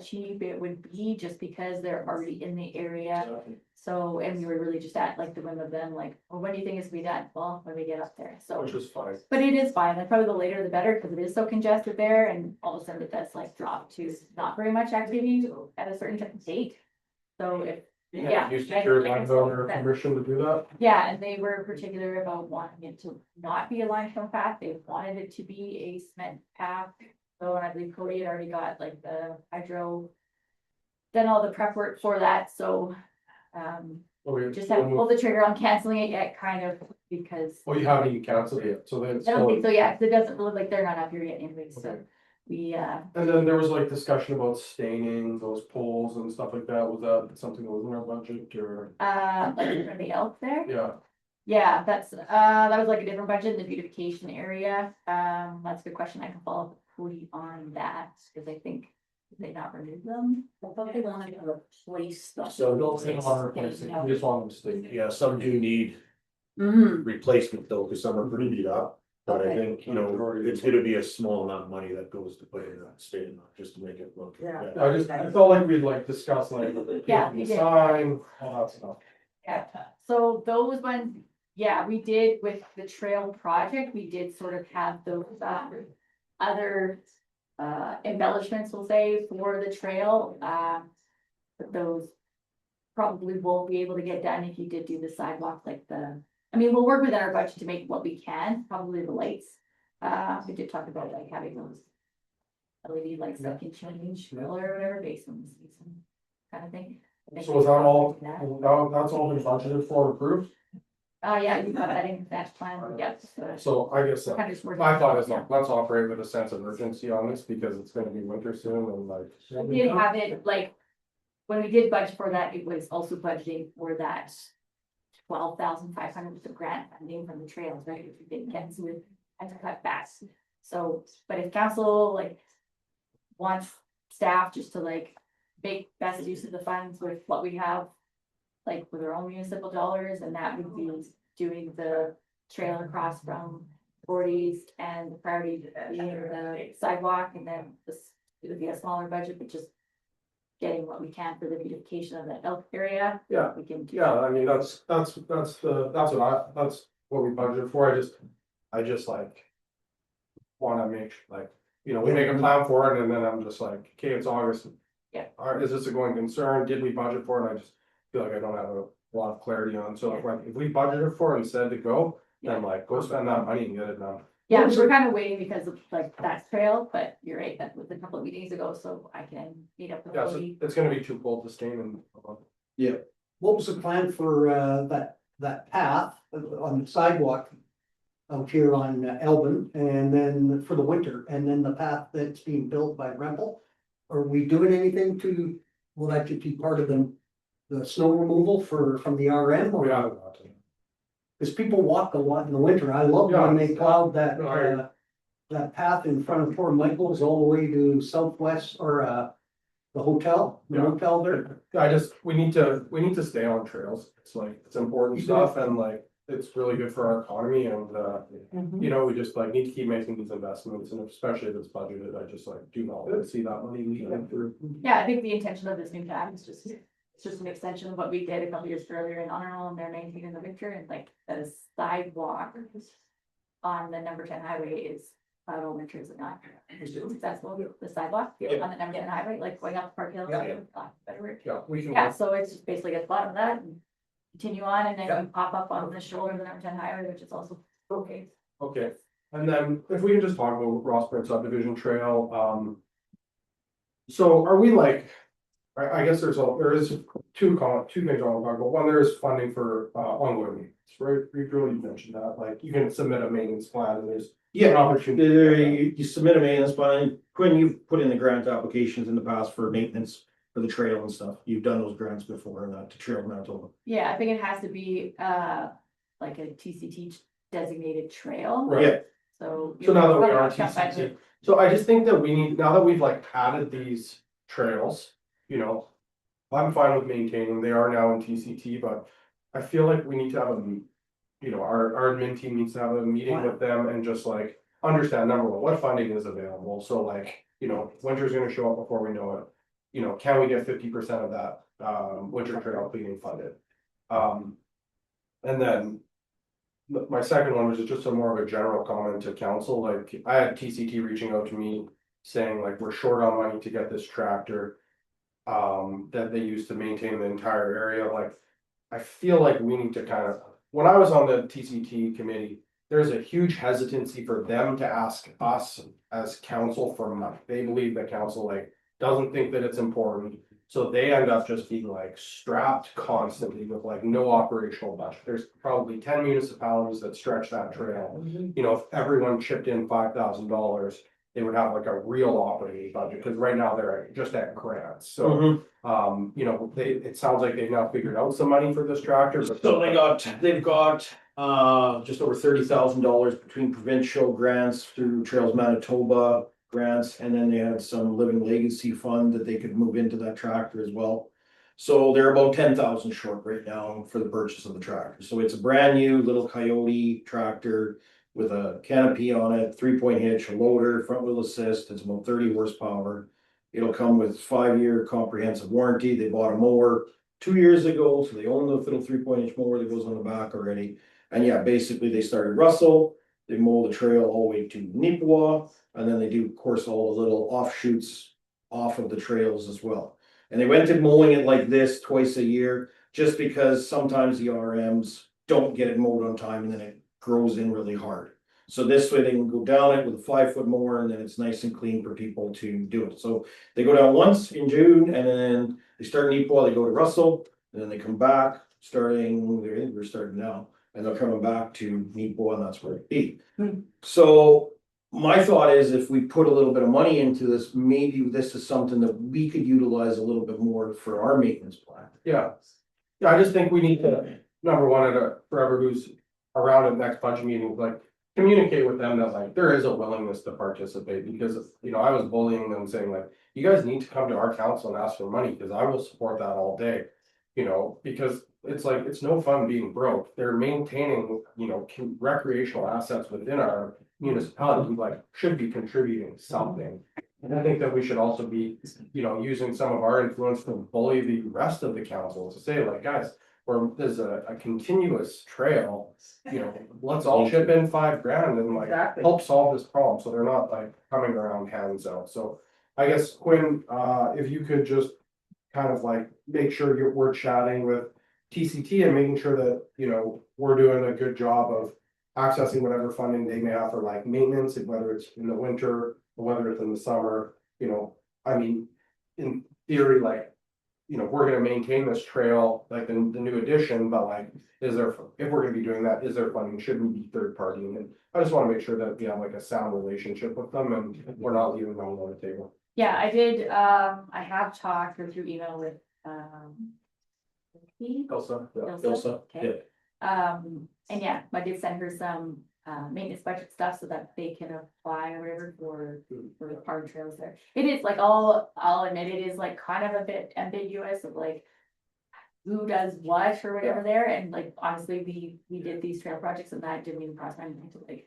cheap it would be, just because they're already in the area. So, and we were really just at like the whim of them, like, well, when do you think it's gonna be done? Well, when we get up there, so. Which is fine. But it is fine, and probably the later the better, because it is so congested there, and all of a sudden it does like drop to not very much activity at a certain date. So if, yeah. You secured landowner permission to do that? Yeah, and they were particular about wanting it to not be a limestone path, they wanted it to be a cement path. So I believe Cody had already got like the hydro, done all the prep work for that, so. Okay. Just haven't pulled the trigger on canceling it yet, kind of, because. Well, you haven't even canceled it, so then it's I don't still. think so, yeah, 'cause it doesn't look like they're not up here yet anyway, so Okay. we, And then there was like discussion about staining those poles and stuff like that. Was that something that was in our budget or? like for the elk there. Yeah, Yeah, that's, that was like a different budget in the beautification area. That's a good question. I can follow up with Cody on that, because I think they not remove them. I thought they wanted to replace the. So don't think on replacing, we just want them to stay. Yeah, some do need Mm-hmm. replacement though, because some are pretty beat up. But I Okay. think, you know, it's gonna be a small amount of money that goes to put in that state, just to make it look. Yeah. I felt like we'd like discuss like. Yeah, painting we the did. sign, all that stuff. Yeah, so those ones, yeah, we did with the trail project, we did sort of have those, other, embellishments, we'll say, for the trail, but those probably won't be able to get done if you did do the sidewalk, like I mean, we'll work within our budget to make what we can, probably the lights. We did talk about like having those LED lights that can change color or whatever based on the season, kind of thing. I think So is that all, that. that's all been budgeted for and approved? Yeah, you got that in that plan, yep. So I guess, Kind of just working my thought is, on it, let's operate with a sense of urgency on this because it's gonna be winter soon and like. yeah. We did have it, like, when we did budget for that, it was also budgeting for that 12,500 with the grant funding from the trails, right, which we didn't get, so we had to cut back. So, but if council like wants staff just to like make best use of the funds with what we have, like with our own municipal dollars, and that would be doing the trail across from 40s and the priority being the sidewalk, and then this, it would be a smaller budget, but just getting what we can for the beautification of that elk area. Yeah, We can do. yeah, I mean, that's what we budgeted for. I just like. Wanna make, like, you know, we make a plan for it and then I'm just like, okay, it's August. Yeah. Is this a going concern? Did we budget for it? I just feel like I don't have a lot of clarity on, so if we budgeted for it and said to go, then like, go spend that money and get it done. Yeah, we were kind of waiting because of like that trail, but you're right, that was a couple of meetings ago, so I can meet up with Yeah, so Cody. it's gonna be too cold to stain and. What was the plan for that path on the sidewalk out here on Elvin, and then for the winter, and then the path that's being built by Rempel? Are we doing anything to, will that just be part of the snow removal from the RM? We Or, haven't got to. because people walk a lot in the winter, I love when they plowed that, No, I- that path in front of poor Michael's all the way to southwest or, the hotel, the Yeah. motel there. we need to stay on trails. It's like, it's important stuff and like, it's really good for our economy and, you know, we just like need to keep making these investments and especially if it's budgeted, I just like do not want to see that money leaking through. Yeah, I think the intention of this new tab is just, it's just an extension of what we did a couple years earlier in Honor Roll and they're maintaining the Victor and like the sidewalk on the number 10 highway is, Winter is not successful, the sidewalk on the number 10 highway, like going up Park Hill. Yeah. Better word. Yeah, we can. Yeah, so it's just basically at the bottom of that and continue on and then you pop up on the shoulder of the number 10 highway, which is also okay. Okay, and then if we can just talk about Ross Point subdivision trail, so are we like, I guess there is two things I want to talk about. One, there is funding for ongoing maintenance, right? You really mentioned that, like you can submit a maintenance plan and there's an opportunity. There, you submit a maintenance plan. Quinn, you've put in the grant applications in the past for maintenance for the trail and stuff. You've done those grants before, to Trail Manitoba. Yeah, I think it has to be like a TCT designated trail. Right. So. So now that we you're are jump back to- TCT, so I just think that we need, now that we've like added these trails, you know. I'm fine with maintaining, they are now in TCT, but I feel like we need to have you know, our admin team needs to have a meeting with them and just like. Understand, number one, what funding is available, so like, you know, winter's gonna show up before we know it. You know, can we get 50% of that winter trail cleaning funded? And then. My second one was just a more of a general comment to council, like I had TCT reaching out to me saying like, we're short on money to get this tractor. That they use to maintain the entire area, like, I feel like we need to kind of, when I was on the TCT committee. There's a huge hesitancy for them to ask us as council for money, they believe that council like, doesn't think that it's important. So they end up just being like strapped constantly with like no operational budget, there's probably 10 municipalities that stretch that trail. You know, if everyone chipped in $5,000, they would have like a real operating budget, because right now they're just at grants, so. You know, it sounds like they've now figured out some money for this tractor, but. So they've got, just over $30,000 between provincial grants through Trails Manitoba grants, and then they had some Living Legacy fund that they could move into that tractor as well. So they're about 10,000 short right now for the purchase of the tractor. So it's a brand new little Coyote tractor with a canopy on it, 3-point hitch, a loader, front wheel assist. It's about 30 horsepower. It'll come with 5-year comprehensive warranty. They bought a mower 2 years ago, so they own the little 3-point hitch mower that goes on the back already. And yeah, basically they started Russell, they mow the trail all the way to Neepawa, and then they do, of course, all the little offshoots off of the trails as well. And they went to mowing it like this twice a year, just because sometimes the RMs don't get it mowed on time and then it grows in really hard. So this way they can go down it with a 5-foot mower and then it's nice and clean for people to do it. So they go down once in June and then they start in Neepawa, they go to Russell, and then they come back we're starting now. And they're coming back to Neepawa, and that's where it be. So my thought is if we put a little bit of money into this, maybe this is something that we could utilize a little bit more for our maintenance plan. Yeah, I just think we need to, number one, forever who's around at next budget meeting, like. Communicate with them that like, there is a willingness to participate, because, you know, I was bullying them saying like, you guys need to come to our council and ask for money, because I will support that all day. You know, because it's like, it's no fun being broke, they're maintaining, you know, recreational assets within our municipality, like, should be contributing something. And I think that we should also be, you know, using some of our influence to bully the rest of the council to say like, guys, where there's a continuous trail, you know, let's all chip in $5,000 and like Exactly. help solve this problem, so they're not like coming around hands out. So I guess Quinn, if you could just kind of like make sure we're chatting with TCT and making sure that, you know, we're doing a good job of accessing whatever funding they may have for like maintenance, whether it's in the winter or whether it's in the summer, you know, I mean, in theory, like, you know, we're gonna maintain this trail, like the new addition, but like, if we're gonna be doing that, is there funding, should we be third party? And I just wanna make sure that we have like a sound relationship with them and we're not leaving them on the table. Yeah, I did, I have talked through email with, Elsa, Ilsa? Ilsa, Okay. And yeah, I did send her some maintenance budget stuff so that they can apply or whatever for the park trails there. It is like, I'll admit, it is like kind of a bit ambiguous of like who does what or whatever there, and like, honestly, we did these trail projects and that didn't even cross my mind to like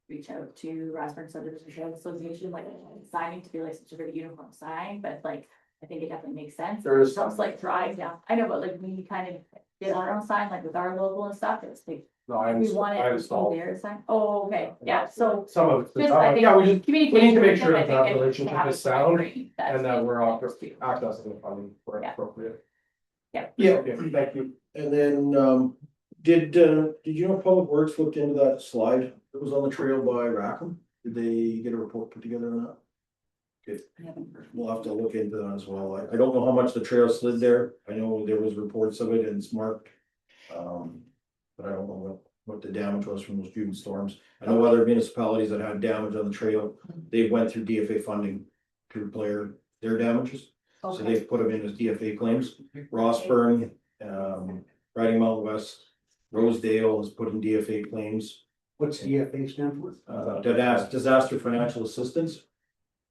reach out to Raspberry Subdivision Trail Association, like signing to be like such a very uniform sign, but like, I think it definitely makes sense. There is It's almost like drive down, I know, but like we kind of did our own sign, like with our logo and stuff, it's like, No, I we want it to installed be their sign. Oh, okay, yeah, so some of it. just, I think, Yeah, we need to communication. make with sure them, I that think that it relationship happens is sound great. That's and that been we're nice too. accessing the funding where Yeah. appropriate. Yeah. Yeah, Okay, thank you. and then, did you know Public Works looked into that slide that was on the trail by Rackham? Did they get a report put together on that? Okay, I haven't heard. we'll have to look into that as well. I don't know how much the trail slid there. I know there was reports of it and it's marked. But I don't know what the damage was from those June storms. I know other municipalities that had damage on the trail, they went through DFA funding to repair their damages. So Okay, they've put them in as DFA claims. Rossburn, Riding Mountain West, Rosedale has put in DFA claims. What's DFA stand for? Disaster financial assistance.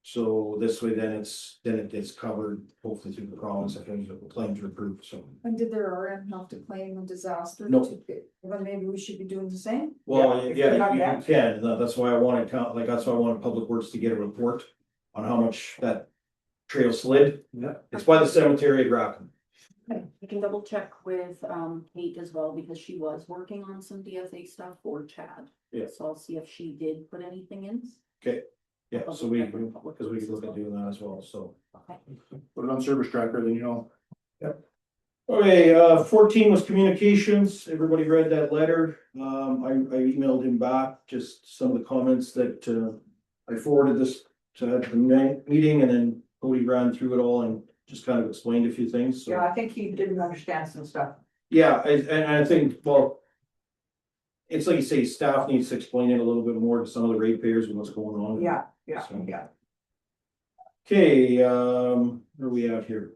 So this way, then it gets covered hopefully through the province if any of the claims are approved, so. And did their RM have to claim a disaster? No. Then maybe we should be doing the same? Well, Yeah. yeah, you can, and that's why I wanted, that's why I wanted Public Works to get a report on how much that trail slid. Yeah. It's by the cemetery at Rackham. You can double check with Kate as well, because she was working on some DFA stuff for Chad. Yeah. So I'll see if she did put anything in. Yeah, so because we could look at doing that as well, so. Okay. Put it on service tracker, then you know. Okay, 14 was communications. Everybody read that letter. I emailed him back, just some of the comments that, I forwarded this to the meeting, and then Cody ran through it all and just kind of explained a few things, so. yeah, I think he didn't understand some stuff. Yeah, and I think, well. It's like you say, staff needs to explain it a little bit more to some of the ratepayers and what's going on. Yeah. Okay, where are we at here?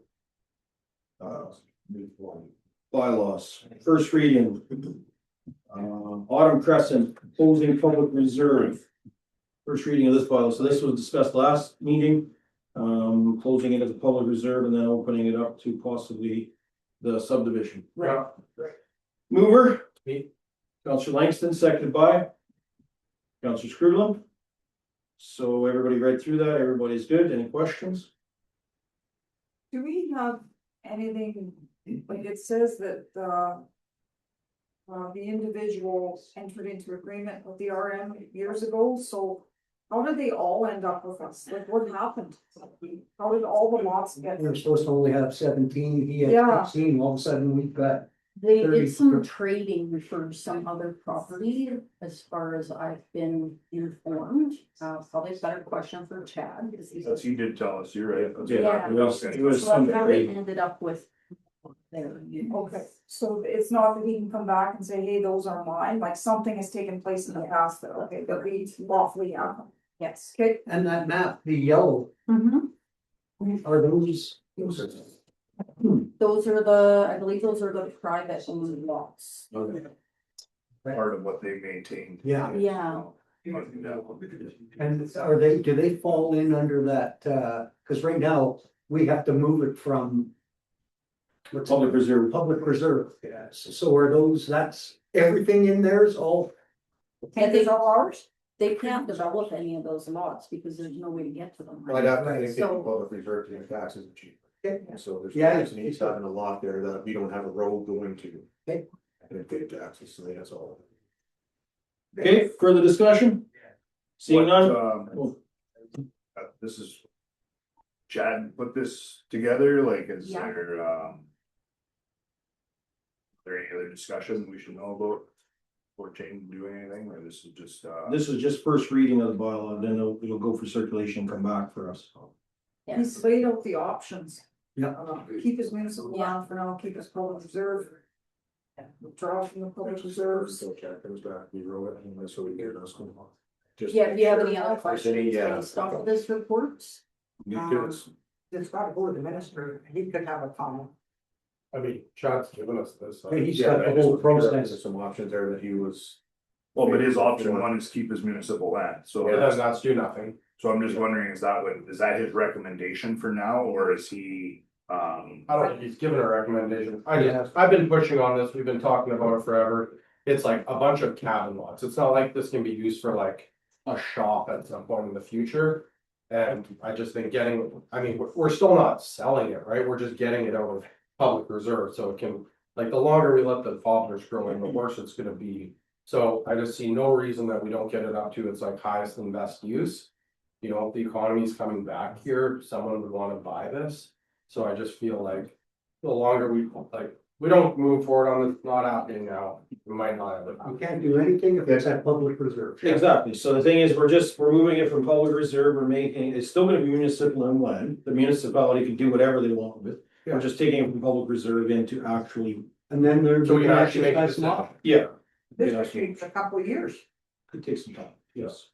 Bylaws, first reading. Autumn Crescent, closing public reserve. First reading of this bylaw, so this was discussed last meeting. Closing it as a public reserve and then opening it up to possibly the subdivision. Right. Mover? Me. Counselor Langston, seconded by Counselor Screwland. So everybody read through that, everybody's good, any questions? Do we have anything, like it says that, the individual entered into agreement with the RM years ago, so how did they all end up with us? Like, what happened? How did all the lots get? We were supposed to only have 17, he had Yeah. 16, all of a sudden we've got. They 30. did some trading for some other property, as far as I've been informed. Probably a better question for Chad, because he's. That's, you did tell us, you're right. Yeah. It was So that's some, how they ended up with their units. Okay, so it's not that he can come back and say, hey, those are mine, like something has taken place in the past that, okay, that we lawfully have. Yes. Okay. And that map, the yellow, are those? Those are the, I believe those are the private owned lots. Part of what they maintained. Yeah. Yeah. And are they, do they fall in under that, cause right now, we have to move it from. What's public reserve. Public reserve, yeah, so are those, that's everything in there is all. And These are ours? they can't develop any of those lots because there's no way to get to them. Right after, I think So- public reserve to the taxes are cheaper. So there's. Yeah. He's having a lot there that we don't have a road going to. Okay. And pay taxes, so that's all. Okay, further discussion? Seeing none? This is. Chad put this together, like, is Yeah. there any other discussion we should know about? Or change, doing anything, or this is just, This is just first reading of the bylaw, then it'll go for circulation and come back for us. He's laid out the options. Yeah. Keep his municipal land for now, keep his public reserve. Withdraw from the public reserves. So Chad comes back, we roll it, and that's what we get us going on. Just Yeah, do you have make any sure other if there's any, questions based off of this report? Because It's got to go to the minister, he could have a comment. I mean, Chad's given us this. Yeah, he's Yeah, got the I just whole was curious, process. there's some options there that he was Well, but his option one is keep his municipal land, so. It does not do nothing. So I'm just wondering, is that his recommendation for now, or is he, I don't think he's given a recommendation. I've been pushing on this. We've been talking about it forever. It's like a bunch of cabin lots. It's not like this can be used for like a shop at some point in the future. And I just think we're still not selling it, right? We're just getting it out of public reserve, so it can, like, the longer we let the poplars grow in, the worse it's gonna be. So I just see no reason that we don't get it up to its like highest and best use. You know, if the economy's coming back here, someone would wanna buy this. So I just feel like the longer we don't move forward on it, not happening now, we might not have it. You can't do anything if it's at public reserve. Exactly, so the thing is, we're moving it from public reserve, we're making, it's still gonna be municipal land, the municipality can do whatever they want with it. We're just taking it from public reserve into actually, And then there's. So we can actually make a exercise decision. law. yeah. This Yeah, could take a couple of years. could take some time, yes,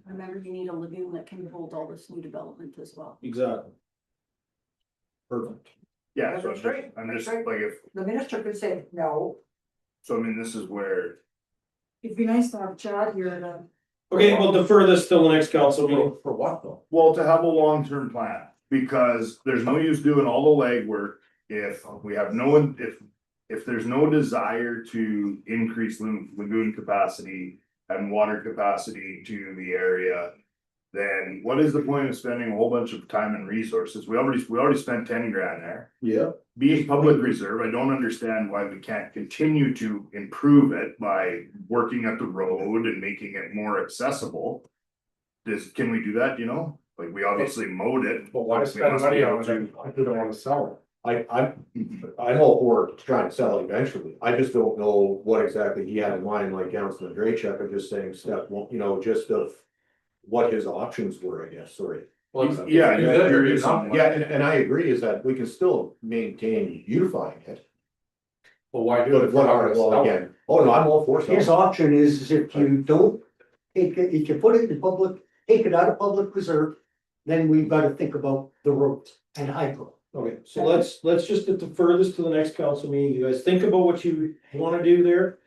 Remember, you need a lagoon that can hold all this new development as well. exactly. Perfect. yeah, so That's right. I'm just That's right. like, if, The minister could say, no, so I mean, this is where. It'd be nice to have Chad here to. Okay, we'll defer this till the next council meeting. For what though? Well, to have a long-term plan, because there's no use doing all the legwork if we have if there's no desire to increase lagoon capacity and water capacity to the area. Then what is the point of spending a whole bunch of time and resources? We already spent 10 grand there. Yeah. Being public reserve, I don't understand why we can't continue to improve it by working at the road and making it more accessible. Can we do that, you know? Like, we obviously mowed it. But why We spend must be money able on to- it if we don't wanna sell it? I'm all for trying to sell eventually, I just don't know what exactly he had in mind, like Councilman Graycheck, I'm just saying step one, you know, just of. What his options were, I guess, sorry. Well, Yeah, it's- yeah, it's curious nothing. on- Yeah, and I agree is that we can still maintain beautifying it. Well, why do it? But if we're what not are, gonna well, sell it? again, oh no, I'm all for His selling. option is if you don't take it, if you put it in public, take it out of public reserve, then we've got to think about the roads and hydro. Okay, so let's just defer this to the next council meeting, you guys think about what you wanna do there.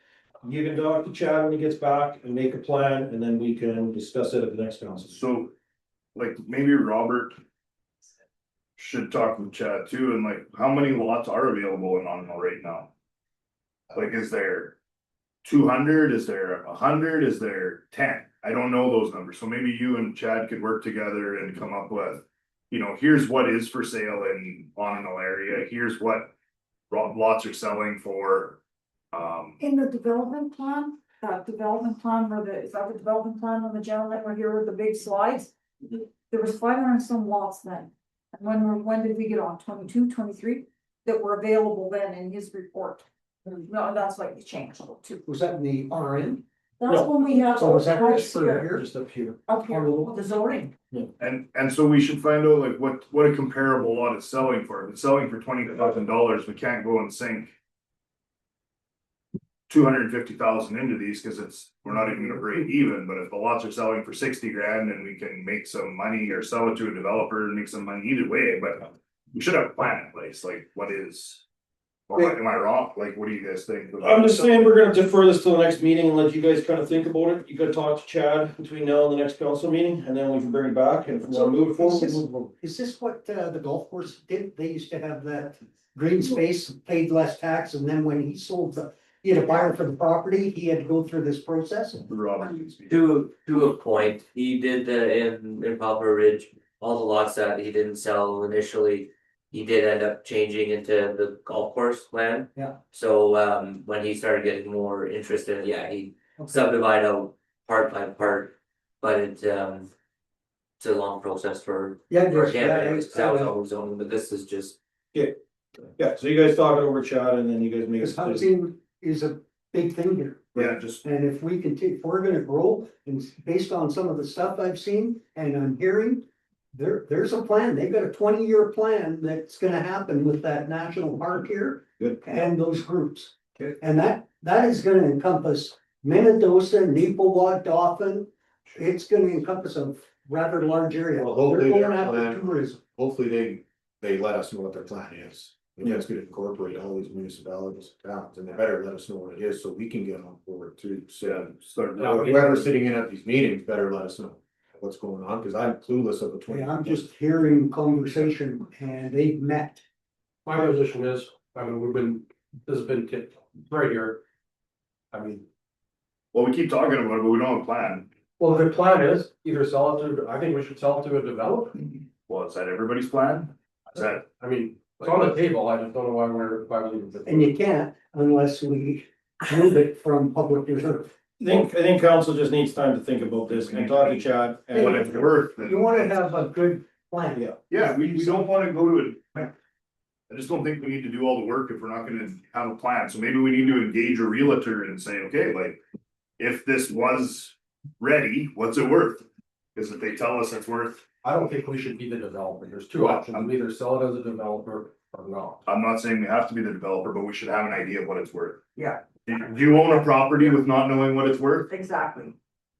You can talk to Chad when he gets back and make a plan, and then we can discuss it at the next council. So, like, maybe Robert. Should talk with Chad too, and like, how many lots are available in Onmo right now? Like, is there 200? Is there 100? Is there 10? I don't know those numbers, so maybe you and Chad could work together and come up with. You know, here's what is for sale in Onmo area, here's what lots are selling for. In the development plan, that development plan is that the development plan on the gentleman right here with the big slides? There was 500 and some lots then. And when did we get on? 22, 23 that were available then in his report? No, that's like it changed too. Was that in the RN? That's No. when we had. So was that those just for here, here? Just up here. Up here, the zoning. And so we should find out like what a comparable lot is selling for. If it's selling for $20,000, we can't go and sink. 250,000 into these, cause we're not even gonna break even, but if the lots are selling for 60 grand and we can make some money or sell it to a developer and make some money either way, but. We should have a plan in place, like what is. Or am I wrong? Like, what do you guys think? I'm just saying, we're gonna defer this to the next meeting and let you guys kind of think about it. You gotta talk to Chad between now and the next council meeting, and then we can bring it back, and if we wanna move it forward, we'll move forward. Is this what the golf course did? They used to have that green space, paid less tax, and then when he sold he had a buyer for the property, he had to go through this process. Robert. To a point, he did in Poplar Ridge, all the lots that he didn't sell initially. He did end up changing into the golf course land. Yeah. So when he started getting more interested, he subdivided out part by part. But it's a long process for Yeah, him, just, anyways, 'cause that was always zoning, but this is just. Yeah, so you guys talk it over Chad, and then you guys make a because decision. housing is a big thing here. Yeah, just, And if we continue, if we're gonna grow, and based on some of the stuff I've seen and I'm hearing. There's a plan, they've got a 20-year plan that's gonna happen with that national park here. Good. And those groups. And that is gonna encompass Minnedosa, Nepal, Dauphin. It's gonna encompass a rather large area. Well, hopefully They're their going after plan- tourism. Hopefully they let us know what their plan is. And that's gonna incorporate all these municipalities and towns, and they better let us know what it is, so we can get on board for it to, so. Start. Whoever's sitting in at these meetings better let us know what's going on, cause I'm clueless of the 20. Yeah, I'm just hearing conversation and they've met. My position is, I mean, this has been tipped right here. I mean, Well, we keep talking about it, but we don't have a plan. well, the plan is either sell it to, I think we should sell it to a developer. Well, is that everybody's plan? Is that, I mean, it's on the table, I just don't know why we're leaving it. And you can't unless we move it from public reserve. I think council just needs time to think about this and talk to Chad. and- what it's worth? then- You wanna have a good plan. Yeah. Yeah, we don't wanna go to it. I just don't think we need to do all the work if we're not gonna have a plan, so maybe we need to engage a realtor and say, okay, like. If this was ready, what's it worth? Cause if they tell us it's worth, I don't think we should be the developer, there's two options, either sell it as a developer or not. I'm not saying we have to be the developer, but we should have an idea of what it's worth. Yeah, Do you own a property with not knowing what it's worth? exactly.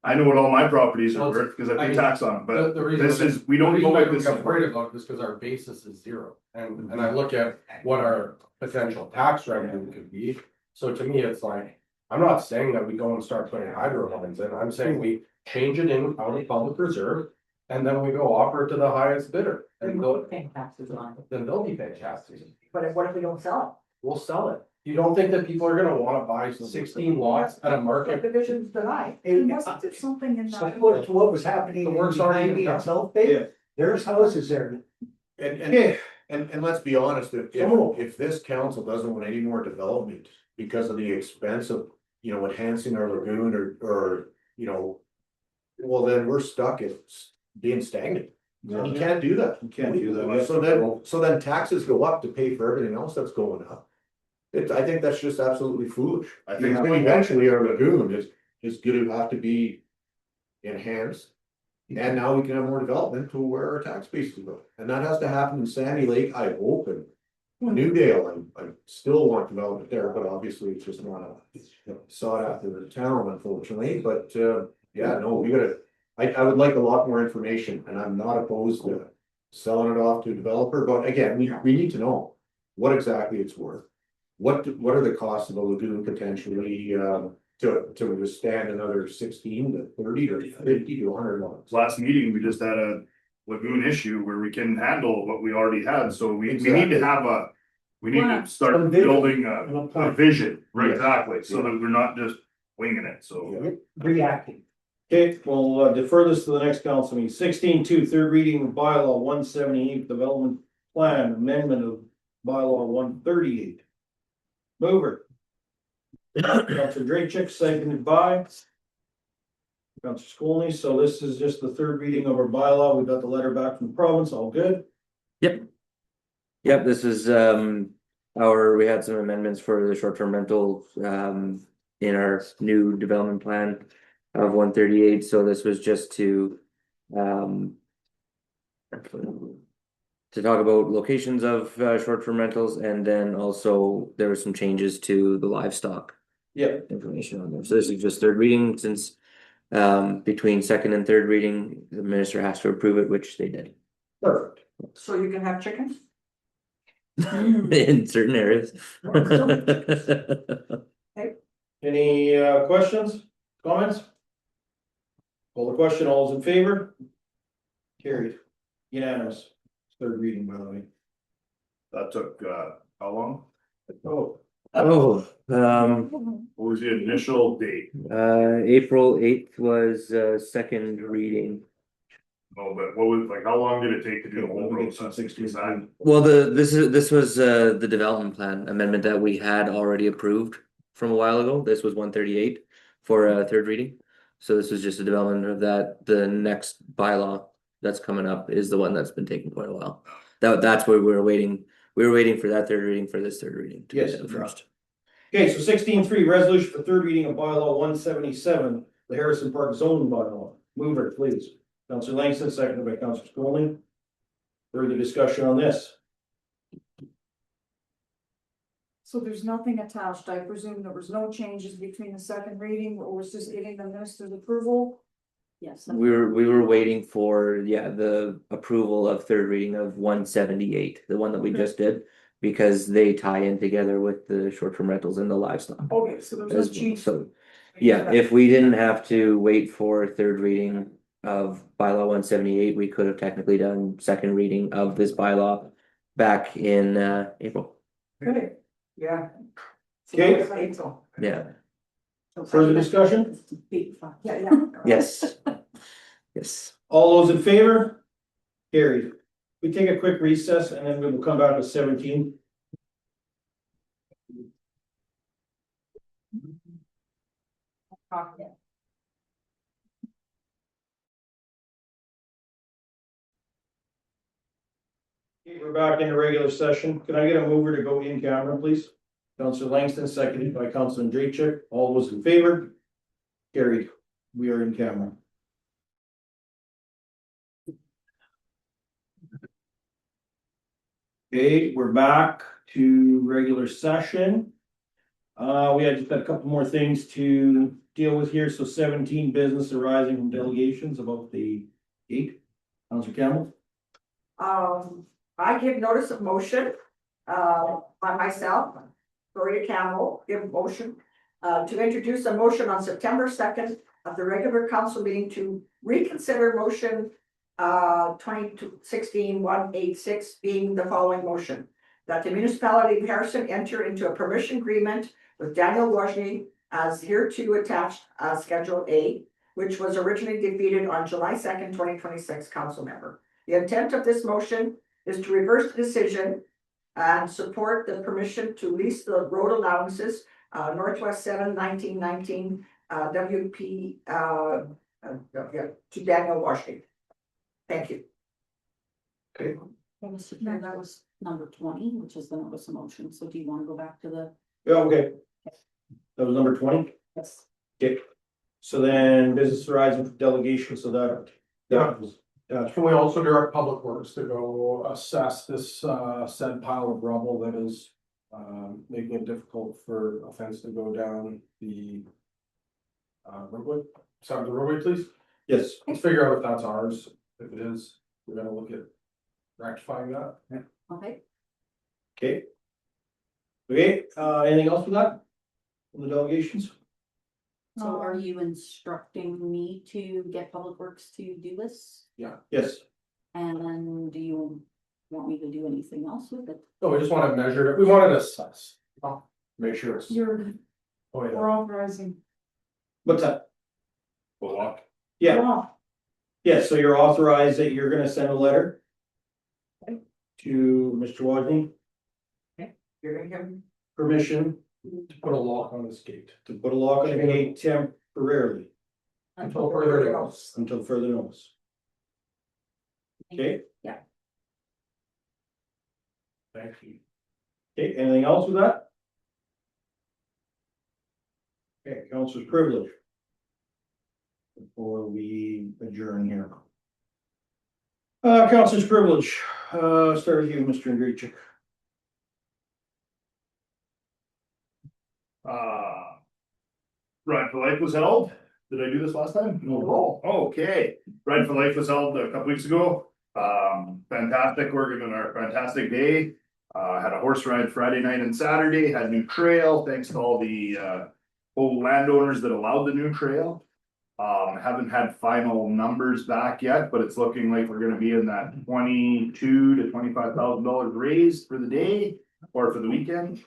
I know what all my properties are Well, worth, cause I I pay mean, tax on them, but The reason this that- is, we don't the know reason what I this become is. worried about this because our basis is zero, and I look at what our potential tax revenue could be. So to me, it's like, I'm not saying that we go and start putting hydro lines in, I'm saying we change it in out of public reserve. And then we go offer it to the highest bidder, and Paying taxes on it. then they'll be paying taxes. But what if we don't sell We'll sell it. You don't think that people are gonna wanna buy 16 lots at a it? market? Subdivision's denied. And wasn't there something in that? Similar to what was happening The work's already behind me done. in South Bay, Yeah. there's houses there. And let's be honest, if this council doesn't want any more development because of the expense of, enhancing our lagoon or, well, then we're stuck at being stagnant. You can't do that. You can't do that. So then taxes go up to pay for everything else that's going up. I think that's just absolutely foolish. I think eventually our lagoon is gonna have to be enhanced. And now we can have more development to where our tax base is going, and that has to happen in Sandy Lake, I hope, and Newdale, I still want development there, but obviously it's just not a sought after the town, unfortunately, but yeah, no, we gotta. I would like a lot more information, and I'm not opposed to selling it off to a developer, but again, we need to know what exactly it's worth. What are the costs of a lagoon potentially, to withstand another 16 to 30 or 50 to 100 lots? Last meeting, we just had a lagoon issue where we can handle what we already had, so we need Exactly. to have we need to Plan. start Some vision. building And a a plan. vision, right, Yes. exactly, so that we're not just winging it, so. Reacting. Okay, we'll defer this to the next council meeting. 16.2, third reading of bylaw 178, development plan amendment of bylaw 138. Mover. Counselor Draychick, seconded by. Counselor Skolny, so this is just the third reading of our bylaw. We got the letter back from the province, all good? Yep, this is we had some amendments for the short-term rental in our new development plan of 138, so this was just to talk about locations of short-term rentals, and then also there were some changes to the livestock Yeah. information on there. So this is just third reading, since between second and third reading, the minister has to approve it, which they did. Perfect. So you can have chickens? In certain areas. Any questions, comments? Call the question, all those in favor? Carried. Unanimous. Third reading, by the way. That took, how long? Oh, What was the initial date? April 8th was second reading. No, but what was, like, how long did it take to do the whole process? Is that- Well, this was the development plan amendment that we had already approved from a while ago. This was 138 for third reading. So this was just a development of that. The next bylaw that's coming up is the one that's been taking quite a while. That's where we were waiting. We were waiting for that third reading for this third reading to Yes, get done first. okay, so 16.3, resolution for third reading of bylaw 177, the Harrison Park zoning bylaw. Mover, please. Counselor Langston, seconded by Counselor Skolny. Further discussion on this? So there's nothing attached. I presume there was no changes between the second reading, or was just getting the minister's approval? Yes. We were waiting for, the approval of third reading of 178, the one that we just did, because they tie in together with the short-term rentals and the livestock. Okay, so there's as no well. change. So Yeah, if we didn't have to wait for third reading of bylaw 178, we could have technically done second reading of this bylaw back in April. Good, yeah. Okay. April. Yeah, Further discussion? Yeah. yes. Yes. All those in favor? Carried. We take a quick recess and then we will come back with 17. Okay, we're back in a regular session. Can I get a mover to go in camera, please? Councillor Langston, seconded by Councillor Andrejchik. All those in favor? Carried. We are in camera. Okay, we're back to regular session. We had just got a couple more things to deal with here. So 17 business arising from delegations about the gate. Councillor Campbell. I give notice of motion, by myself, Gloria Campbell, give motion, to introduce a motion on September 2nd of the regular council meeting to reconsider motion 2016-186 being the following motion. That the municipality of Harrison enter into a permission agreement with Daniel Wojny as hereto attached, Schedule A, which was originally defeated on July 2nd, 2026 council member. The intent of this motion is to reverse the decision and support the permission to lease the road allowances, Northwest 7 1919 WP to Daniel Washington. Thank you. Okay. That was number 20, which is the notice of motion. So do you want to go back to the? Yeah, okay. That was number 20. Yes. Okay. So then business arising from delegation, so that was. Can we also direct Public Works to go assess this said pile of rubble that is making it difficult for a fence to go down the roadway? Side of the roadway, please. Yes. Let's figure out if that's ours. If it is, we're gonna look at rectifying that. Okay. Okay. Okay, anything else with that? On the delegations? So are you instructing me to get Public Works to do this? Yes. And do you want me to do anything else with it? No, we just want to measure it. We wanted to assess. Make sure it's. You're, Oh, yeah. we're authorizing. What's that? We'll walk. Yeah, yeah, so you're authorized that you're gonna send a letter. To Mr. Wojny, You're gonna give him permission To put a lock on this gate. to put a lock on the gate temporarily Until further notice. until further notice. Okay? Yeah. Thank you. Okay, anything else with that? Okay, council's privilege. Before we adjourn here. Council's privilege, start with you, Mr. Andrejchik. Ride for Life was held. Did I do this last time? No. Okay, Ride for Life was held a couple weeks ago. Fantastic organization, fantastic day. Had a horse ride Friday night and Saturday, had a new trail, thanks to all the old landowners that allowed the new trail. Haven't had final numbers back yet, but it's looking like we're gonna be in that $22,000 to $25,000 raised for the day or for the weekend.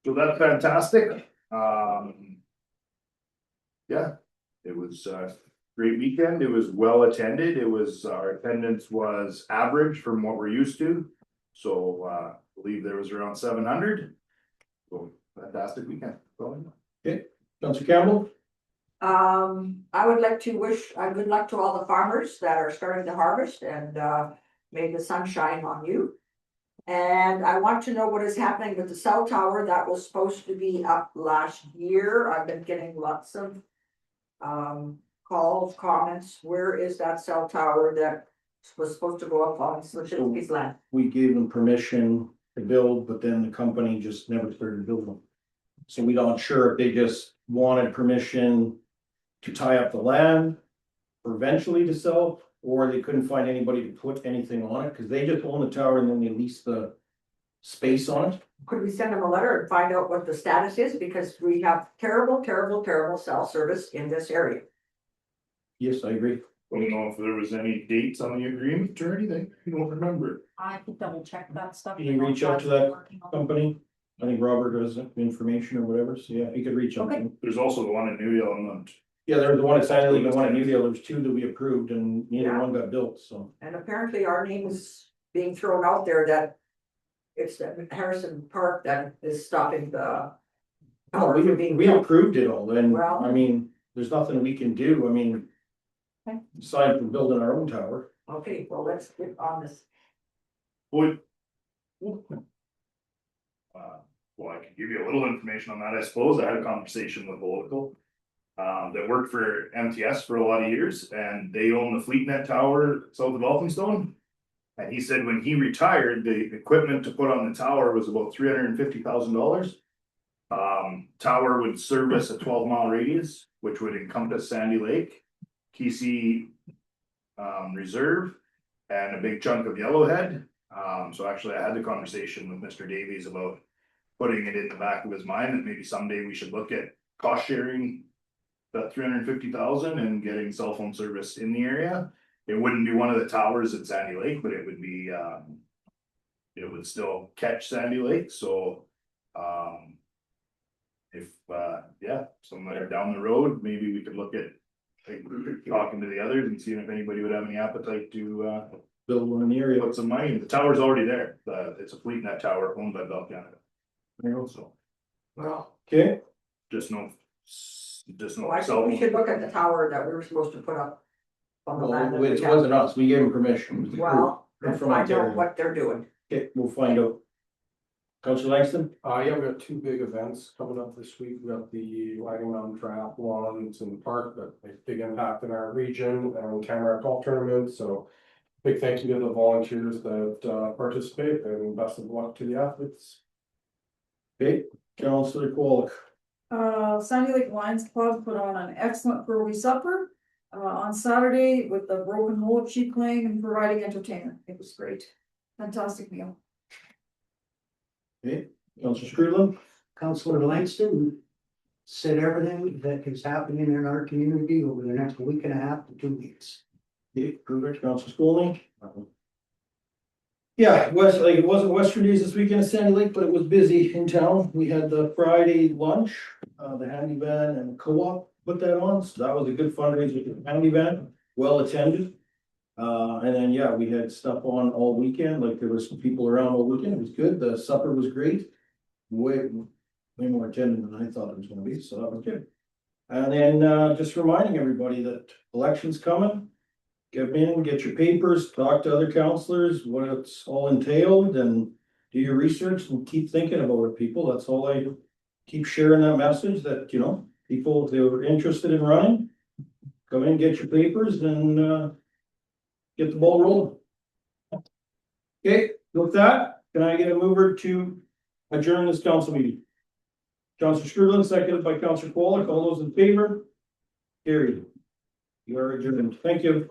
So that's fantastic. Yeah, it was a great weekend. It was well attended. It was, our attendance was average from what we're used to. So I believe there was around 700. So fantastic weekend. Okay, Councilor Campbell? I would like to wish good luck to all the farmers that are starting to harvest and may the sun shine on you. And I want to know what is happening with the cell tower that was supposed to be up last year. I've been getting lots of calls, comments. Where is that cell tower that was supposed to go up on Swishinsky's land? We gave them permission to build, but then the company just never started building. So we're not sure if they just wanted permission to tie up the land or eventually to sell, or they couldn't find anybody to put anything on it, because they just own the tower and then they lease the space on it. Could we send them a letter and find out what the status is? Because we have terrible, terrible, terrible cell service in this area. Yes, I agree. I don't know if there was any dates on the agreement or anything, I don't remember. I can double check that stuff. Can you reach out to that company? I think Robert has the information or whatever, so yeah, you could reach out to Okay. him. There's also the one in New York, Yeah, there's the one at Sandy Lake, the one at Newdale, there's two that we approved and neither one got built, so. And apparently our name is being thrown out there that it's the Harrison Park that is stopping the power from being We built. approved it all, and Well- I mean, there's nothing we can do, I mean. Okay. Aside from building our own tower. Okay, well, let's get on this. would. Well, I can give you a little information on that, I suppose, I had a conversation with a local. That worked for MTS for a lot of years, and they own the FleetNet tower south of Elphinstone. And he said when he retired, the equipment to put on the tower was about $350,000. Tower would service a 12-mile radius, which would encompass Sandy Lake, Kesey Reserve, and a big chunk of Yellowhead. So actually I had the conversation with Mr. Davies about putting it in the back of his mind that maybe someday we should look at cost sharing that 350,000 and getting cell phone service in the area. It wouldn't be one of the towers at Sandy Lake, but it would be, it would still catch Sandy Lake, so, if, yeah, somewhere down the road, maybe we could look at like, talking to the others and seeing if anybody would have any appetite to, Build one in the area. put some money, the tower's already there, it's a FleetNet tower owned by Bell Canada. So, Well, Okay, just no. well, I think we should look at the tower that we were supposed to put up. On the land that well, we it have. wasn't us, we gave him permission. It was the crew. Well, They're let's from find out Ontario. what they're doing. Okay, we'll find out. Counselor Langston? Yeah, we got two big events coming up this week. We got the Wagon Mountain Triathlons in the park that make a big impact in our region and Tamarack Golf Tournament, so. Big thank you to the volunteers that participate and best of luck to the athletes. Okay, Counselor Kwolek. Sandy Lake Lions Club put on an excellent early supper on Saturday with the broken hole sheep playing and providing entertainment. It was great. Fantastic meal. Okay, Counselor Screwland. Councillor Langston said everything that is happening in our community over the next week and a half to 2 weeks. Okay, perfect, Counselor Skolnick. Yeah, it wasn't Western Days this weekend at Sandy Lake, but it was busy in town. We had the Friday lunch, the handy van and co-op put that on, so that was a good fundraiser for the handy van, well attended. And then, yeah, we had stuff on all weekend, like there was some people around all weekend, it was good, the supper was great. Way more attended than I thought it was gonna be, so that was good. And then, just reminding everybody that election's coming. Get in, get your papers, talk to other counselors, what it's all entailed, and do your research and keep thinking about it, people. That's all I keep sharing that message that, you know, people, if they were interested in running, come in, get your papers and get the ball rolling. Okay, with that, can I get a mover to adjourn this council meeting? Councilor Screwland, seconded by Councilor Kwolek. All those in favor? Carried. You are adjourned. Thank you.